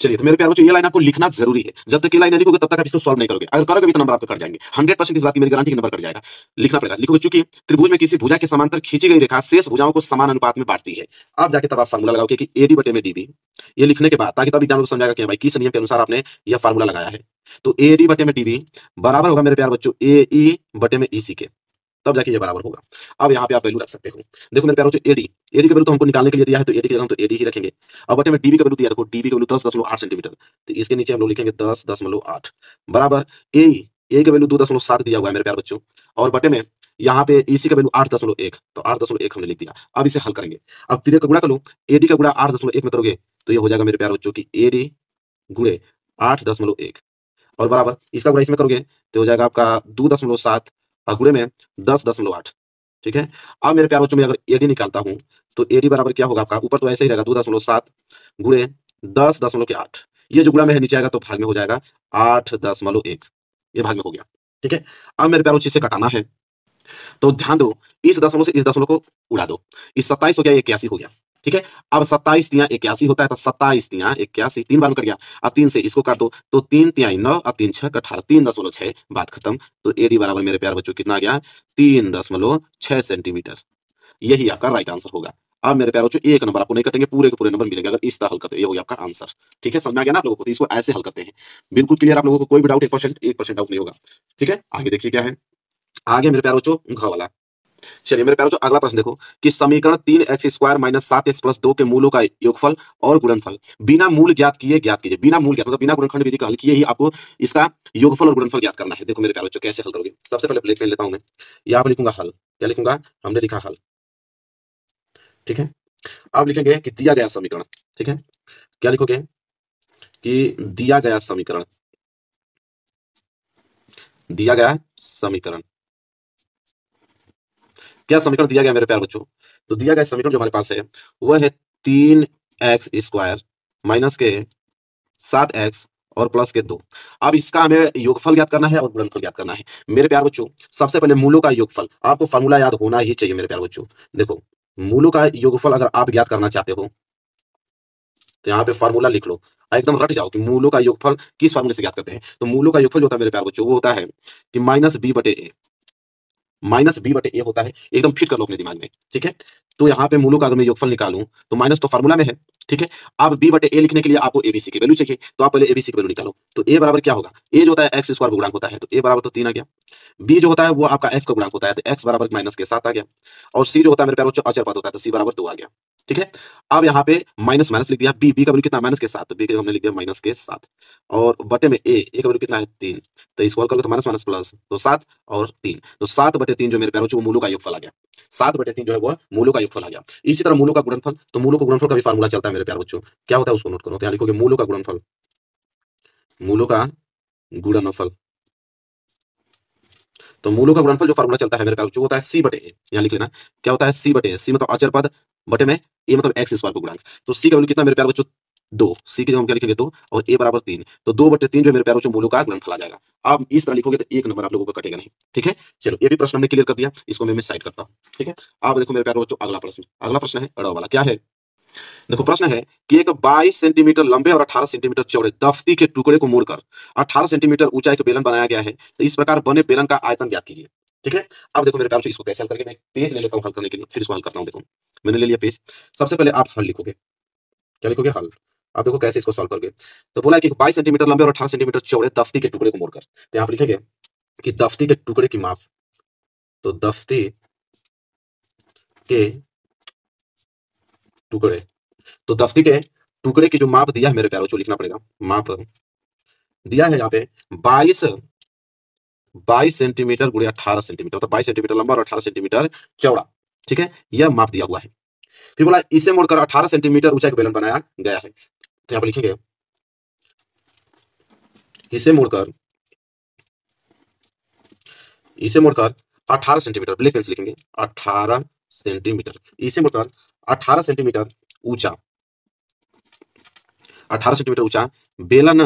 चलिए तो मेरे प्यारे बच्चों ये लाइन आपको लिखना जरूरी है। जब तक ये लाइन नहीं लिखोगे तब तक आप इसको सॉल्व नहीं करोगे। अगर करोगे भी तो नंबर आपका कट जाएंगे। 100% इस बात की मेरी गारंटी, नंबर कट जाएगा। लिखना पड़ेगा, लिखोगे चूंकि त्रिभुज में किसी भुजा के समांतर खींची गई रेखा शेष भुजाओं को समान अनुपात में बांटती है। अब जाके तब आप फार्मूला लगाओगे कि एडी बटे में डीबी। ये लिखने के बाद ताकि तब एग्जाम को समझाएगा कि भाई किस नियम के अनुसार आपने यह फार्मूला लगाया है। तो एडी बटे में डीबी बराबर होगा मेरे प्यार बच्चों एई बटे में ईसी के, तब जाके ये बराबर होगा। अब यहाँ पे आप वैल्यू रख सकते हो। देखो मेरे प्यारों जो एडी एडी का वैल्यू तो हमको निकालने के लिए दिया है, तो एडी की जगह हम तो एडी ही रखेंगे। अब बटे में डीबी का वैल्यू दिया, देखो डीबी का वैल्यू 10.8 सेंटीमीटर, तो इसके नीचे हम लोग लिखेंगे 10.8 बराबर ए ए का वैल्यू 2.7 दिया हुआ है मेरे प्यार बच्चों, और बटे में यहाँ पे ईसी का वैल्यू 8.1, तो 8.1 हमने लिख दिया। अब इसे हल करेंगे। अब तीनों का गुणा कर लो, एडी का गुणा 8.1 में करोगे तो ये हो जाएगा मेरे प्यार बच्चों की एडी गुणे 8.1 और बराबर इसका गुणा इसमें करोगे तो हो जाएगा आपका 2.7 और गुणे में 10.8। ठीक है। अब मेरे प्यार बच्चों में अगर एडी निकालता हूं तो एडी बराबर क्या होगा आपका, ऊपर तो ऐसे ही रहेगा 2.7 गुणे 10.8, ये जो गुणा में है नीचे आएगा तो भाग में हो जाएगा 8.1, ये भाग में हो गया। ठीक है। अब मेरे प्यारों से घटाना है तो ध्यान दो, इस दशमलव से इस दशमलव को उड़ा दो, इस 27 हो गया 81 हो गया। ठीक है। अब 27 तिया 81 होता है, तो 27 तिया 81 तीन बार में कर गया। अब 3 से इसको काट दो तो 3 तिया 9 और 3 6 18, 3.6, बात खत्म। तो एडी बराबर मेरे प्यार बच्चों कितना आ गया, 3.6 सेंटीमीटर। यही आपका राइट आंसर होगा। अब मेरे प्यारों एक नंबर आपको नहीं कटेंगे, पूरे के पूरे नंबर मिलेंगे अगर इस तरह हल करते हैं। ये हो गया आपका आंसर। ठीक है, समझ में आ गया ना आप लोगों को, तो इसको ऐसे हल करते हैं। बिल्कुल क्लियर आप लोगों को, कोई भी डाउट 1% डाउट नहीं होगा। ठीक है, आगे देखिए क्या है। आगे मेरे प्यारों घ वाला, चलिए मेरे प्यारों अगला प्रश्न देखो कि समीकरण 3x² माइनस 7x प्लस 2 के मूलों का योगफल और गुणनफल बिना मूल ज्ञात कीजिए। बिना मूल ज्ञात मतलब बिना गुणनखंड विधि का हल किए ही आपको इसका योगफल और गुणनफल ज्ञात करना है। देखो मेरे प्यारों कैसे हल करोगे। सबसे पहले ब्लैक पेन लेता हूं मैं, यहाँ पर लिखूंगा हल। क्या लिखूंगा, हमने लिखा हल। ठीक है। अब लिखेंगे कि दिया गया समीकरण। ठीक है, क्या लिखोगे कि दिया गया समीकरण, दिया गया समीकरण, क्या समीकरण दिया गया मेरे प्यार बच्चों। तो दिया गया समीकरण जो हमारे पास है वह है 3x² माइनस के 7x और प्लस के 2। अब इसका हमें योगफल ज्ञात करना है और गुणनफल ज्ञात करना है मेरे प्यार बच्चों। सबसे पहले मूलों का योगफल, आपको फार्मूला याद होना ही चाहिए मेरे प्यार बच्चों। देखो मूलों का योगफल अगर आप ज्ञात करना चाहते हो तो यहाँ पे फार्मूला लिख लो, एकदम रट जाओ कि मूलों का योगफल किस फार्मूले से ज्ञात करते हैं। तो मूलों का योगफल जो होता है मेरे प्यार बच्चों वो होता है कि माइनस बी बटे ए होता है। एकदम फिट कर लो अपने दिमाग में। ठीक है। तो यहाँ पे मूलों का अगर मैं योगफल निकालूं तो माइनस तो फार्मूला में है। ठीक है। अब बी बटे ए लिखने के लिए आपको एबीसी की वैल्यू चाहिए, तो आप पहले एबीसी की वैल्यू निकालो। तो ए बराबर क्या होगा, ए जो होता है एक्स स्क्वायर का गुणांक होता है, तो ए बराबर तो 3 आ गया। बी जो होता है वो आपका एक्स का गुणांक होता है, तो एक्स बराबर माइनस के 7 आ गया। और सी जो होता है मेरे प्यारों अचर पद होता है, तो सी बराबर 2 आ गया। ठीक है। अब यहाँ पे माइनस माइनस लिख दिया, बी का वैल्यू कितना माइनस के 7, तो बी का हमने लिख दिया माइनस के 7। और बटे में ए का वैल्यू कितना है 3, तो इसको करोगे तो माइनस माइनस प्लस, तो 7 और 3, तो 7 बटे 3 जो मेरे प्यारों वो मूलों का योगफल आ गया। 7 बटे 3 जो है वो मूलों का योगफल आ गया। इसी तरह मूलों का गुणनफल, तो मूलों का गुणनफल का भी फार्मूला चलता है मेरे प्यार बच्चों। क्या होता है उसको नोट करो, तो यहाँ लिखोगे मूलों का गुणनफल, मूलों का गुणनफल। तो मूलों का गुणनफल जो फार्मूला चलता है मेरे प्यार बच्चों होता है सी बटे ए। यहाँ लिख लेना क्या होता है, सी बटे ए। सी मतलब अचर पद, बटे में ए मतलब एक्स स्क्वायर का गुणांक। तो सी का वैल्यू कितना मेरे प्यार बच्चों 2, सी की जगह हम क्या लिखेंगे 2 और ए बराबर 3, तो 2 बटे 3 जो मेरे प्यार बच्चों मूलों का गुणनफल आ जाएगा। अब इस तरह लिखोगे तो एक नंबर आप लोगों का कटेगा नहीं। ठीक है। चलो ये भी प्रश्न हमने क्लियर कर दिया, इसको मैं साइड करता हूँ। ठीक है। अब देखो मेरे प्यार बच्चों अगला प्रश्न, अगला प्रश्न है अड़ा वाला। क्या है, देखो प्रश्न है कि एक 22 सेंटीमीटर लंबे और 18 सेंटीमीटर चौड़े दफ्ती के टुकड़े को मोड़कर 18 सेंटीमीटर ऊंचा एक बेलन बनाया गया है, तो इस प्रकार बने बेलन का आयतन ज्ञात कीजिए। ठीक है। अब देखो मेरे प्यार बच्चों इसको कैसे हल करके, मैं पेज ले लेता हूं हल करने के लिए, फिर इसको हल करता हूं। देखो मैंने ले लिया पेज। सबसे पहले आप हल लिखोगे, क्या लिखोगे हल। अब देखो कैसे इसको सॉल्व करोगे। तो बोला कि 22 सेंटीमीटर लंबे और 18 सेंटीमीटर चौड़े दफ्ती के टुकड़े को मोड़कर, तो यहाँ पर लिखेंगे कि दफ्ती के टुकड़े की माप, तो दफ्ती के टुकड़े, तो दफ्ती के टुकड़े की जो माप दिया है मेरे प्यारों को लिखना पड़ेगा। माप दिया है यहाँ पे 22 सेंटीमीटर गुणे 18 सेंटीमीटर, तो 22 सेंटीमीटर लंबा और 18 सेंटीमीटर चौड़ा। ठीक है, यह माप दिया हुआ है। फिर बोला इसे मोड़कर 18 सेंटीमीटर ऊंचा एक बेलन बनाया गया है, तो यहाँ पर लिखेंगे इसे मोड़कर 18 सेंटीमीटर, ब्लैक पेन से लिखेंगे 18 सेंटीमीटर, इसे मोड़कर 18 सेंटीमीटर ऊंचा, 18 सेंटीमीटर ऊंचा बेलन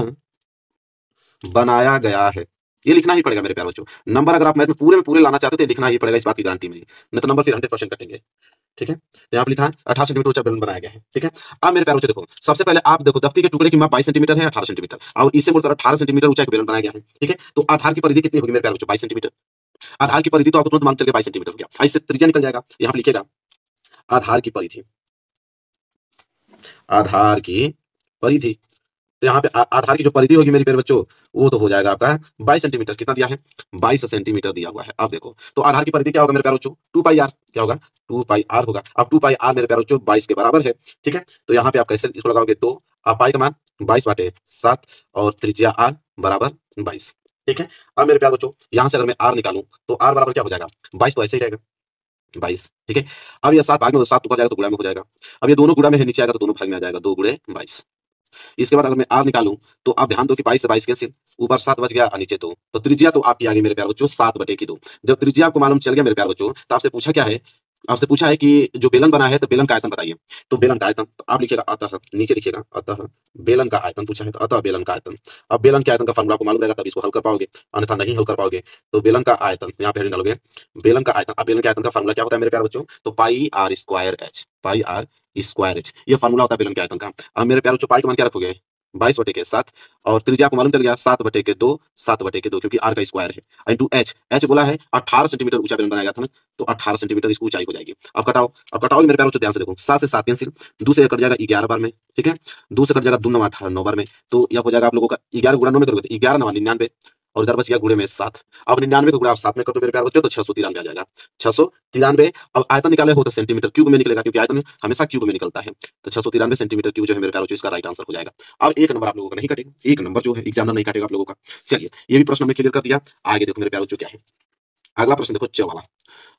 बनाया गया है। ये लिखना ही पड़ेगा मेरे प्यारे बच्चों। नंबर अगर आप मैथ में पूरे लाना चाहते हो तो लिखना ही पड़ेगा, इस बात की गारंटी मेरी, नहीं तो नंबर फिर 100% कटेंगे। ठीक है। तो यहाँ पे लिखा है 18 सेंटीमीटर ऊंचा बेलन बनाया गया है। ठीक है। अब मेरे प्यारे बच्चों देखो, सबसे पहले आप देखो दफ्ती के टुकड़े की माप 22 सेंटीमीटर है, 18 सेंटीमीटर, और इसे बोलकर 18 सेंटीमीटर ऊंचा एक बेलन बनाया गया है। ठीक है। तो आधार की परिधि कितनी होगी मेरे प्यारे बच्चों, 22 सेंटीमीटर। आधार की परिधि तो आपको तुरंत मान चल के 22 सेंटीमीटर हो गया। इससे त्रिज्या निकल जाएगा, यहाँ पे लिखेगा आधार की परिधि, आधार की परिधि तो यहाँ पे आधार की जो परिधि होगी मेरी प्यारे बच्चों, वो तो हो जाएगा आपका 22 सेंटीमीटर। कितना दिया है? 22 सेंटीमीटर दिया हुआ है। अब देखो तो आधार की परिधि क्या होगा मेरे प्यारे बच्चों? 2 पाई आर। क्या होगा? 2 पाई आर होगा। अब 2 पाई आर मेरे प्यारे बच्चों 22 के बराबर है। ठीक है, तो यहाँ पे आप कैसे इसको लगाओगे? 2 आप पाई का मान 22/7 और त्रिज्या आर बराबर 22। ठीक है, अब मेरे प्यारे बच्चों यहाँ से अगर मैं आर निकालूं तो आर बराबर क्या हो जाएगा? 22 तो ऐसे ही रहेगा 22। ठीक है, अब ये 7 भाग में 7 ऊपर जाएगा तो गुणा में हो जाएगा। अब ये दोनों गुणा में है, नीचे आएगा तो दोनों भाग में आ जाएगा, 2 गुणे 22। इसके बाद अगर मैं आर निकालूं तो आप ध्यान दो कि 22 से 22 कैंसिल, ऊपर 7 बच गया और नीचे 2, तो त्रिज्या तो आपकी आ गई मेरे प्यारे बच्चों 7/2। जब त्रिज्या आपको मालूम चल गया मेरे प्यारे बच्चों, तो आपसे पूछा क्या है? आपसे पूछा है कि जो बेलन बना है तो बेलन का आयतन बताइए। तो बेलन का आयतन तो आप लिखिएगा अतः, नीचे लिखिएगा अतः बेलन का आयतन पूछा है तो अतः बेलन का आयतन। अब बेलन के आयतन का फॉर्मूला आपको मालूम रहेगा तब इसको हल कर पाओगे, अन्यथा नहीं हल कर पाओगे। तो बेलन का आयतन यहाँ पे डालोगे, बेलन का आयतन। अब बेलन के आयतन का फॉर्मूला क्या होता है मेरे प्यारे बच्चों? तो pi r square h, pi r square h, ये फॉर्मूला होता है बेलन के आयतन का। अब मेरे प्यारे बच्चों पाई का मान क्या रखोगे? 22/7 और त्रिज्या आपको मालूम चल गया 7/2, 7/2 क्योंकि आर का स्क्वायर है, इंटू एच। एच बोला है 18 सेंटीमीटर ऊंचा बेलन बनाया गया था ना, तो 18 सेंटीमीटर इसकी ऊंचाई हो जाएगी। अब कटाओ, अब कटाओगे मेरे प्यारे बच्चों ध्यान से देखो, 7 से 7 कैंसिल, 2 से कट जाएगा 11 बार में। ठीक है, 2 से कट जाएगा 2 9 18 9 बार में, तो यह हो जाएगा आप लोगों का 11 गुणा 9 में करोगे तो 11 9 99 और इधर बच गया गुणे में 7। अब 99 का गुणा आप 7 में कर दो मेरे प्यारे बच्चों तो 693 आ जाएगा, 693। अब आयतन निकाले हो तो सेंटीमीटर क्यूब में निकलेगा क्योंकि आयतन हमेशा क्यूब में निकलता है, तो 693 सेंटीमीटर क्यूब जो है मेरे प्यारे बच्चों इसका राइट आंसर हो जाएगा। अब एक नंबर आप लोगों का नहीं कटेगा, एक नंबर जो है एग्जामिनर नहीं काटेगा आप लोगों का। चलिए ये भी प्रश्न हमने क्लियर कर दिया। आगे देखो मेरे प्यारे बच्चों क्या है अगला प्रश्न, देखो च वाला।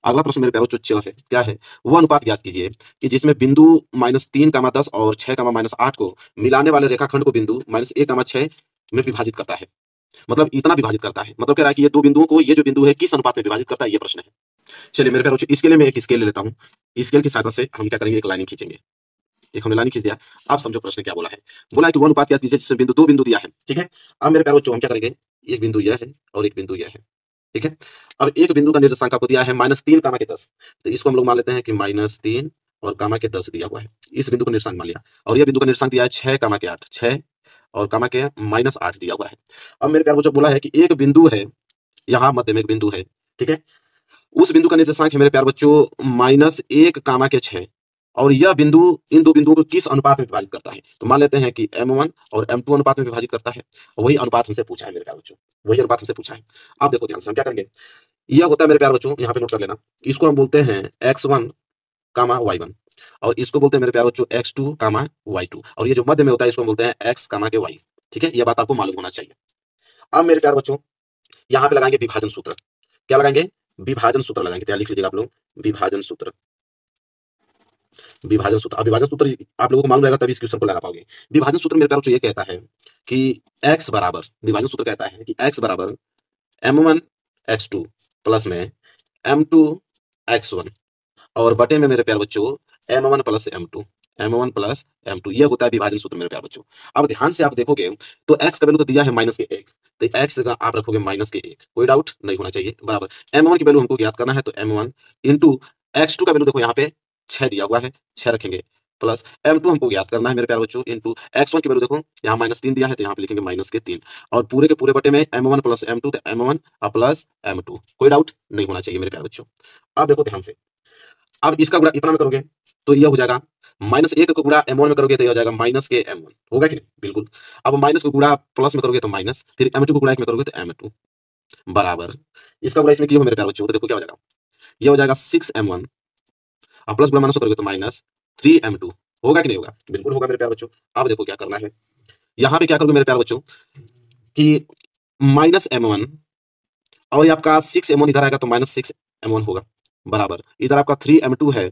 अगला प्रश्न मेरे प्यारे बच्चों च है, क्या है? वो अनुपात ज्ञात कीजिए कि जिसमें बिंदु -3, 10 और 6, -8 को मिलाने वाले रेखाखंड को बिंदु -1, 6 में विभाजित करता है। मतलब इतना विभाजित करता है, मतलब कह रहा है कि ये दो बिंदुओं को, ये जो बिंदु है किस अनुपात में विभाजित करता है, ये प्रश्न है। चलिए मेरे प्यारे बच्चों इसके लिए मैं एक स्केल ले लेता हूँ। स्केल की सहायता से हम क्या करेंगे, एक लाइनिंग खींचेंगे। एक हमने लाइनिंग खींच दिया। आप समझो प्रश्न क्या बोला है। बोला है कि वो अनुपात क्या कीजिए जिसमें बिंदु, दो बिंदु दिया है। ठीक है, अब मेरे प्यारे बच्चों हम क्या करेंगे, एक बिंदु यह है और एक बिंदु यह है। ठीक है, अब एक बिंदु का निर्देशांक आपको दिया है -3, 10, तो इसको हम लोग मान लेते हैं कि -3 और -10 दिया हुआ है। इस बिंदु का निर्देशांक मान लिया, और यह बिंदु का निर्देशांक दिया है 6, 8, 6 और -8 दिया हुआ है। अब मेरे प्यारे बच्चों बोला है कि एक बिंदु है, यहाँ मध्य में एक बिंदु है। ठीक है, उस बिंदु का निर्देशांक है मेरे प्यारे बच्चों -1, 6 और यह बिंदु इन दो बिंदुओं को किस अनुपात में विभाजित करता है? तो मान लेते हैं कि m1 और m2 अनुपात में विभाजित करता है। वही अनुपात हमसे पूछा है मेरे प्यारे बच्चों, वही अनुपात हमसे पूछा है। आप देखो ध्यान से हम क्या करेंगे, यह होता है मेरे प्यारे बच्चों, यहाँ पे नोट कर लेना, इसको हम बोलते हैं x1, y1 और इसको बोलते हैं मेरे प्यारे बच्चों x2, y2 और ये जो मध्य में होता है इसको हम बोलते हैं x, y। ठीक है, यह बात आपको मालूम होना चाहिए। अब मेरे प्यारे बच्चों यहाँ पे लगाएंगे विभाजन सूत्र। क्या लगाएंगे? विभाजन सूत्र लगाएंगे। तो लिख लीजिएगा आप लोग विभाजन सूत्र। विभाजन सूत्र, अब विभाजन सूत्र आप लोगों को मालूम रहेगा तभी इस क्वेश्चन को लगा पाओगे। विभाजन सूत्र मेरे प्यारे बच्चों ये कहता है कि x बराबर, विभाजन सूत्र कहता है कि x बराबर m1 x2 प्लस में m2 x1 और बटे में मेरे प्यारे बच्चों m1 plus m2, m1 plus m2, ये होता है विभाजन सूत्र मेरे प्यारे बच्चों। अब ध्यान से आप देखोगे तो x का वैल्यू तो दिया है -1, तो x का आप रखोगे -1, कोई डाउट नहीं होना चाहिए, बराबर m1 की वैल्यू हमको ज्ञात करना है तो m1 इंटू x2 का वैल्यू देखो यहाँ पे 6 दिया हुआ है, 6 रखेंगे प्लस m2 हमको ज्ञात करना है मेरे प्यारे बच्चों इंटू x1 की वैल्यू देखो यहाँ -3 दिया है तो यहाँ पे लिखेंगे -3 और पूरे के पूरे बटे में m1 प्लस m2 तो m1 प्लस m2, कोई डाउट नहीं होना चाहिए मेरे प्यारे बच्चों। अब देखो ध्यान से, अब इसका गुणा इतना में करोगे तो यह हो जाएगा -1 को गुणा m1 में करोगे तो यह हो जाएगा -m1, होगा कि नहीं? बिल्कुल। अब माइनस को गुणा प्लस में करोगे तो माइनस, फिर m2 को गुणा एक में करोगे तो m2 बराबर, इसका गुणा इसमें किया मेरे प्यारे बच्चों तो देखो क्या हो जाएगा, यह हो जाएगा 6m1 अब प्लस गुणा माइनस करोगे तो -3m2, होगा कि नहीं होगा? बिल्कुल होगा मेरे प्यारे बच्चों। अब देखो क्या करना है, यहाँ पे क्या करोगे मेरे प्यारे बच्चों कि -m1 और ये आपका 6m1 इधर आएगा तो -6m1 होगा बराबर, इधर आपका 3m2 है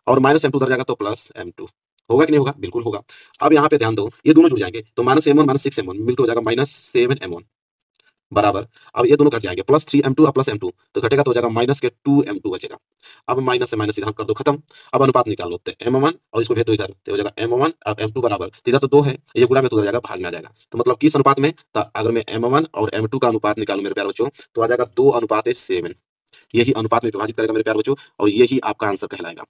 और -m2 उधर जाएगा तो +m2, होगा कि नहीं होगा? बिल्कुल होगा। अब यहाँ पे ध्यान दो, ये दोनों जुड़ जाएंगे तो -m1 -6m1 मिलकर हो जाएगा -7m1 बराबर। अब ये दोनों कट जाएंगे +3m2 और +m2 तो घटेगा तो हो जाएगा -2m2 बचेगा। अब माइनस से माइनस इधर कर दो खत्म। अब अनुपात निकाल लो m1 और इसको भेज दो इधर तो हो जाएगा m1 और m2 बराबर, तो इधर तो 2 है, ये गुणा में तो उधर जाएगा भाग में आ जाएगा, तो मतलब किस अनुपात में? तो अगर मैं m1 और m2 का अनुपात निकालूं मेरे प्यारे बच्चों तो आ जाएगा 2:7, यही अनुपात में विभाजित करेगा मेरे प्यारे बच्चों और यही आपका आंसर कहलाएगा।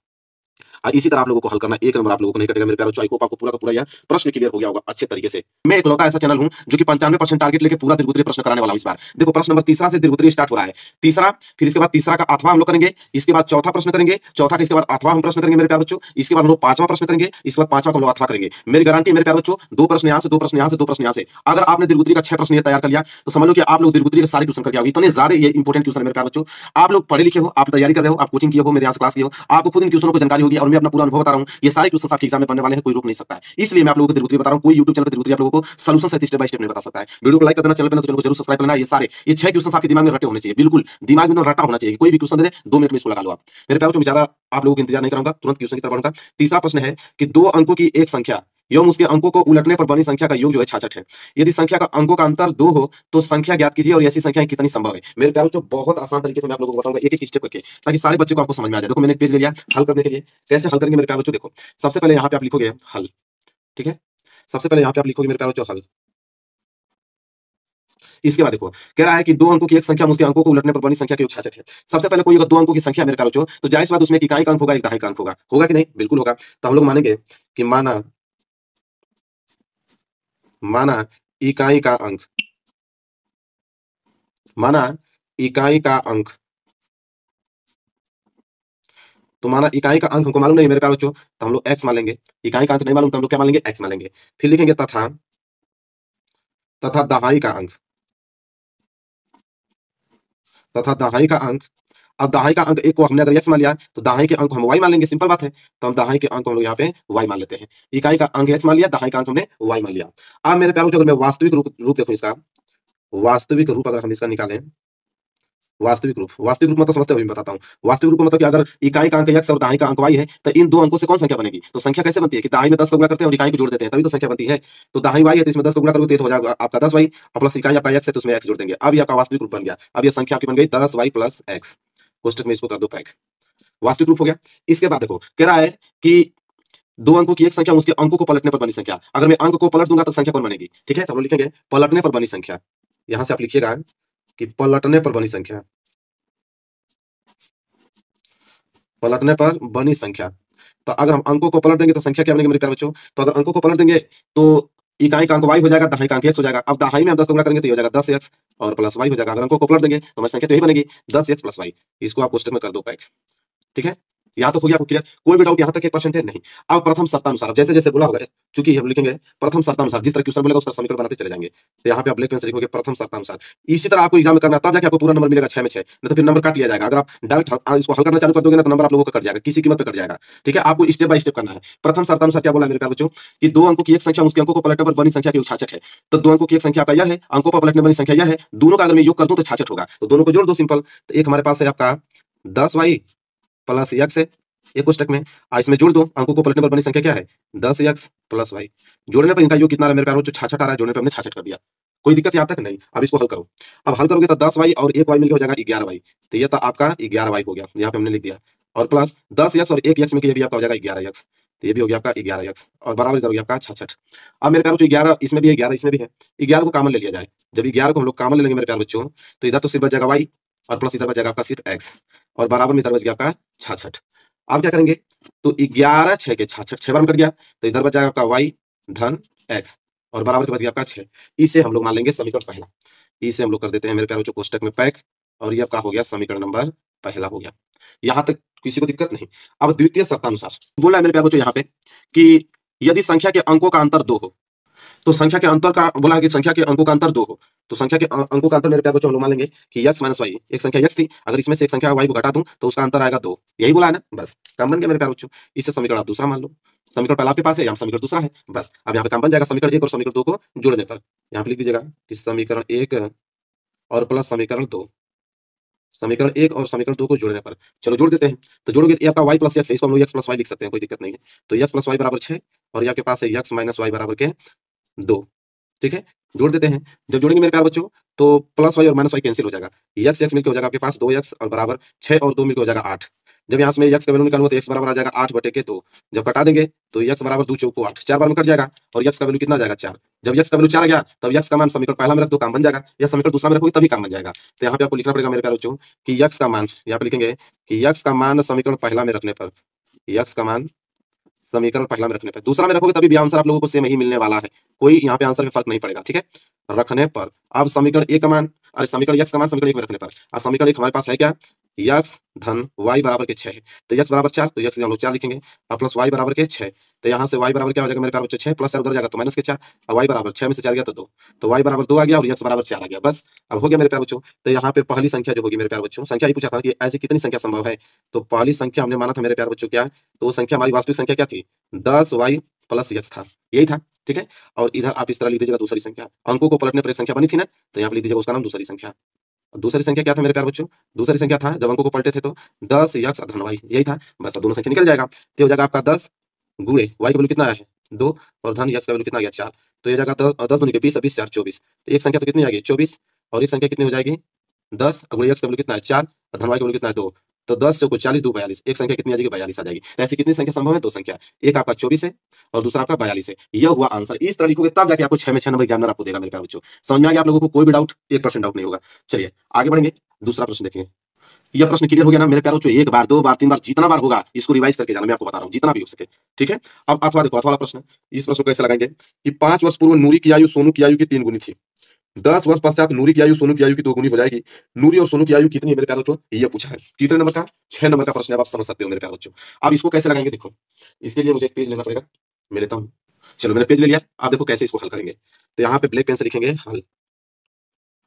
इसी तरह आप लोगों को हल करना, एक नंबर आप लोगों को नहीं कटेगा मेरे प्यारे बच्चों। आई होप आपको पूरा का पूरा यह प्रश्न क्लियर हो गया होगा अच्छे तरीके से। मैं इकलौता ऐसा चैनल हूं जो कि 95% टारगेट लेके पूरा दीर्घ उत्तरीय प्रश्न कराने वाला हूं इस बार। देखो प्रश्न नंबर तीसरा से दीर्घ उत्तरीय स्टार्ट हो रहा है। तीसरा, फिर इसके बाद तीसरा का आठवां हम लोग करेंगे, इसके बाद चौथा प्रश्न करेंगे, चौथा के इसके बाद आठवां हम प्रश्न करेंगे मेरे प्यारे बच्चों, इसके बाद हम लोग पांचवां प्रश्न करेंगे, इसके बाद पांचवां को हम लोग आठवां करेंगे। मेरी गारंटी मेरे प्यारे बच्चों, दो प्रश्न यहाँ से, दो प्रश्न यहाँ से, दो प्रश्न यहाँ से। अगर आपने दीर्घ उत्तरीय का 6 प्रश्न ये तैयार कर लिया तो समझ लो कि आप लोग दीर्घ उत्तरीय के सारे ट्यूशन करके आओगे। इतने ज्यादा ये इंपॉर्टेंट ट्यूशन है मेरे प्यारे बच्चों। आप लोग पढ़े लिखे हो, आप तैयारी कर रहे हो, आप कोचिंग किए हो, मेरे यहाँ से क्लास किए हो, आपको खुद इन ट्यूशनों को जानकारी होगी और मैं अपना पूरा अनुभव बता रहा हूं। ये सारे क्वेश्चन आपके एग्जाम में बनने वाले हैं, कोई रोक नहीं सकता है। इसलिए मैं आप लोगों को दीर्घ उत्तरीय बता रहा हूं। कोई YouTube चैनल पे दीर्घ उत्तरीय आप लोगों को सॉल्यूशन सहित स्टेप बाय स्टेप नहीं बता सकता है। वीडियो को लाइक कर देना, चैनल पे ना तो चैनल को जरूर सब्सक्राइब करना। ये सारे ये 6 क्वेश्चन आपके दिमाग में रटे होने चाहिए, बिल्कुल दिमाग में रटा होना चाहिए। कोई भी क्वेश्चन दे दे 2 मिनट में इसको लगा लो आप। मेरे प्यारों में ज्यादा आप लोगों को इंतजार नहीं कराऊंगा, तुरंत क्वेश्चन की तरफ बढ़ूंगा। तीसरा प्रश्न है कि 2 अंकों की एक संख्या एवं उसके अंकों को उलटने पर बनी संख्या का योग जो है 66 है। यदि संख्या का अंकों का अंतर 2 हो तो संख्या ज्ञात कीजिए और ऐसी संख्याएं कितनी संभव है। मेरे प्यारों जो बहुत आसान तरीके से मैं आप लोगों को बताऊंगा एक एक स्टेप करके, ताकि सारे बच्चों को आपको समझ में आ जाए। देखो मैंने एक पेज ले लिया हल करने के लिए। कैसे हल करेंगे मेरे प्यारों? देखो सबसे पहले यहाँ पे आप लिखोगे हल, ठीक है। सबसे पहले यहाँ पे आप लिखोगे मेरे प्यारों हल। इसके बाद देखो कह रहा है कि 2 अंकों की एक संख्या उसके अंकों को उलटने पर बनी संख्या के योग 66 है। सबसे पहले कोई अगर 2 अंकों की संख्या मेरे प्यारों तो जाहिर सी बात उसमें एक इकाई का अंक होगा, एक दहाई का अंक होगा। होगा कि नहीं? बिल्कुल होगा। तो हम लोग मानेंगे कि माना इकाई का अंक, माना इकाई का अंक, तो माना इकाई का अंक हमको मालूम नहीं मेरे प्यारे बच्चों, तो हम लोग x मान लेंगे। इकाई का अंक नहीं मालूम तो हम लोग क्या मान लेंगे? x मान लेंगे। फिर लिखेंगे तथा दहाई का अंक, तथा दहाई का अंक। अब दहाई का अंक एक को हमने अगर x मान लिया तो दहाई के अंक हम y मान लेंगे, सिंपल बात है। तो हम दहाई के अंक हम लोग यहाँ पे y मान लेते हैं। इकाई का अंक x मान लिया, दहाई का अंक हमने y मान लिया। अब मेरे प्यारे बच्चों अगर मैं वास्तविक रूप देखूं इसका, वास्तविक रूप अगर हम इसका निकालें, वास्तविक रूप मतलब समझते हो, मैं बताता हूँ। वास्तविक रूप मतलब कि अगर इकाई का अंक x और दहाई का अंक y है तो इन 2 अंकों से कौन संख्या बनेगी? तो संख्या कैसे बनती है कि दहाई में 10 का गुणा करते हैं और इकाई को जोड़ देते हैं, तभी तो संख्या बनती है। तो दहाई y है तो इसमें 10 का गुणा करोगे तो हो जाएगा आपका 10y और प्लस इकाई आपका x है तो उसमें x जोड़ देंगे। अब ये आपका वास्तविक रूप बन गया। अब ये संख्या आपकी बन गई 10y प्लस x। कोष्टक में इसको कर दो पैक, वास्तविक रूप हो गया। इसके बाद देखो कह रहा है कि 2 अंकों की एक संख्या उसके अंकों को पलटने पर बनी संख्या। अगर मैं अंक को पलट दूंगा तो संख्या कौन बनेगी? ठीक है, तो हम लोग लिखेंगे पलटने पर बनी संख्या। यहां से आप लिखिएगा कि पलटने पर बनी संख्या, पलटने पर बनी संख्या। तो अगर हम अंकों को पलट देंगे तो संख्या क्या बनेगी मेरे प्यारे बच्चों? तो अगर अंकों को पलट देंगे तो इकाई का अंक y हो जाएगा, दहाई का अंक x हो जाएगा। अब दहाई में हम 10 का गुणा करेंगे तो ये हो जाएगा 10x और प्लस y हो जाएगा। अगर अंकों को पलट देंगे तो हमारी संख्या तो यही बनेगी 10x प्लस y। इसको आप कोष्टक में कर दो पैक, ठीक है। यहाँ तो हो गया आपको क्लियर, कोई भी डाउट यहाँ तक 1% है नहीं। अब प्रथम शर्तानुसार जैसे जैसे बोला होगा, चूंकि हम लिखेंगे प्रथम शर्तानुसार, जिस तरह क्वेश्चन बोलेगा उस तरह समीकरण बनाते चले जाएंगे। तो यहाँ पे आप ब्लैक पेन से लिखोगे प्रथम शर्तानुसार। इसी तरह आपको एग्जाम में करना, तब जाके आपको पूरा नंबर मिलेगा 6 में 6, नहीं तो फिर नंबर काट लिया जाएगा। अगर आप डायरेक्ट इसको हल करना चालू कर दोगे ना तो नंबर आप लोगों का कट जाएगा, किसी कीमत पे कट जाएगा। ठीक है, आपको स्टेप बाय स्टेप करना है। प्रथम शर्तानुसार क्या बोला मेरे प्यारे बच्चों कि 2 अंकों की एक संख्या उसके अंकों को पलटने पर बनी संख्या के योग 66 है। तो 2 अंकों की एक संख्या का यह है, अंकों पर पलटने बनी संख्या यह है, दोनों का अगर मैं योग कर दूं तो 66 होगा। तो दोनों को जोड़ दो सिंपल। तो एक हमारे पास है आपका 10y प्लस x है एक कोष्टक में, इसमें जोड़ दो। अंकों को पलटने पर बनी संख्या क्या है? 10x plus y। जोड़ने पर इनका योग कितना आ रहा है मेरे प्यारों? 66 आ रहा है। जोड़ने पर हमने 66 कर दिया। कोई दिक्कत यहाँ तक नहीं। अब इसको हल करो। अब हल करोगे तो 10y और 1y मिलकर हो जाएगा 11y। तो ये तो आपका 11y हो गया, यहाँ पे हमने लिख दिया। और प्लस 10x और 1x मिलकर ये भी आपका हो जाएगा 11x। तो ये भी हो गया आपका 11x और बराबर इधर हो गया आपका 66। अब मेरे प्यारों 11 इसमें भी है, 11 इसमें भी है। 11 को कॉमन ले लिया जाए। जब 11 को हम लोग कॉमन ले लेंगे मेरे प्यार बच्चों तो इधर तो सिर्फ बच जाएगा y और प्लस इधर बच जाएगा आपका सिर्फ x और बराबर में इधर बच गया आपका 66। आप क्या करेंगे तो 11 6 के 66 6 बार में कट गया तो इधर बच जाएगा आपका y धन x और बराबर के बच गया आपका 6। इसे हम लोग मान लेंगे समीकरण पहला। इसे हम लोग कर देते हैं मेरे प्यारे बच्चों कोष्टक में पैक और ये आपका हो गया समीकरण नंबर पहला हो गया। यहां तक किसी को दिक्कत नहीं। अब द्वितीय शर्तानुसार बोला है मेरे प्यारे बच्चों यहाँ पे कि यदि संख्या के अंकों का अंतर 2 हो, तो संख्या के अंतर का बोला है कि संख्या के अंकों का अंतर 2 हो, तो संख्या के अंकों का अंतर मेरे प्यारे बच्चों हम लोग मान लेंगे कि x माइनस वाई, एक संख्या x थी, अगर इसमें से एक संख्या y को घटा दूं तो उसका अंतर आएगा 2। यही बोला है ना, बस काम बन गया मेरे प्यारे बच्चों। इससे समीकरण आप दूसरा मान लो। समीकरण पहला आपके पास है, यहाँ समीकरण दूसरा है, बस अब यहाँ पे काम बन जाएगा। समीकरण 1 और समीकरण 2 को जोड़ने पर यहाँ पे लिख दीजिएगा कि समीकरण 1 और प्लस समीकरण 2, समीकरण 1 और समीकरण 2 को जोड़ने पर। चलो जोड़ देते हैं। तो जोड़ोगे तो ये आपका y प्लस x है, इसको हम लोग x प्लस y लिख सकते हैं, कोई दिक्कत नहीं है। तो x प्लस y बराबर 6 और यहाँ के पास है x माइनस y बराबर के 2। ठीक है, जोड़ देते हैं। जब जोड़ेंगे मेरे प्यारे बच्चों तो प्लस y और माइनस y कैंसिल हो जाएगा, x मिलकर हो जाएगा आपके पास 2x और बराबर 6 और 2 मिलकर हो जाएगा 8। जब यहाँ से x का वैल्यू निकालूंगा तो x बराबर आ जाएगा 8 बटे के 2। जब कटा देंगे तो x बराबर 2 चौको 8, 4 बार में कट जाएगा और x का वैल्यू कितना आ जाएगा 4। जब x का वैल्यू 4 आ गया तब x का मान समीकरण पहला में रख दो, काम बन जाएगा। या समीकरण दूसरा में रखोगे तभी काम बन जाएगा। तो यहाँ पे आपको लिखना पड़ेगा मेरे प्यारे बच्चों कि x का मान, यहाँ पे लिखेंगे कि x का मान समीकरण पहला में रखने पर, यक्स का मान समीकरण पहला में रखने पर, दूसरा में रखोगे तभी भी आंसर आप लोगों को सेम ही मिलने वाला है, कोई यहाँ पे आंसर में फर्क नहीं पड़ेगा। ठीक है, रखने पर अब समीकरण ए का मान, अरे समीकरण यक्स का मान समीकरण एक में रखने पर, अब समीकरण एक हमारे पास है क्या, यक्स धन वाई बराबर के 6 है, तो यक्स बराबर 4, तो यक्स हम लोग 4 लिखेंगे, और प्लस वाई बराबर के 6, तो यहाँ से वाई बराबर क्या हो जाएगा मेरे प्यारे बच्चों 6 प्लस 4 उधर जाएगा तो माइनस के 4, और वाई बराबर 6 में से 4 गया तो 2, तो वाई बराबर 2 आ गया और यक्स बराबर 4 आ गया। बस अब हो गया मेरे प्यारे बच्चों। तो यहाँ पे पहली संख्या जो होगी मेरे प्यारे बच्चों, संख्या ही पूछा था कि ऐसी कितनी संख्या संभव है, तो पहली संख्या हमने माना था मेरे प्यारे बच्चों क्या, तो वो संख्या हमारी वास्तविक संख्या क्या थी, 10y प्लस यक्स था, यही था। ठीक है, और इधर आप इस तरह लिख दीजिएगा दूसरी संख्या, अंकों को पलटने पर एक संख्या बनी थी ना, तो यहाँ पे लिख दीजिएगा उसका नाम दूसरी संख्या। दूसरी संख्या क्या था मेरे प्यारे बच्चों, दूसरी संख्या था जब अंकों को पलटे थे तो 10 यक्स धन वाई, यही था। बस अब दोनों संख्या निकल जाएगा, तो हो जाएगा आपका 10 गुणे वाई का वैल्यू कितना आया है 2 और धन यक्स का वैल्यू कितना आ गया 4, तो ये जाएगा 10 दूनी के 20, 20 4 24, तो एक संख्या तो कितनी आ गई 24 और एक संख्या कितनी हो जाएगी 10 गुणे यक्स का वैल्यू कितना है 4 और धन वाई का वैल्यू कितना है 2, तो 10 चौको 40 2 42, एक संख्या कितनी आ जाएगी 42 आ जाएगी। तो ऐसी कितनी संख्या संभव है, दो संख्या, एक आपका 24 है और दूसरा आपका 42 है। यह हुआ आंसर। इस तरह लिखोगे तब जाके आपको 6 में 6 नंबर एग्जामिनर आपको देगा मेरे प्यारे बच्चों। समझ में आ गया आप लोगों को, कोई भी डाउट 1% डाउट नहीं होगा। चलिए आगे बढ़ेंगे, दूसरा प्रश्न देखेंगे। यह प्रश्न क्लियर हो गया ना मेरे प्यारे बच्चों, एक बार दो बार तीन बार जितना बार होगा इसको रिवाइज करके जाना, मैं आपको बता रहा हूँ जितना भी हो सके। ठीक है, अब अथवा देखो, अथवा वाला प्रश्न, इस प्रश्न को कैसे लगाएंगे कि 5 वर्ष पूर्व नूरी की आयु सोनू की आयु की 3 गुनी थी, 10 वर्ष पश्चात नूरी की आयु सोनू की आयु की 2 गुनी हो जाएगी, नूरी और सोनू की आयु कितनी है मेरे प्यारे बच्चों, ये पूछा है। कितने नंबर का, 6 नंबर का प्रश्न है, आप समझ सकते हो मेरे प्यारे बच्चों। अब इसको कैसे लगाएंगे देखो, इसके लिए मुझे एक पेज लेना पड़ेगा, मैं लेता हूँ। चलो मैंने पेज ले लिया, आप देखो कैसे इसको हल करेंगे। तो यहाँ पे ब्लैक पेन से लिखेंगे हल।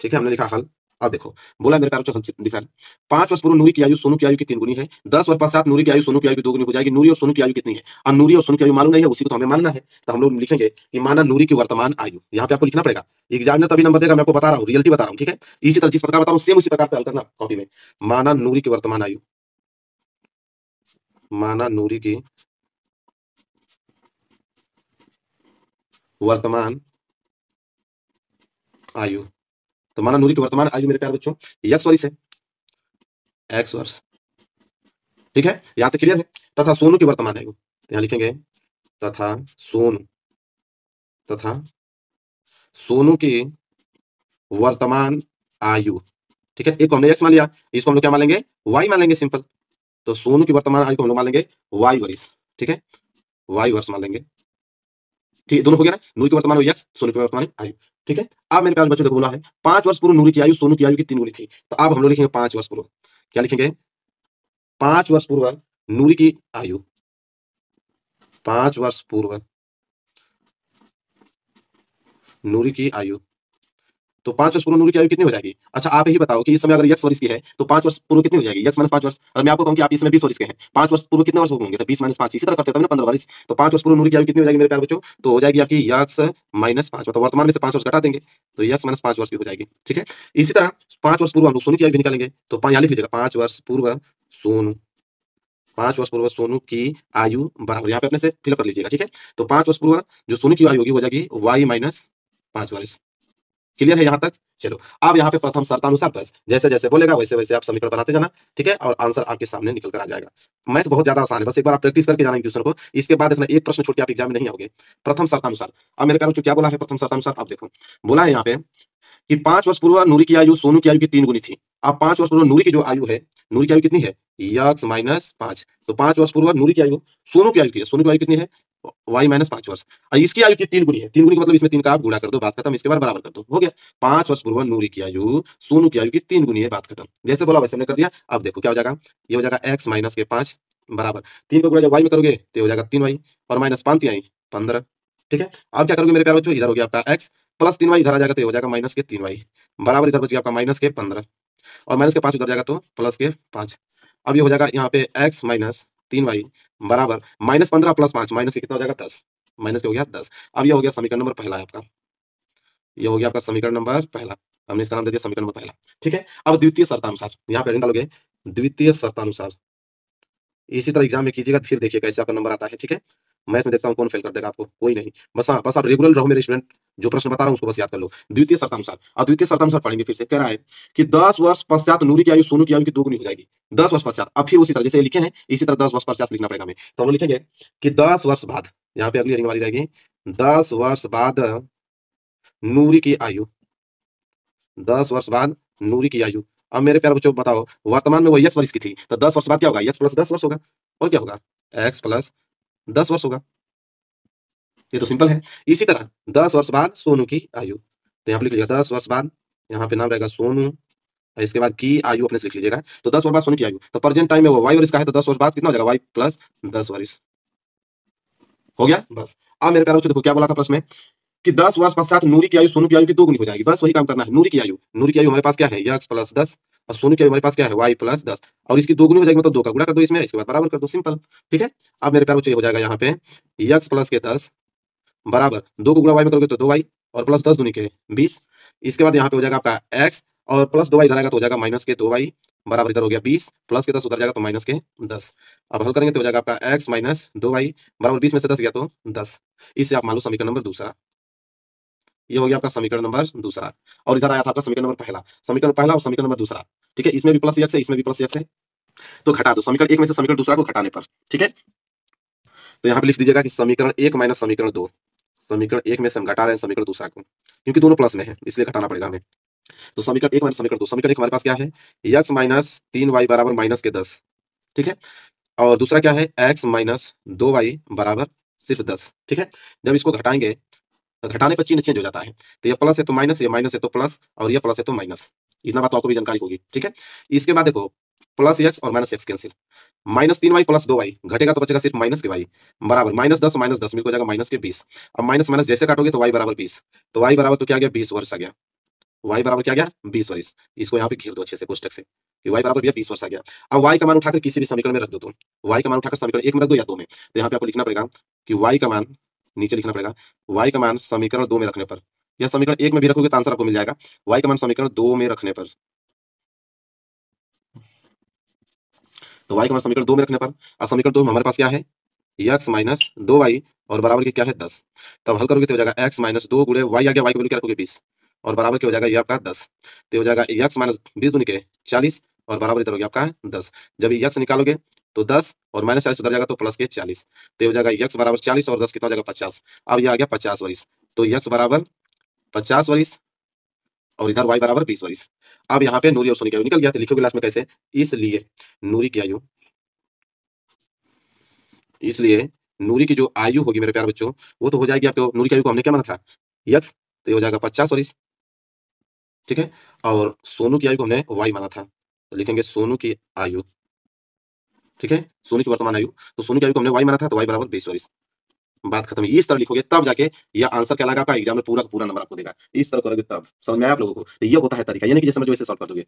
ठीक है, हमने लिखा हल। अब देखो बोला मेरे प्यारे बच्चों, हल दिख रहा है। 5 वर्ष पूर्व नूरी की आयु सोनू की आयु की 3 गुनी है, 10 वर्ष पश्चात नूरी की आयु सोनू की आयु की 2 गुनी हो जाएगी, नूरी और सोनू की आयु कितनी है, और नूरी और सोनू की आयु मालूम नहीं है, उसी को तो हमें मानना है। तो हम लोग लिखेंगे कि माना नूरी की वर्तमान आयु, यहाँ पे आपको लिखना पड़ेगा, एग्जामिनर तभी नंबर देगा, मैं आपको बता रहा हूँ, रियलिटी बता रहा हूँ। ठीक है, इसी तरह जिस प्रकार बता रहा हूँ सेम उसी प्रकार पे हल करना कॉपी में। माना नूरी की वर्तमान आयु, माना नूरी की वर्तमान आयु, तो माना नूरी की वर्तमान आयु मेरे प्यारे बच्चों x वर्ष है, x वर्ष। ठीक है, यहाँ तक क्लियर है। तथा सोनू की वर्तमान आयु, यहाँ लिखेंगे तथा सोनू, तथा सोनू की वर्तमान आयु। ठीक है, एक को हमने x मान लिया, इसको हम लोग क्या मान लेंगे, y मान लेंगे, सिंपल। तो सोनू की वर्तमान आयु को हम लोग मान लेंगे y वर्ष। ठीक है, y वर्ष मान लेंगे। ठीक है, दोनों हो गया ना, नूरी की वर्तमान आयु x, सोनू की वर्तमान आयु। ठीक है, अब मेरे प्यारे बच्चों देखो बोला है 5 वर्ष पूर्व नूरी की आयु सोनू की आयु की 3 गुनी थी, तो अब हम लोग लिखेंगे 5 वर्ष पूर्व। क्या लिखेंगे, 5 वर्ष पूर्व नूरी की आयु, 5 वर्ष पूर्व नूरी की आयु, तो 5 वर्ष पूर्व नूरी की आयु कितनी हो जाएगी। अच्छा आप ही बताओ कि इस समय अगर x वर्ष की है तो 5 वर्ष पूर्व कितनी हो जाएगी, x माइनस 5 वर्ष। और मैं आपको कहूं कि आप इस समय 20 वर्ष के हैं, 5 वर्ष पूर्व कितने वर्ष होंगे, तो 20 माइनस 5, इसी तरह करते हैं 15 वर्ष। तो 5 वर्ष पूर्व नूरी की आयु कितनी हो जाएगी मेरे प्यारे बच्चों, तो हो जाएगी आपकी x माइनस 5, मतलब वर्तमान में से 5 वर्ष घटा देंगे तो x माइनस 5 वर्ष की हो जाएगी। ठीक है, इसी तरह 5 वर्ष पूर्व हम लोग सोनू की आयु भी निकालेंगे, तो यहाँ लिख लीजिएगा 5 वर्ष पूर्व सोनू, 5 वर्ष पूर्व सोनू की आयु बराबर, यहाँ पे अपने से फिलअप कर लीजिएगा। ठीक है, तो 5 वर्ष पूर्व जो सोनू की आयु होगी हो जाएगी y माइनस 5 वर्ष। क्लियर है यहाँ तक। चलो अब यहाँ पे प्रथम शर्तानुसार बस जैसे जैसे बोलेगा वैसे वैसे आप समीकरण बनाते जाना। ठीक है, और आंसर आपके सामने निकल कर आ जाएगा। मैथ बहुत ज्यादा आसान है, बस एक बार आप प्रैक्टिस करके जाना क्वेश्चन को, इसके बाद देखना एक प्रश्न छोड़ के आप एग्जाम में नहीं आओगे। प्रथम शर्तानुसार, अब मेरे प्यारे बच्चों क्या बोला है प्रथम शर्तानुसार, आप देखो बोला है यहाँ पे कि 5 वर्ष पूर्व नूरी की आयु सोनू की आयु की 3 गुनी थी। अब 5 वर्ष पूर्व नूरी की जो आयु है, नूरी की आयु कितनी है x माइनस 5, तो 5 वर्ष पूर्व नूरी की आयु सोनू की आयु की है, सोनू की आयु कितनी है y माइनस 5 वर्ष, और इसकी आयु की 3 गुनी है, 3 गुनी का मतलब इसमें 3 का आप गुणा कर दो, बात खत्म, इसके बाद बराबर कर दो, हो गया। 5 वर्ष पूर्व नूरी की आयु सोनू की आयु की 3 गुनी है, बात खत्म। जैसे बोला वैसे हमने कर दिया। अब देखो क्या हो जाएगा, ये हो जाएगा x माइनस के 5 बराबर 3 को गुणा जब y में करोगे तो हो जाएगा 3y और माइनस 5 आई 15। ठीक है, अब क्या करोगे मेरे प्यारे बच्चों, इधर हो गया आपका x प्लस 3y इधर आ जाएगा तो हो जाएगा माइनस के 3y बराबर, इधर बच गया आपका माइनस के 15 और माइनस के 5 उधर जाएगा तो प्लस के 5। अब ये हो जाएगा यहाँ पे x माइनस 3y बराबर माइनस 15 प्लस 5 माइनस के कितना हो जाएगा 10, माइनस के हो गया 10। अब ये हो गया समीकरण नंबर पहला है आपका, ये हो गया आपका समीकरण नंबर पहला, हमने इसका नाम दे दिया समीकरण नंबर पहला। ठीक है, अब द्वितीय शर्तानुसार यहाँ पे हेडिंग डालोगे द्वितीय शर्तानुसार, इसी तरह एग्जाम में कीजिएगा फिर देखिए कैसे आपका नंबर आता है। ठीक है, मैथ में देखता हूँ कौन फेल कर देगा आपको, कोई नहीं, बस बस आप रेगुलर रहो मेरे स्टूडेंट, जो प्रश्न बता रहा हूँ उसको बस याद कर लो। द्वितीय शर्तानुसार, और द्वितीय शर्तानुसार पढ़ेंगे फिर से, कह रहा है कि 10 वर्ष पश्चात नूरी की आयु सोनू की आयु की 2 गुनी हो जाएगी। 10 वर्ष पश्चात, अब फिर उसी तरह जैसे लिखे हैं इसी तरह 10 वर्ष पश्चात लिखना पड़ेगा हमें, तो हम लिखेंगे कि 10 वर्ष बाद, यहाँ पे अगली हेडिंग वाली रहेगी 10 वर्ष बाद नूरी की आयु, 10 वर्ष बाद नूरी की आयु। अब मेरे प्यारे बच्चों बताओ, वर्तमान में वो x वर्ष की थी तो 10 वर्ष बाद क्या होगा, x प्लस 10 वर्ष होगा, और क्या होगा x प्लस 10 वर्ष होगा। ये तो सिंपल है। इसी तरह 10 वर्ष बाद सोनू की आयु, तो यहाँ पे लिख लीजिएगा 10 वर्ष बाद, यहाँ पे नाम रहेगा सोनू, और इसके बाद की आयु अपने से लिख लीजिएगा। तो 10 वर्ष बाद सोनू की आयु, तो प्रेजेंट टाइम में वो y वर्ष का है, तो 10 वर्ष बाद कितना हो जाएगा y प्लस 10 वर्ष। हो गया बस। अब मेरे प्यारे बच्चों देखो क्या बोला था प्रश्न में कि 10 वर्ष पश्चात नूरी की आयु सोनू की आयु की 2 गुनी हो जाएगी। बस वही काम करना है। नूरी की आयु हमारे पास क्या है x प्लस 10, और सोनू की आयु हमारे पास क्या है y प्लस 10, और इसकी 2 गुनी हो जाएगी, मतलब 2 का गुणा कर दो इसमें, इसके बाद बराबर कर दो, सिंपल। ठीक है। अब मेरे प्यारे बच्चों ये हो जाएगा यहाँ पे x प्लस के 10 बराबर 2 को गुणा y में करोगे तो 2y, और प्लस 10 दूनी के 20। इसके बाद यहाँ पे हो जाएगा आपका x, और प्लस 2y इधर आएगा तो हो जाएगा माइनस के 2y, बराबर इधर हो गया 20, प्लस के 10 उधर जाएगा तो माइनस के 10। अब हल करेंगे तो हो जाएगा आपका x माइनस 2y बराबर 20 में से 10 गया तो 10। इससे आप मान लो समीकरण नंबर दूसरा। ये हो गया आपका समीकरण नंबर दूसरा। और इधर आया था आपका समीकरण नंबर पहला, समीकरण पहला और समीकरण नंबर दूसरा। ठीक है। इसमें भी प्लस x है, इसमें भी प्लस x है, तो घटा दो समीकरण एक में से समीकरण दूसरा को घटाने पर। ठीक है। तो यहाँ पे लिख दीजिएगा कि समीकरण एक माइनस समीकरण दो, समीकरण एक में से हम घटा रहे हैं समीकरण दूसरा को, क्योंकि दोनों प्लस में है इसलिए घटाना पड़ेगा हमें। तो समीकरण एक माइनस समीकरण दो, समीकरण एक हमारे पास क्या है x माइनस 3y बराबर माइनस के 10। ठीक है। और दूसरा क्या है x माइनस 2y बराबर सिर्फ 10। ठीक है। जब इसको घटाएंगे तो घटाने पर चिन्ह चेंज हो जाता है, तो ये प्लस है तो माइनस, ये माइनस है तो प्लस, और ये प्लस है तो माइनस। इतना बात तो आपको भी जानकारी होगी। ठीक है। इसके बाद देखो प्लस एक्स और minus x cancel, minus 3y plus 2y घटेगा तो बचेगा सिर्फ माइनस के y बराबर माइनस 10 मिलकर हो जाएगा माइनस के 20। अब माइनस माइनस जैसे काटोगे तो y बराबर 20, तो y बराबर तो क्या आ गया 20 वर्ष आ गया। y बराबर क्या आ गया 20 वर्ष। इसको यहाँ पे घेर दो अच्छे से कोष्टक से कि y बराबर 20 वर्ष आ गया। अब y का मान उठाकर किसी भी समीकरण में रख दो, तुम y का मान उठाकर समीकरण एक में रख दो या दो में, तो यहाँ पे आपको लिखना पड़ेगा कि y का मान नीचे लिखना पड़ेगा, y का मान समीकरण 2 में रखने पर, या समीकरण एक में भी रखोगे तो आंसर आपको मिल जाएगा। y का मान समीकरण 2 में रखने पर, तो y का मान समीकरण 2 में रखने पर, अब समीकरण 2 में हमारे पास क्या है x माइनस 2y और बराबर के क्या है 10। तब हल करोगे तो हो जाएगा x माइनस 2 गुणे y आ गया, y की वैल्यू क्या रखोगे 20, और बराबर के हो जाएगा ये आपका 10। तो हो जाएगा x माइनस 20 दूनी के 40, और बराबर इधर हो गया आपका 10। जब ये x निकालोगे तो 10 और माइनस 40 उधर जाएगा तो प्लस के 40, तो हो जाएगा x बराबर 40 और 10 कितना हो जाएगा 50। अब ये आ गया 50 वर्ष, तो x बराबर 50 वर्ष और इधर y बराबर 20 वर्ष। अब यहाँ पे नूरी और सोनी की आयु निकल गया, तो लिखोगे लास्ट में कैसे, इसलिए नूरी की आयु, इसलिए नूरी की जो आयु होगी मेरे प्यारे बच्चों वो तो हो जाएगी आपको, नूरी की आयु को हमने क्या माना था x, तो ये हो जाएगा 50 वर्ष। ठीक है। और सोनू की आयु को हमने y माना था, तो लिखेंगे सोनू की आयु। ठीक है। सोनू की वर्तमान आयु, तो सोनू की आयु को हमने y माना था, तो y बराबर 20 वर्ष। बात खत्म। इस तरह लिखोगे तब जाके यह आंसर क्या लगा आपका एग्जाम में पूरा का पूरा नंबर आपको देगा। इस तरह करोगे तब समझ में आया आप लोगों को, तो ये होता है तरीका, यानी कि जैसे समझो वैसे सॉल्व कर दोगे।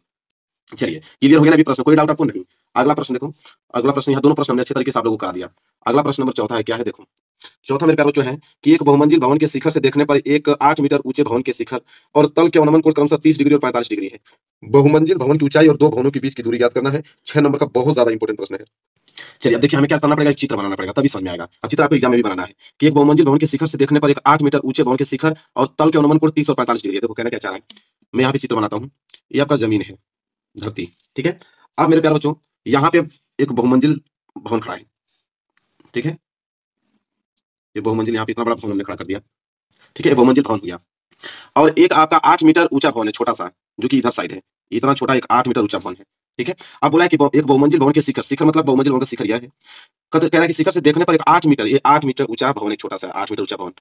चलिए क्लियर हो गया ना अभी प्रश्न, कोई डाउट आपको नहीं। अगला प्रश्न देखो, अगला प्रश्न, यहाँ दोनों प्रश्न हमने अच्छे तरीके से आप लोगों को करा दिया। अगला प्रश्न नंबर चौथा है, क्या है देखो। चौथा मेरे प्यारे बच्चों है कि एक बहुमंजिल भवन के शिखर से देखने पर एक 8 मीटर ऊंचे भवन के शिखर और तल के अवनमन कोण क्रमशः 30 डिग्री और 45 डिग्री है। बहुमंजिल भवन की ऊंचाई और दो भवनों के बीच की दूरी ज्ञात करना है। 6 नंबर का बहुत ज्यादा इंपॉर्टेंट प्रश्न है। चलिए अब देखिए हमें क्या करना पड़ेगा, एक चित्र बनाना पड़ेगा तभी समझ में आएगा। अब चित्र आपको एग्जाम में भी बनाना है कि एक बहुमंजिल भवन के शिखर से देखने पर एक 8 मीटर ऊंचे भवन के शिखर और तल के अनुमान कोण 30 और 45 डिग्री है। देखो कहना क्या चाह रहा है, मैं यहाँ पे चित्र बनाता हूँ। ये आपका जमीन है, धरती। ठीक है। अब मेरे प्यारे बच्चों यहाँ पे एक बहुमंजिल भवन खड़ा है। ठीक है। ये बहुमंजिल यहाँ पे इतना बड़ा भवन हमने खड़ा कर दिया। ठीक है। बहुमंजिल भवन हो गया, और एक आपका 8 मीटर ऊंचा भवन है छोटा सा, जो कि इधर साइड है, इतना छोटा एक 8 मीटर ऊंचा भवन है। ठीक है। अब बोला है कि एक बहुमंजिल भवन के शिखर, शिखर मतलब बहुमंजिल भवन का शिखर यह है। कह रहा है कि शिखर से देखने पर एक 8 मीटर, ये 8 मीटर ऊंचा भवन है, छोटा सा 8 मीटर ऊंचा भवन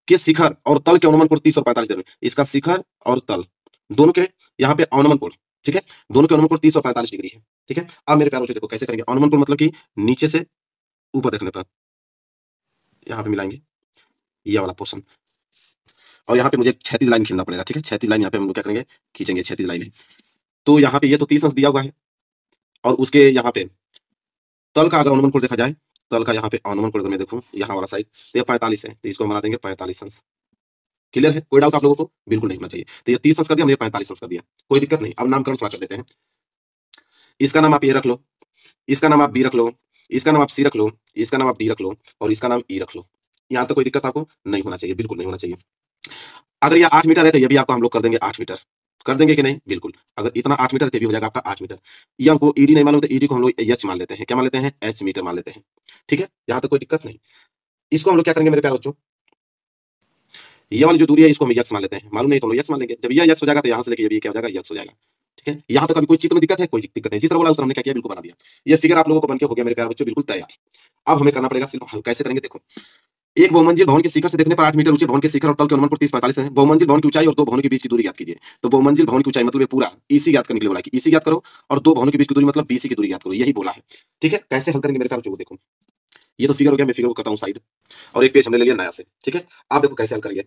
के शिखर और तल के अनुमान कोण 30 और 45 डिग्री। इसका शिखर और तल दोनों के यहाँ पे अनुमान कोण, ठीक है, दोनों के अनुमान कोण 30 और 45 डिग्री है। ठीक है। अब मेरे प्यारे बच्चों देखो कैसे करेंगे अनुमान कोण, मतलब कि नीचे से ऊपर देखने पर यहाँ पे मिलाएंगे ये वाला पोर्शन, और यहाँ पे मुझे क्षैतिज लाइन खींचना पड़ेगा। ठीक है। क्षैतिज लाइन यहाँ पे हम लोग क्या करेंगे, खींचेंगे क्षैतिज लाइन है। तो यहाँ पे ये तो 30 अंश दिया हुआ है, और उसके यहाँ पे तल का अगर अनुमान कोण देखा जाए, तल का यहाँ पे अनुमान कोण अगर मैं देखूं यहाँ वाला साइड, तो ये 45 है, तो इसको हम बना देंगे 45 अंश। क्लियर है, कोई डाउट आप लोगों को बिल्कुल नहीं होना चाहिए। तो ये 30 अंश कर दिया, हमने 45 अंश कर दिया, कोई दिक्कत नहीं। अब नामकरण थोड़ा कर देते हैं। इसका नाम आप ए रख लो, इसका नाम आप बी रख लो, इसका नाम आप सी रख लो, इसका नाम आप डी रख लो, और इसका नाम ई रख लो। यहाँ तक कोई दिक्कत आपको नहीं होना चाहिए, बिल्कुल नहीं होना चाहिए। अगर ये 8 मीटर है तो ये भी आपको हम लोग कर देंगे 8 मीटर, कर देंगे कि नहीं, बिल्कुल। अगर इतना 8 मीटर है तो भी हो जाएगा आपका 8 मीटर। ये हमको ईडी नहीं मालूम, तो ईडी को हम लोग एच मान लेते हैं। क्या मान लेते हैं, एच मीटर मान लेते हैं। ठीक है। यहाँ तक कोई दिक्कत नहीं। इसको हम लोग क्या करेंगे मेरे प्यारे बच्चों, ये वाली जो दूरी है इसको हम एक्स मान लेते हैं, मालूम नहीं तो हम लोग एक्स मान लेंगे। जब ये एक्स हो जाएगा तो यहाँ से लेके ये भी क्या हो जाएगा, एक्स हो जाएगा। ठीक है, यहाँ तक अभी कोई चित्र में दिक्कत है? कोई दिक्कत नहीं, जिस तरह बोला उस तरह हमने क्या किया, बिल्कुल बना दिया। ये फिगर आप लोगों को बन के हो गया मेरे प्यारे बच्चों बिल्कुल तैयार। अब हमें करना पड़ेगा सिर्फ कैसे करेंगे, देखो एक बहुमंजिल भवन के शिखर से देखने पर 8 मीटर ऊंचे भवन के शिखर और तल के अनुमान पर 30-45 है। बहुमंजिल भवन की ऊंचाई और दो भवनों के बीच की दूरी ज्ञात कीजिए। तो बहुमंजिल भवन की ऊंचाई मतलब ये पूरा ईसी ज्ञात करने के लिए बोला है कि ईसी ज्ञात करो और दो भवनों के बीच की दूरी मतलब बीसी की दूरी ज्ञात करो, यही बोला है। ठीक है, कैसे हल करेंगे मेरे प्यारे बच्चों, देखो ये तो फिगर हो गया, मैं फिगर को करता हूँ साइड और एक पेज हमने ले लिया नया से। ठीक है, आप देखो कैसे हल करेंगे।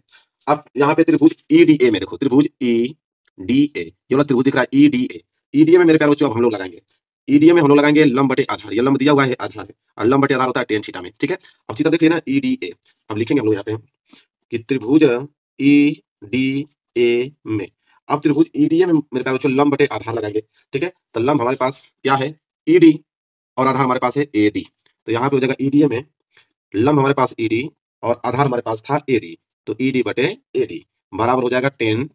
अब यहाँ पे त्रिभुज ईडीए में देखो, त्रिभुज ईडीए, ये वाला त्रिभुज दिख रहा है ईडीए। ईडीए में मेरे प्यारे बच्चों अब हम लोग लगाएंगे, ईडीए में हम लोग लगाएंगे लंब बटे आधार। ये लंब दिया हुआ है आधार है और लंब बटे आधार होता है tan थीटा में। ठीक है, अब चित्र देख लेना ईडीए। अब लिखेंगे हम लोग यहाँ पे कि त्रिभुज ईडीए में, अब त्रिभुज ईडीए में मेरे प्यारे बच्चों लंब बटे आधार लगाएंगे। ठीक है, तो लंब हमारे पास क्या है ईडी और आधार हमारे पास है एडी। तो यहाँ पे हो जाएगा ईडीए में लंब हमारे पास ईडी और आधार हमारे पास था एडी, तो ईडी बटे एडी बराबर हो जाएगा tan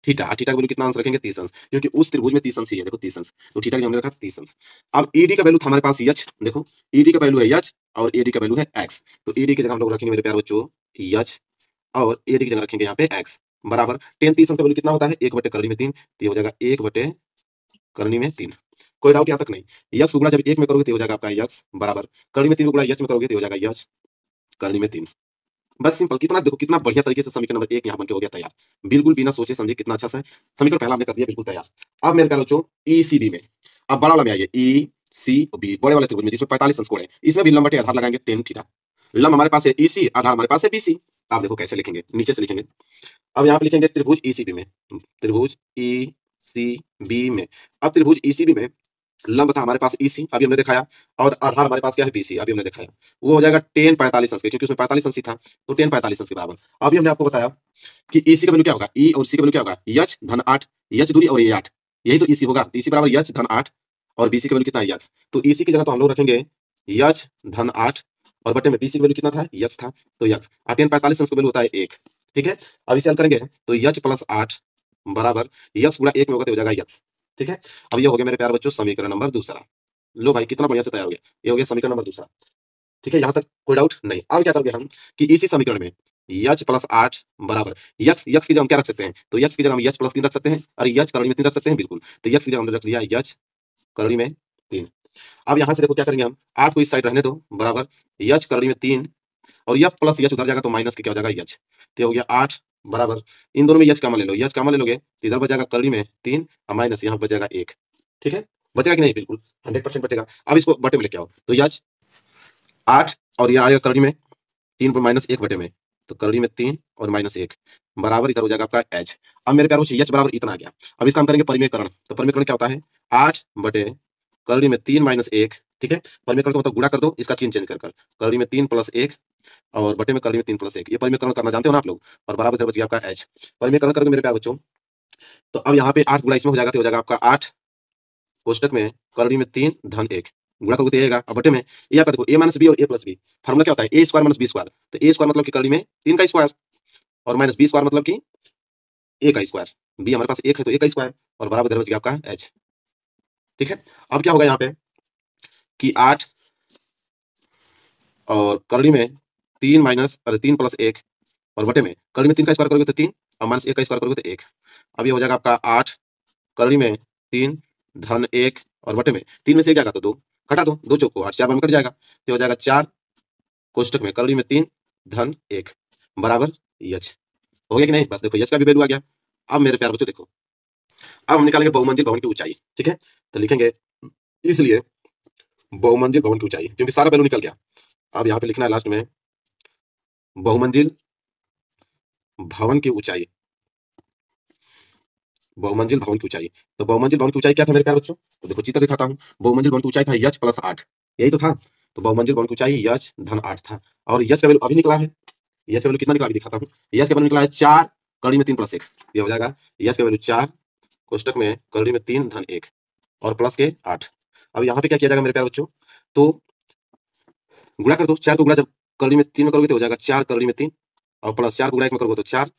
थीटा। थीटा का वैल्यू कितना अंश रखेंगे 30 अंश, क्योंकि उस त्रिभुज में 30 अंश ही है, देखो 30 अंश, तो थीटा की हमने रखा 30 अंश। अब ईडी का वैल्यू था हमारे पास एच, देखो ईडी का वैल्यू है एच और एडी का वैल्यू है एक्स। तो ईडी की जगह हम लोग रखेंगे मेरे प्यारे बच्चों एच और एडी की जगह रखेंगे यहाँ पे एक्स बराबर tan 30 अंश का वैल्यू कितना होता है 1/करनी में 3, तो ये हो जाएगा 1/करनी में 3। कोई डाउट यहाँ तक नहीं। यक्स गुणा जब 1 में करोगे तो हो जाएगा आपका यक्स बराबर करनी में 3 गुणा यच में करोगे तो हो जाएगा यच करनी में 3। बस सिंपल, कितना देखो कितना बढ़िया तरीके से समीकरण नंबर 1 यहाँ बन के हो गया तैयार, बिल्कुल बिना सोचे समझे कितना अच्छा सा है समीकरण पहला हमने कर दिया बिल्कुल तैयार। अब मेरे प्यारे बच्चों ईसीबी में, अब बड़ा वाला में आइए ईसीबी, बड़े वाले त्रिभुज में जिसमें 45 अंश कोण है, इसमें भी लंब बटे आधार लगाएंगे tan थीटा। लंब हमारे पास है ईसी, आधार हमारे पास है बीसी। आप देखो कैसे लिखेंगे, नीचे से लिखेंगे। अब यहाँ पे लिखेंगे त्रिभुज ईसीबी में, त्रिभुज ईसीबी में, अब त्रिभुज ईसीबी में लंब था हमारे पास ईसी अभी हमने दिखाया और आधार हमारे पास क्या है बीसी अभी हमने दिखाया, वो हो जाएगा tan 45 अंश के, क्योंकि उसमें 45 अंश ही था तो tan 45 अंश के बराबर। अभी हमने आपको बताया कि ईसी का वैल्यू क्या होगा, ई और सी का वैल्यू क्या होगा यच धन 8, यच दूरी और ये 8, यही तो ईसी होगा, तो ईसी बराबर यच धन 8 और बीसी का वैल्यू कितना है यच, तो ईसी की जगह तो हम लोग रखेंगे यच धन 8 और बटे में बीसी का वैल्यू कितना था यच था, तो यच और tan 45 अंश का वैल्यू होता है 1। ठीक है, अब इसे हल करेंगे तो यच प्लस 8 बराबर यक्स गुणा 1 में होगा तो हो जाएगा यक्स। ठीक है, अब ये हो गया मेरे प्यारे बच्चों समीकरण नंबर दूसरा। लो भाई कितना बढ़िया से तैयार हो गया, ये हो गया समीकरण नंबर दूसरा। ठीक है, यहाँ तक कोई डाउट नहीं। अब क्या करोगे हम कि इसी समीकरण में यच प्लस 8 बराबर यक्स, यक्स की जगह हम क्या रख सकते हैं, तो यक्स की जगह हम यच प्लस 3 रख सकते हैं और यच करनी में 3 रख सकते हैं, बिल्कुल, तो यक्स की जगह हमने रख लिया यच करनी में 3। अब यहाँ से देखो क्या करेंगे हम, 8 को इस साइड रहने दो बराबर यच करनी में 3 और यच प्लस यच उधर जाएगा तो माइनस के क्या हो जाएगा यच, तो हो गया 8 बराबर इन दोनों में यच कॉमन ले लो, यच कॉमन ले लोगे तो इधर बच जाएगा करनी में 3 और माइनस यहाँ बच जाएगा 1। ठीक है, बचेगा कि नहीं, बिल्कुल 100% बचेगा। अब इसको बटे में लेके आओ तो यच 8 और ये आएगा करनी में 3 पर माइनस 1 बटे में, तो करनी में 3 और माइनस 1 बराबर इधर हो जाएगा आपका एच। अब मेरे प्यारे एच बराबर इतना आ गया। अब इसका हम करेंगे परिमेयकरण, तो परिमेयकरण क्या होता है 8 बटे करनी में 3 माइनस 1। ठीक है, परिमेयकरण का मतलब गुणा कर दो, इसका चिन्ह चेंज कर कर करनी में 3 प्लस 1 और बटे में करनी में 3 प्लस 1, ये परिमेयकरण करना जानते हो ना आप लोग, और बराबर इधर बच गया आपका एच। परिमेयकरण करोगे मेरे प्यारे बच्चों तो अब यहाँ पे 8 गुणा इसमें हो जाएगा तो हो जाएगा आपका 8 कोष्टक में करनी में 3 धन 1 गुणा करोगे तो ये आएगा, अब बटे में ये आपका देखो a माइनस बी और a प्लस बी, फार्मूला क्या होता है a square minus b square, तो a स्क्वायर मतलब कि करनी में 3 का स्क्वायर और माइनस बी स्क्वायर मतलब कि a का स्क्वायर, b हमारे पास 1 है तो a का स्क्वायर और बराबर इधर बच गया आपका h। ठीक है, अब क्या होगा यहाँ पे कि 8 और करनी में 3 माइनस अरे 3 प्लस 1 और बटे में करनी में 3 का स्क्वायर करोगे तो 3 और माइनस 1 का स्क्वायर करोगे तो 1। अब ये हो जाएगा आपका 8 करनी में 3 धन 1 और बटे में 3 में से 1 जाएगा तो 2 घटा दो, 2 चौको 8 4 में कट जाएगा तो हो जाएगा 4 कोष्टक में करनी में 3 धन 1 बराबर यच। हो गया कि नहीं, बस देखो यच का भी वैल्यू आ गया। अब मेरे प्यारे बच्चों देखो अब हम निकालेंगे बहुमंजिल भवन की ऊंचाई। ठीक है, तो लिखेंगे इसलिए बहुमंजिल भवन की ऊंचाई, क्योंकि सारा वैल्यू निकल गया। अब यहाँ पे लिखना है लास्ट में बहुमंजिल भवन की ऊंचाई, बहुमंजिल भवन की ऊंचाई। तो बहुमंजिल भवन की ऊंचाई क्या था मेरे प्यारे बच्चों, तो देखो चित्र दिखाता हूँ। बहुमंजिल भवन की ऊंचाई था यच प्लस 8, यही तो था, तो बहुमंजिल भवन की ऊंचाई यच धन 8 था और यच का वैल्यू अभी निकला है, यच का वैल्यू कितना निकला अभी दिखाता हूँ। यच का वैल्यू निकला है 4 करनी में 3 प्लस 1, ये हो जाएगा यच का वैल्यू 4 कोष्टक में करनी में 3 धन 1 और प्लस के 8। अब यहाँ पे क्या किया जाएगा मेरे प्यारे बच्चों, तो गुणा कर दो, 4 को गुणा जब करनी में 3 में करोगे तो हो जाएगा 4 करनी में 3 और प्लस 4 को गुणा 1 में करोगे तो 4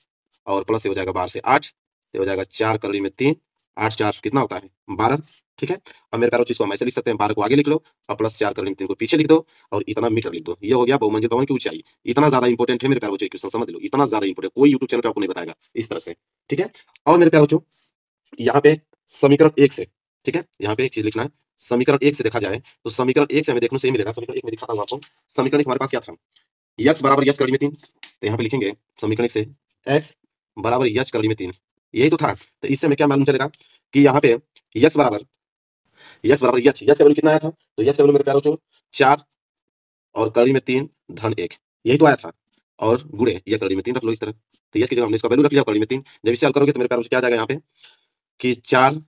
और प्लस हो जाएगा 12 से 8, तो हो जाएगा 4 करनी में 3 8 4 कितना होता है 12। ठीक है, अब मेरे प्यारे इसको हम ऐसे लिख सकते हैं, 12 को आगे लिख लो और प्लस 4 करनी में 3 को पीछे लिख दो और इतना मीटर लिख दो, ये हो गया बहुमंजिल भवन की ऊंचाई। इतना ज्यादा इंपॉर्टेंट है मेरे प्यारे बच्चों, क्वेश्चन समझ लो, इतना ज्यादा इंपॉर्टेंट कोई यूट्यूब चैनल पे आपको नहीं बताएगा इस तरह से। ठीक है, और मेरे प्यारे बच्चों यहाँ पे समीकरण 1 से, ठीक है, यहाँ पे एक चीज लिखना है। समीकरण 1 से देखा जाए तो समीकरण 1 से हमें देखने से ये मिलेगा। समीकरण 1 में दिखाता हूँ आपको। समीकरण 1 हमारे पास क्या था? x बराबर यच कड़ी में 3। तो यहाँ पे लिखेंगे समीकरण 1 से x बराबर यच कड़ी में 3, यही तो था। तो इससे हमें क्या मालूम चलेगा कि यहाँ पे x बराबर यच का वैल्यू कितना आया था? तो यच का वैल्यू मेरे प्यारे बच्चों 4 और कड़ी में 3 धन 1, यही तो आया था। और गुणे ये कड़ी में 3 रख लो इस तरह। तो यच की जगह हमने इसका वैल्यू रख लिया कड़ी में 3। जब इसे हल करोगे तो मेरे प्यारे बच्चों क्या आ जाएगा यहाँ पे कि 4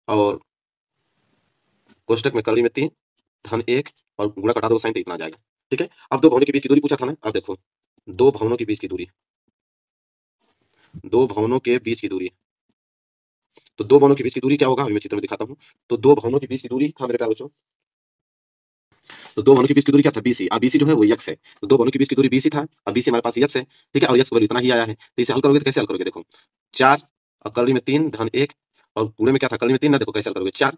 और कोष्टक में कड़ी में 3 धन 1 और गुणा कटा दो साइन तो इतना आ जाएगा। ठीक है, अब दो भवनों के बीच की दूरी पूछा था ना। अब देखो दो भवनों के बीच की दूरी, दो भवनों के बीच की दूरी, तो दो भवनों के बीच की दूरी क्या होगा? अभी मैं चित्र में दिखाता हूँ। तो दो भवनों के बीच की दूरी था मेरे प्यारे बच्चों, तो दो भवनों के बीच की दूरी क्या था? बीसी। अब बीसी जो है वो यक्स है। तो दो भवनों के बीच की दूरी बीसी था, अब बीसी हमारे पास यक्स है। ठीक है, और यक्स वैल्यू इतना ही आया है। तो इसे हल करोगे तो कैसे हल करोगे? देखो 4 और कड़ी में 3 धन 1 और गुणे में क्या था? कड़ी में 3 ना। देखो कैसे हल करोगे? 4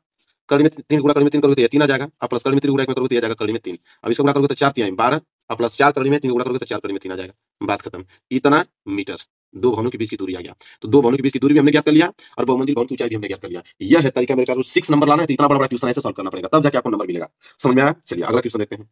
कड़ी में 3 गुणा कड़ी में 3 करोगे तो ये 3 आ जाएगा। अब प्लस कड़ी में 3 गुणा में करोगे तो ये आ जाएगा कड़ी में 3। अब इसको गुणा करोगे तो 4 3 12 और प्लस 4 कड़ी में 3 गुणा करोगे तो 4 कड़ी में 3 आ जाएगा। बात खत्म। इतना मीटर दो भवनों के बीच की दूरी आ गया। तो दो भवनों के बीच की दूरी भी हमने ज्ञात कर लिया और बहुमंजिल भवन की ऊंचाई भी हमने ज्ञात कर लिया। यह है तरीका मेरे ख्याल से 6 नंबर लाना है। तो इतना बड़ा क्वेश्चन ऐसे सॉल्व करना पड़ेगा, तब जाके आपको नंबर मिलेगा। समझ में आया? चलिए अगला क्वेश्चन देखते हैं।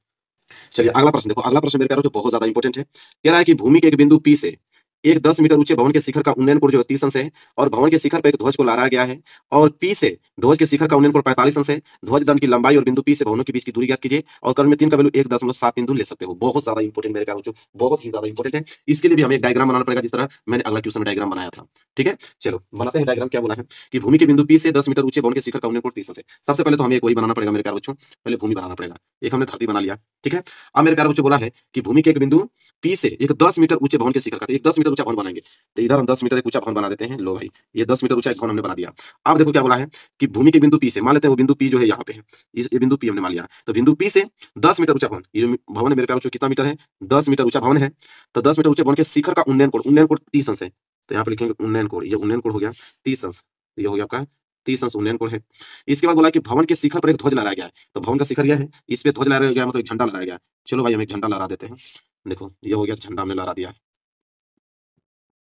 चलिए अगला प्रश्न देखो। अगला प्रश्न मेरे प्यारों जो बहुत ज्यादा इंपॉर्टेंट है। कह रहा है कि भूमि के एक बिंदु P से एक 10 मीटर ऊंचे भवन के शिखर का उन्नयन कोण जो है 30 अंश है और भवन के शिखर पर एक ध्वज को लहराया गया है और P से ध्वज के शिखर का उन्नयन कोण 45 अंश है। ध्वज दंड की लंबाई और बिंदु P से भवनों के बीच की दूरी ज्ञात कीजिए और क्रम में 3 का वैल्यू 1.732 ले सकते हो। बहुत ज्यादा इंपॉर्टेंट मेरे प्यारों, बहुत ही ज्यादा इंपॉर्टेंट है। इसके लिए भी हमें एक डायग्राम बनाना पड़ेगा, जिस तरह मैंने अगला क्वेश्चन में डायग्राम बनाया था। ठीक है, चलो बनाते हैं डायग्राम। क्या बोला है कि भूमि के बिंदु P से 10 मीटर ऊंचे भवन के शिखर का उन्नयन कोण 30 अंश है। सबसे पहले तो हमें एक वही बनाना पड़ेगा मेरे प्यारे बच्चों, पहले भूमि बनाना पड़ेगा। एक हमने धरती बना लिया। ठीक है, अब मेरे प्यारे बच्चों बोला है कि भूमि के एक बिंदु P से एक 10 मीटर ऊंचे भवन के शिखर का, तो एक 10 मीटर ऊंचा भवन बनाएंगे। तो इधर हम 10 मीटर एक ऊंचा भवन बना देते हैं। लो भाई, ये 10 मीटर ऊंचा एक भवन हमने बना दिया। अब देखो क्या बोला है कि भूमि के बिंदु P से, मान लेते हैं वो बिंदु P जो है यहाँ पे है, ये बिंदु P हमने मान लिया। तो बिंदु P से 10 मीटर ऊंचा भवन, ये जो भवन है मेरे प्यारे बच्चों कितना मीटर है? 10 मीटर ऊंचा भवन है। तो 10 मीटर ऊंचे भवन के शिखर का उन्नयन कोण 30 अंश है। तो यहाँ पे लिखेंगे उन्नयन कोण, ये उन्नयन कोण हो गया 30 अंश। ये हो गया आपका 30 अंश उन्नयन कोण है। इसके बाद बोला कि भवन के शिखर पर एक ध्वज लहराया गया है। तो भवन का शिखर यह है, इस पे ध्वज लहराया गया मतलब एक झंडा लहराया गया। चलो भाई हम एक झंडा लहरा देते हैं। देखो ये हो गया झंडा हमने लहरा दिया।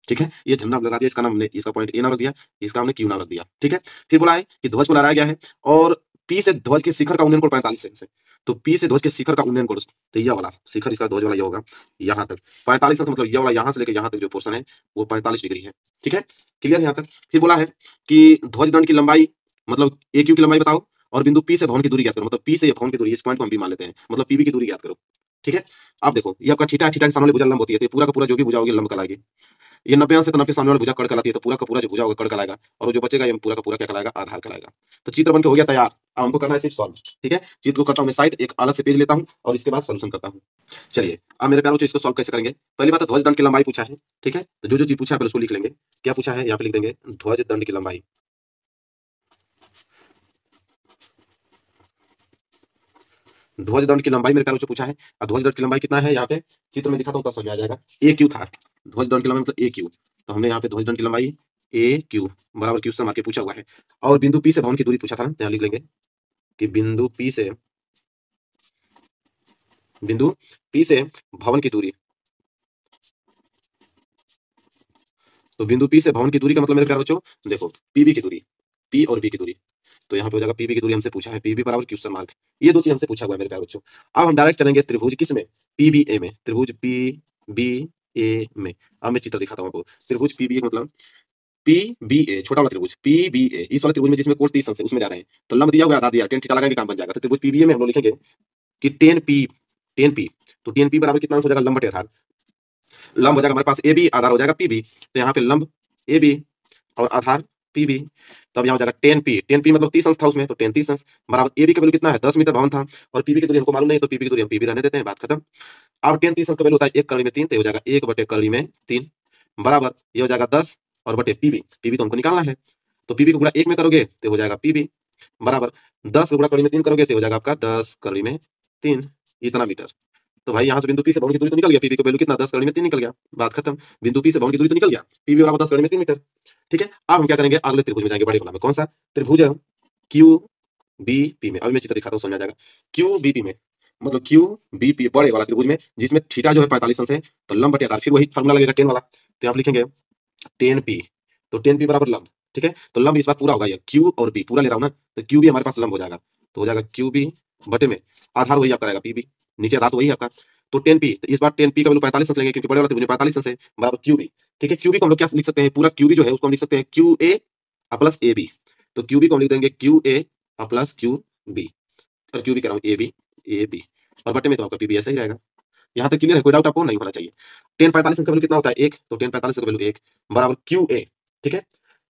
ठीक है, ये झंडा लगा दिया, इसका नाम हमने, इसका पॉइंट ए नाम रख दिया, इसका हमने क्यू नाम रख दिया। ठीक है, फिर बोला है कि ध्वज को लहराया गया है और पी से ध्वज के शिखर का उन्नयन कोण 45 अंश है। तो पी से ध्वज के शिखर का उन्नयन कोण, तो ये वाला शिखर इसका ध्वज वाला ये होगा यहाँ तक 45 अंश, मतलब ये वाला यहाँ से लेकर यहाँ तक जो पोर्शन है वो 45 डिग्री है। ठीक है, क्लियर है यहाँ तक? फिर बोला है कि ध्वज दंड की लंबाई, मतलब ए क्यू की लंबाई बताओ और बिंदु पी से भवन की दूरी ज्ञात करो। मतलब पी से ये भवन की दूरी, इस पॉइंट को हम भी मान लेते हैं, मतलब पीबी की दूरी ज्ञात करो। ठीक है, अब देखो ये आपका थीटा है, थीटा के सामने भुजा लंब होती है, तो ये पूरा का पूरा जो भी भुजा होगी लंब कहलाएगी। ये 90 अंश से तो 90 सामने वाला भुजा कड़ कहलाती है, तो पूरा का पूरा जो भुजा होगा कड़ कहलाएगा और जो बचेगा ये पूरा का पूरा क्या कहलाएगा? आधार कहलाएगा। तो चित्र बन के हो गया तैयार। अब हमको करना है सिर्फ सॉल्व। ठीक है, चित्र को करता हूं मैं साइड, एक अलग से पेज लेता हूं और इसके बाद सॉल्यूशन करता हूं। चलिए अब मेरे प्यारों इसको सॉल्व कैसे करेंगे? पहली बात है ध्वज दंड की लंबाई पूछा है। ठीक है, तो जो चीज पूछा है पहले उसको लिख लेंगे। क्या पूछा है यहाँ पे लिख देंगे ध्वज दंड की लंबाई। ध्वज दंड की लंबाई मेरे प्यारों से पूछा है। और ध्वज दंड की लंबाई कितना है यहाँ पे चित्र में दिखाता हूँ, तब समझ में आ जाएगा। ए क्यू था ध्वज दंड की लंबाई, मतलब ए क्यू। तो हमने यहाँ पे ध्वज दंड की लंबाई ए क्यू बराबर क्यू से मार के पूछा हुआ है। और बिंदु पी से भवन की दूरी पूछा था ना, यहाँ लिख लेंगे कि बिंदु पी से भवन की दूरी। तो बिंदु पी से भवन की दूरी का मतलब मेरे प्यारे बच्चों देखो पीबी की दूरी, पी और बी की दूरी। तो यहाँ पे हो जाएगा पीबी की दूरी हमसे पूछा है, पीबी बराबर क्वेश्चन मार्क। ये दो चीज हमसे पूछा हुआ है मेरे प्यारे बच्चों। अब हम डायरेक्ट चलेंगे त्रिभुज किस में? पीबीए में, त्रिभुज पीबीए में। अब मैं चित्र दिखाता हूँ आपको। त्रिभुज पीबीए मतलब पीबीए छोटा वाला त्रिभुज पीबीए, इस वाले त्रिभुज में जिसमें कोण 30 अंश है उसमें जा रहे हैं। तो लंब दिया हुआ आधार दिया, tan थीटा लगाएंगे काम बन जाएगा। तो त्रिभुज पीबीए में हम लोग लिखेंगे कि tan पी तो tan पी बराबर कितना अंश हो जाएगा? लंब बटे आधार। लंब हो जाएगा हमारे पास ए बी, आधार हो जाएगा पी बी। तो यहाँ पे लंब ए बी और आधार पी बी। तब यहाँ हो जाएगा टेन पी मतलब 30 अंश था उसमें, तो 30 अंश बराबर ए बी का वैल्यू कितना है? 10 मीटर भवन था और पीबी की दूरी हमको मालूम नहीं, तो पीबी की दूरी हम पीबी रहने देते हैं, बात खत्म। अब 30 अंश का वैल्यू होता है 1 कड़ी में 3, तो हो जाएगा 1 बटे कड़ी में 3 बराबर ये हो जाएगा 10 और बटे पीबी। पीबी तो हमको निकालना है, तो पीबी को गुणा 1 में करोगे तो हो जाएगा पीबी बराबर 10 को गुणा कड़ी में 3 करोगे तो हो जाएगा आपका 10 कड़ी में 3 इतना मीटर। तो भाई यहाँ से बिंदु पी से भवन की दूरी तो निकल गया, पीबी का वैल्यू कितना? 10 कड़ी में 3 निकल गया, बात खत्म। बिंदु पी से भवन की दूरी तो निकल गया, पीबी बराबर 10 कड़ी में 3 मीटर। ठीक है, अब हम क्या करेंगे? अगले त्रिभुज में जाएंगे, बड़े वाला में। कौन सा त्रिभुज? क्यू बी पी में। अभी मैं चित्र दिखाता हूँ, समझ आ जाएगा। क्यू बी पी में मतलब क्यू बी पी बड़े वाला त्रिभुज में, जिसमें थीटा जो है 45 अंश है, तो लंब बटे आधार, फिर वही फार्मूला लगेगा टेन वाला। तो आप लिखेंगे टेन पी, तो टेन पी बराबर लंब, ठीक है। तो लंब इस बार पूरा होगा, ये क्यू और बी पूरा ले रहा हूँ ना, तो क्यू भी हमारे पास लंब हो जाएगा, तो हो जाएगा क्यू बी बटे में आधार वही आपका रहेगा पी बी, नीचे आधार तो वही है आपका, तो 10p, तो इस बार 10p का वैल्यू 45 अंश लेंगे क्योंकि बड़े वाला त्रिभुज 45 अंश है, बराबर QB। ठीक है, QB को हम लोग क्या लिख सकते हैं, पूरा QB जो है उसको हम लिख सकते हैं QA प्लस AB, तो QB को हम लिख देंगे QA प्लस QB, और QB कह रहा हूँ AB, और बटे में तो आपका PB ऐसा ही रहेगा। यहाँ तक क्लियर है, कोई डाउट आपको नहीं होना चाहिए। 1045 का वैल्यू कितना होता है, 1, तो 1045 का वैल्यू 1 बराबर QA। ठीक है,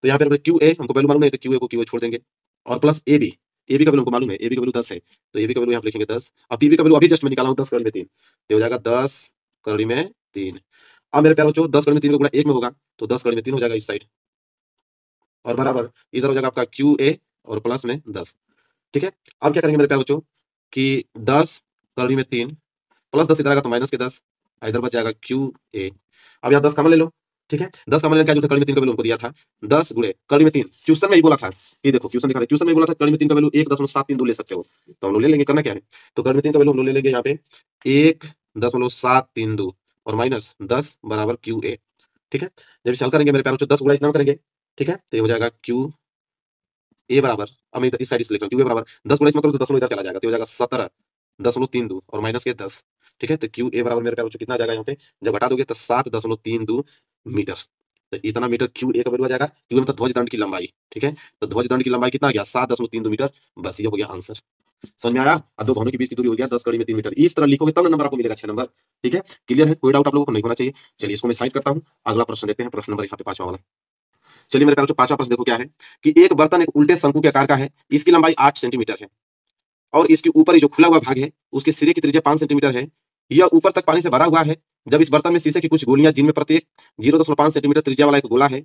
तो यहाँ पे QA हमको वैल्यू मालूम है, तो QA को QA छोड़ देंगे, और प्लस AB, AB का वैल्यू हमको मालूम है, AB का वैल्यू 10 है, तो AB का वैल्यू यहाँ पे लिखेंगे 10, और PB का वैल्यू अभी जस्ट मैं निकाला हूँ 10 कड़ी में 3, तो हो जाएगा 10 कड़ी में 3। अब मेरे प्यारे बच्चों 10 कड़ी में 3 का गुणा 1 में होगा, तो 10 कड़ी में 3 हो जाएगा इस साइड, और बराबर इधर हो जाएगा आपका QA और प्लस में 10। ठीक है, अब क्या करेंगे मेरे प्यारे बच्चों कि 10 कड़ी में 3 प्लस 10 इधर आएगा तो माइनस के 10, इधर बच जाएगा QA। अब यहाँ 10 कॉमन ले लो। ठीक है, 10 कॉमन लेने का जो कड़ी में 3 का वैल्यू उनको दिया था, 10 गुणे कड़ी में 3, ट्यूशन में ही बोला था, ये देखो ट्यूशन लिखा था, ट्यूशन में ही बोला था कड़ी में 3 का वैल्यू 1.732 ले सकते हो, तो हम लोग ले लेंगे, करना क्या है, तो कड़ी में 3 का वैल्यू हम लोग ले लेंगे यहाँ पे 1.732 और माइनस 10 बराबर QA। ठीक है, जब इसे हल करेंगे मेरे प्यारे बच्चों 10 गुणा इतना करेंगे, ठीक है, तो ये हो जाएगा QA बराबर, अब मैं इस साइड से लिख रहा हूँ, QA बराबर 10 गुणा इसमें करो तो 10 इधर चला जाएगा, तो हो जाएगा 17.32 और माइनस के 10। ठीक है, तो QA बराबर मेरे प्यारे बच्चों कितना आ जाएगा यहाँ पे, जब हटा दोगे तो 7.32 मीटर, तो इतना मीटर QA का वैल्यू आ जाएगा। QA मतलब ध्वज दंड की लंबाई। ठीक है, तो ध्वज दंड की लंबाई कितना आ गया, 7.32 मीटर, बस ये हो गया आंसर। समझ में आया, और दो भवनों के बीच की दूरी हो गया 10 कड़ी में 3 मीटर, इस तरह लिखोगे तब नंबर आपको मिलेगा 6 नंबर। ठीक है, क्लियर है, कोई डाउट आप लोगों को नहीं होना चाहिए। चलिए इसको मैं साइड करता हूँ, अगला प्रश्न देखते हैं, प्रश्न नंबर यहाँ पे 5वां वाला। चलिए मेरे प्यारे बच्चों 5वां प्रश्न देखो क्या है कि एक बर्तन एक उल्टे शंकु के आकार का है, इसकी लंबाई 8 सेंटीमीटर है, और इसके ऊपर जो खुला हुआ भाग है उसके सिरे की त्रिज्या 5 सेंटीमीटर है, यह ऊपर तक पानी से भरा हुआ है। जब इस बर्तन में शीशे की कुछ गोलियां जिनमें प्रत्येक 0.5 सेंटीमीटर त्रिज्या वाला एक गोला है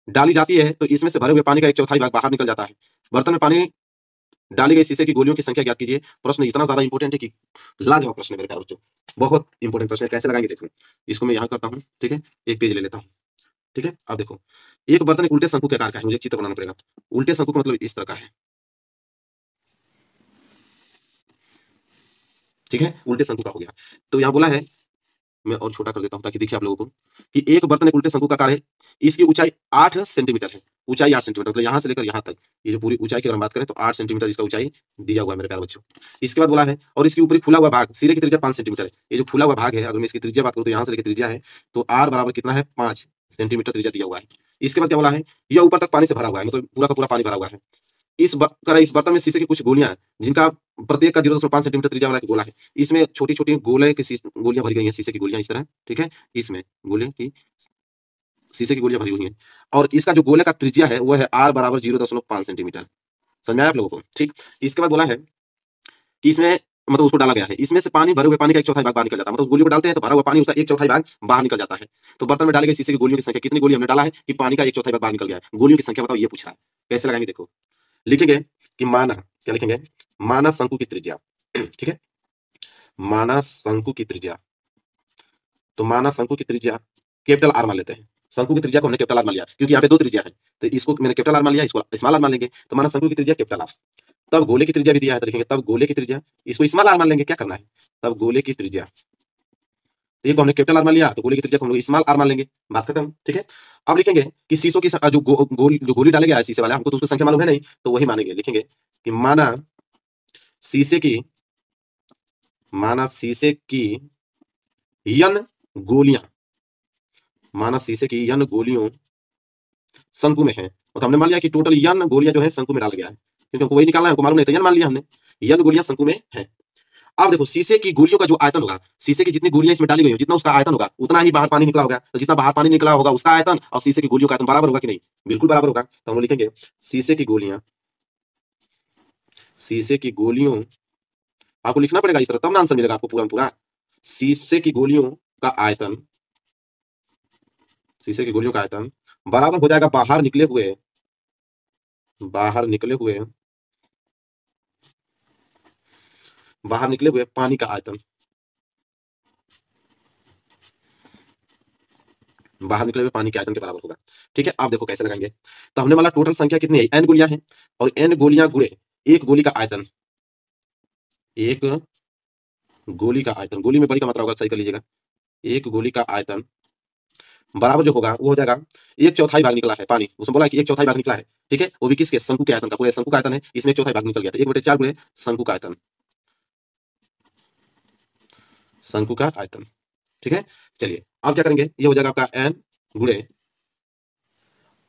डाली जाती है, तो इसमें से भरे हुए पानी का 1/4 भाग बाहर निकल जाता है। बर्तन में पानी डाली गई शीशे की गोलियों की संख्या ज्ञात कीजिए। प्रश्न इतना ज्यादा इंपॉर्टेंट है कि लाजवाब प्रश्न है मेरे प्यारे बच्चों, बहुत इंपॉर्टेंट प्रश्न है, कैसे लगाएंगे देखो। इसको मैं यहाँ करता हूँ, ठीक है, एक पेज ले लेता हूँ। ठीक है, अब देखो एक बर्तन एक उल्टे शंकु के आकार का है, मुझे चित्र बनाना पड़ेगा। उल्टे शंकु का मतलब इस तरह का है, ठीक है, उल्टे शंकु का हो गया। तो यहाँ बोला है, मैं और छोटा कर देता हूं ताकि दिखे आप लोगों को, कि एक बर्तन एक उल्टे शंकु का आकार है, इसकी ऊंचाई 8 सेंटीमीटर है, ऊंचाई 8 सेंटीमीटर, मतलब यहां से लेकर यहां तक, ये जो पूरी ऊंचाई की अगर हम बात करें तो 8 सेंटीमीटर इसका ऊंचाई दिया हुआ है मेरे प्यारे बच्चों। इसके बाद बोला है, और इसके ऊपर फूला हुआ भाग, सिरे की त्रिज्या 5 सेंटीमीटर है। ये जो फूला हुआ भाग है, अगर मैं इसकी त्रिज्या बात करूं तो यहां से लेकर त्रिज्या है, तो आर बराबर कितना है, 5 सेंटीमीटर त्रिज्या दिया हुआ है। इसके बाद क्या बोला है, यह ऊपर तक पानी से भरा हुआ है, मतलब पूरा का पूरा पानी भरा हुआ है। इस बर्तन में शीशे की कुछ गोलियां हैं, जिनका प्रत्येक का 0.5 सेंटीमीटर त्रिज्या वाला एक गोला है। इसमें छोटी छोटी गोले की गोलियां भरी गई हैं, शीशे की गोलियां इस तरह। ठीक है, इसमें गोले की शीशे की गोलियां भरी हुई हैं, और इसका जो गोले का त्रिज्या है वह है आर बराबर 0.5 सेंटीमीटर। समझ में आया आप लोगों को। ठीक, इसके बाद बोला है कि इसमें मतलब उसको डाला गया है, इसमें से पानी भरे हुए पानी का 1/4 भाग बाहर निकल जाता है, मतलब उस गोली को डालते हैं तो भरा हुआ पानी उसका 1/4 भाग बाहर निकल जाता है। तो बर्तन में डाले गए शीशे की गोलियों की संख्या, कितनी गोली हमने डाला है कि पानी का 1/4 भाग बाहर निकल गया है, गोलियों की संख्या बताओ, ये पूछ रहा है। कैसे लगाएंगे देखो, लिखेंगे कि माना, क्या लिखेंगे, माना शंकु की त्रिज्या। ठीक है, माना शंकु की त्रिज्या, तो माना शंकु की त्रिज्या कैपिटल आर मान लेते हैं। शंकु की त्रिज्या को हमने कैपिटल आर मान लिया क्योंकि यहाँ पे दो त्रिज्या है, तो इसको मैंने कैपिटल आर मान लिया, इसको स्मॉल आर मान लेंगे, तो माना शंकु की त्रिज्या कैपिटल आर। तब गोले की त्रिज्या भी दिया है, तो लिखेंगे तब गोले की त्रिज्या, इसको स्मॉल आर मान लेंगे, क्या करना है, तब गोले की त्रिज्या, तो ये को हमने कैपिटल आर मान लिया, तो गोले की त्रिज्या को हम लोग स्मॉल आर मान लेंगे, बात खत्म। ठीक है, अब लिखेंगे कि शीशों की जो गोली डाले गया है शीशे वाला, हमको तो उसकी संख्या मालूम है नहीं, तो वही मानेंगे। लिखेंगे कि माना शीशे की, माना शीशे की यन गोलियां, माना शीशे की यन गोलियों शंकु में है, मतलब हमने मान लिया कि टोटल यन गोलियां जो है शंकु में डाला गया है, क्योंकि हमको वही निकालना है, हमको मालूम नहीं, तो यन मान लिया हमने, यन गोलियां शंकु में है। अब देखो शीशे की गोलियों का जो आयतन होगा, शीशे की जितनी गोलियां इसमें डाली गई हो, जितना उसका आयतन होगा उतना ही बाहर पानी निकला होगा, तो जितना बाहर पानी निकला होगा उसका आयतन और शीशे की गोलियों का आयतन बराबर होगा कि नहीं, बिल्कुल बराबर होगा। तो हम लिखेंगे शीशे की गोलियां, शीशे की गोलियों, आपको लिखना पड़ेगा इस तरह, तब ना आंसर मिलेगा आपको पूरा पूरा। शीशे की गोलियों का आयतन, शीशे की गोलियों का आयतन बराबर हो जाएगा बाहर निकले हुए, बाहर निकले हुए, बाहर निकले हुए पानी का आयतन, बाहर निकले हुए पानी के आयतन के बराबर होगा। ठीक है, आप देखो कैसे लगाएंगे, तो हमने वाला टोटल संख्या कितनी है, एन गोलियां हैं, और एन गोलियां गुणे एक गोली का आयतन, एक गोली का आयतन, गोली में बड़ी का मात्रा होगा, सही कर लीजिएगा, एक गोली का आयतन बराबर जो होगा वो हो जाएगा एक चौथाई भाग निकला है पानी, उसमें बोला है कि एक चौथाई भाग निकला है, ठीक है, वो भी किसके, शंकु के आयतन का, पूरे शंकु का आयतन है, इसमें एक चौथाई भाग निकल गया था, 1/4 गुणे शंकु का आयतन, शंकु का आयतन, ठीक है। चलिए अब क्या करेंगे, ये हो जाएगा आपका n गुणे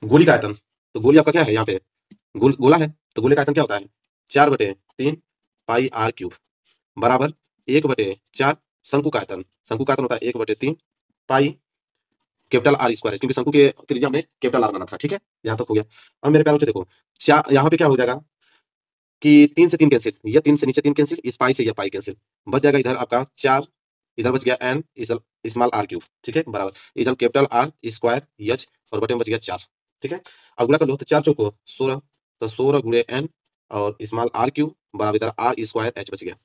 गोली का आयतन। तो गोली आपका क्या है यहाँ पे, गोला है, तो गोले का आयतन क्या होता है 4/3 पाई आर क्यूब बराबर 1/4 शंकु का आयतन, शंकु का आयतन होता है 1/3 पाई कैपिटल आर स्क्वायर, क्योंकि शंकु के त्रिज्या में कैपिटल आर बना था, ठीक है, यहाँ तक हो गया। अब मेरे प्यारे बच्चों देखो, यहाँ पे क्या हो जाएगा कि 3 से 3 कैंसिल, ये 3 से नीचे 3 कैंसिल, इस पाई से यह पाई कैंसिल, बच जाएगा इधर आपका 4, इधर बच गया एन स्मॉल आर क्यूब, ठीक है, बराबर इधर कैपिटल आर स्क्वायर एच और बटे में बच गया 4, ठीक है। अब गुणा कर लो तो 4 चौको 16, तो 16 गुणे एन और स्मॉल आर क्यूब बराबर इधर आर स्क्वायर एच बच गया।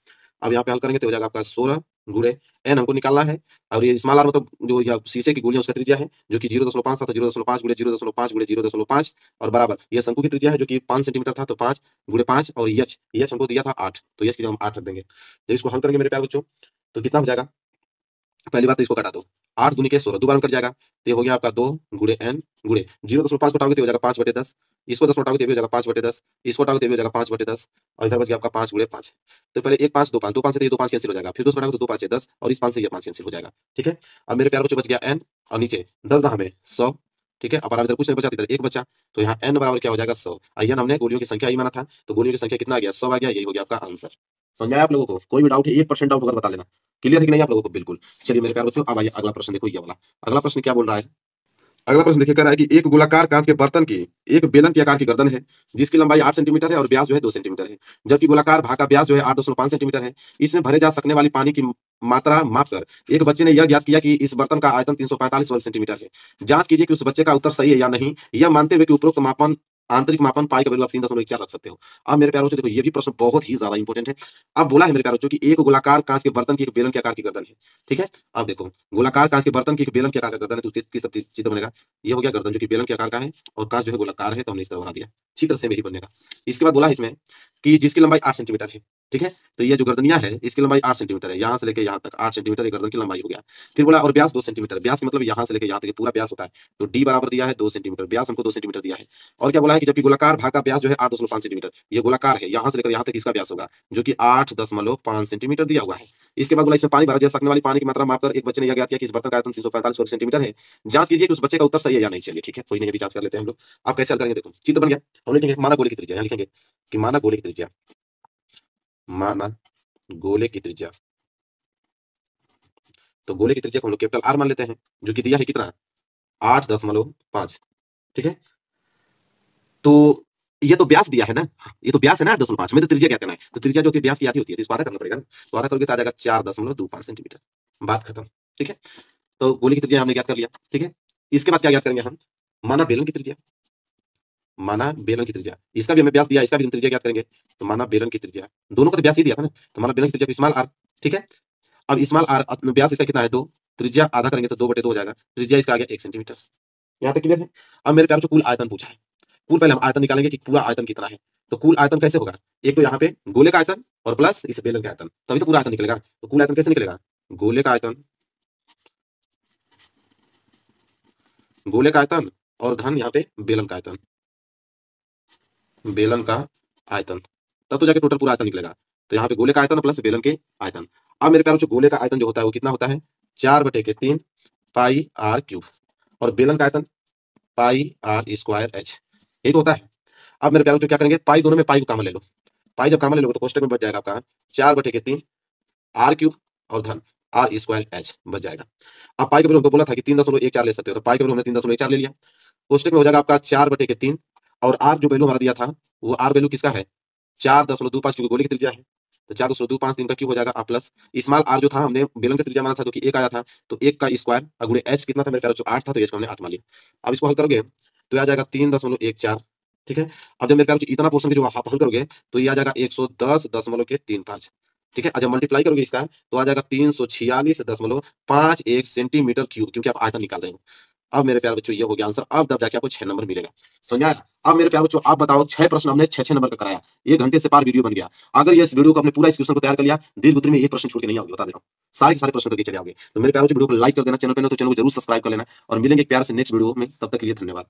अब यहाँ पे हल करेंगे तो हो जाएगा आपका 16 गुणे एन हमको निकालना है, और ये स्मॉल आर मतलब जो यह शीशे की गोली है उसका त्रिज्या है जो कि 0.5 था, तो 0.5 गुणे 0.5 गुणे 0.5 और बराबर यह शंकु की त्रिज्या है जो कि 5 सेंटीमीटर था, तो 5 गुणे 5 और यच यच हमको दिया था 8, तो यच की जगह हम 8 रख देंगे। जब इसको हल करेंगे मेरे प्यारे बच्चों तो कितना हो जाएगा, पहली बात तो इसको कटा दो, 8 दूनी के 16 दोबारा कट जाएगा, तो ये हो गया आपका 2 गुणे एन गुणे 0.5 घटाओगे तो हो जाएगा 5/10, इसको 10 घटाओगे तो भी हो जाएगा 5/10, इसको घटाओगे तो भी हो जाएगा 5/10 और इधर बच गया आपका 5 गुणे 5। तो पहले 1 5 2 5, 2 5 से ये 2 5 कैंसिल हो जाएगा, फिर 2 घटाओगे तो 2 5 है 10 और इस 5 से ये 5 कैंसिल हो जाएगा, ठीक है। अब मेरे प्यारे बच्चों बच गया एन और नीचे 10 दहा में 100, ठीक है। अब बराबर इधर कुछ नहीं बचा, इधर एक बचा, तो यहाँ n बराबर क्या हो जाएगा 100, एन हमने गोलियों की संख्या ही माना था, तो गोलियों की संख्या कितना आ गया 100 आ गया, यही हो गया आपका आंसर। समझाया आप लोगों को, कोई भी डाउट है 1% डाउट होगा तो बता लेना, क्लियर है कि नहीं आप लोगों को, बिल्कुल। चलिए मेरे प्यारे बच्चों अब आइए अगला प्रश्न देखो, ये वाला अगला प्रश्न क्या बोल रहा है। अगला प्रश्न देखिए, कह रहा है कि एक गोलाकार कांच के बर्तन की एक बेलन के आकार की गर्दन है जिसकी लंबाई 8 सेंटीमीटर है और व्यास जो है 2 सेंटीमीटर है, जबकि गोलाकार भाग का व्यास जो है 8.5 सेंटीमीटर है। इसमें भरे जा सकने वाली पानी की मात्रा माप कर एक बच्चे ने यह ज्ञात किया कि इस बर्तन का आयतन 345 वर्ग सेंटीमीटर है। जांच कीजिए कि उस बच्चे का उत्तर सही है या नहीं, यह मानते हुए कि उपरोक्त मापन आंतरिक मापन पाई का वैल्यू आप 3.4 रख सकते हो। अब मेरे प्यारे बच्चों देखो, ये भी प्रश्न बहुत ही ज्यादा इंपॉर्टेंट है। अब बोला है मेरे प्यारे बच्चों की एक गोलाकार कांच के बर्तन की एक बेलन के आकार की गर्दन है, ठीक है। अब देखो गोलाकार कांच के बर्तन की एक बेलन के आकार का गर्दन है, तो किस चित्र बनेगा, ये हो गया गर्दन जो कि बेलन के आकार का है और कांच जो है गोलाकार है, तो हमने इस तरह बना दिया, चित्र से यही बनेगा। इसके बाद बोला है इसमें कि जिसकी लंबाई 8 सेंटीमीटर है, ठीक है, तो ये जो गर्दनिया है इसकी लंबाई 8 सेंटीमीटर है, यहाँ से लेकर यहाँ तक 8 सेंटीमीटर ये गर्दन की लंबाई हो गया। फिर बोला और व्यास 2 सेंटीमीटर, व्यास मतलब यहाँ से लेकर यहाँ तक पूरा व्यास होता है, तो डी बराबर दिया है 2 सेंटीमीटर, व्यास हमको 2 सेंटीमीटर दिया है। और क्या बोला है कि जबकि गोलाकार भाग का व्यास जो है 8.5 सेंटीमीटर, ये गोलाकार है, यहाँ से लेकर यहाँ तक इसका व्यास होगा जो कि 8.5 सेंटीमीटर दिया हुआ है। इसके बाद बोला इसमें पानी भरा जा सकने वाली पानी की मात्रा मापकर एक बच्चे ने यह ज्ञात किया कि इस बर्तन का आयतन 345 वर्ग सेंटीमीटर है। जांच कीजिए कि उस बच्चे का उत्तर सही है या नहीं। चलिए ठीक है, कोई नहीं, अभी जांच कर लेते हैं हम लोग। आप कैसे हल करेंगे, देखो चित्र बन गया, हम लिखेंगे माना गोले की त्रिज्या, यहाँ लिखेंगे कि माना गोले की त्रिज्या, माना गोले की त्रिज्या, तो गोले की त्रिज्या को हम लोग कैपिटल आर मान लेते हैं जो कि दिया है कितना 8.5, ठीक है। तो ये तो व्यास दिया है ना, ये तो व्यास है ना 8.5 में, तो त्रिज्या क्या करना है, तो त्रिज्या जो होती है व्यास की आधी होती है, तो इसको आधा करना पड़ेगा ना, तो आधा करोगे तो आ जाएगा 4.25 सेंटीमीटर, बात खत्म, ठीक है। तो गोले की त्रिज्या हमने ज्ञात कर लिया, ठीक है। इसके बाद क्या ज्ञात करेंगे हम, माना बेलन की त्रिज्या, माना बेलन की त्रिज्या, इसका भी हमें व्यास दिया, इसका भी हम त्रिज्या ज्ञात करेंगे, तो माना बेलन की त्रिज्या, दोनों का तो व्यास ही दिया था ना, तो माना बेलन की त्रिज्या को स्मॉल आर, ठीक है। अब स्मॉल आर व्यास इसका कितना है 2, त्रिज्या आधा करेंगे तो 2/2 हो जाएगा, त्रिज्या इसका आ गया 1 सेंटीमीटर, यहाँ तक क्लियर है। अब मेरे प्यारे कुल आयतन पूछा है, कुल पहले हम आयतन निकालेंगे कि पूरा आयतन कितना है, तो कुल आयतन कैसे होगा, एक तो यहाँ पे गोले का आयतन और प्लस इस बेलन का आयतन, तभी तो पूरा आयतन निकलेगा। तो कुल आयतन कैसे निकलेगा, गोले का आयतन, गोले का आयतन और धन यहाँ पे बेलन का आयतन, बेलन का आयतन, तब तो जाके टोटल पूरा आयतन निकलेगा। तो यहाँ पे गोले का आयतन प्लस बेलन के आयतन। अब मेरे प्यारे गोले का आयतन जो होता है वो कितना होता है 4/3 पाई आर क्यूब और बेलन का आयतन पाई आर स्क्वायर एच, यही तो होता है। अब मेरे प्यारे क्या करेंगे, पाई दोनों में पाई को कॉमन ले लो, पाई जब कॉमन ले लो तो कोष्टक में बच जाएगा आपका 4/3 आर क्यूब और धन आर स्क्वायर एच बच जाएगा। अब पाई के वैल्यू हमको बोला था कि 3.14 ले सकते हो, तो पाई के वैल्यू हमने 3.14 ले लिया, कोष्टक में हो जाएगा आपका 4/3 और आर जो वैल्यू हमारा दिया था वो आर वैल्यू किसका है 4.25, क्योंकि गोले की त्रिज्या है, तो 4.25 दिन का क्यूब हो जाएगा आप प्लस स्मॉल आर जो था हमने बेलन की त्रिज्या माना था, तो कि 1 आया था, तो 1 का स्क्वायर गुणे एच कितना था मेरे प्यारे 8 था, तो एच को हमने 8 मान लिया। अब इसको हल करोगे तो आ जाएगा 3.14, ठीक है। अब जब मेरे प्यारे इतना पोर्शन जो आप हल करोगे तो ये आ जाएगा 110.35, ठीक है। जब मल्टीप्लाई करोगे इसका तो आ जाएगा 346.51 सेंटीमीटर क्यूब, क्योंकि आप आयतन निकाल रहे हो। अब मेरे प्यारे बच्चों ये हो गया आंसर। अब तब जाके आपको 6 नंबर मिलेगा। समझ आया? अब मेरे प्यारे बच्चों आप बताओ 6 प्रश्न हमने 6-6 नंबर का कराया। 1 घंटे से पार वीडियो बन गया। अगर ये इस वीडियो को आपने पूरा इस क्वेश्चन को तैयार कर लिया, दीर्घ उत्तर में एक प्रश्न छोड़ के नहीं आओगे, बता दे रहा हूँ। सारे के सारे प्रश्न करके चले आओगे। तो मेरे प्यारे बच्चों वीडियो को लाइक कर देना, चैनल पे नहीं तो चैनल को जरूर सब्सक्राइब कर लेना और मिलेंगे एक प्यारे से नेक्स्ट वीडियो में। तब तक के लिए धन्यवाद।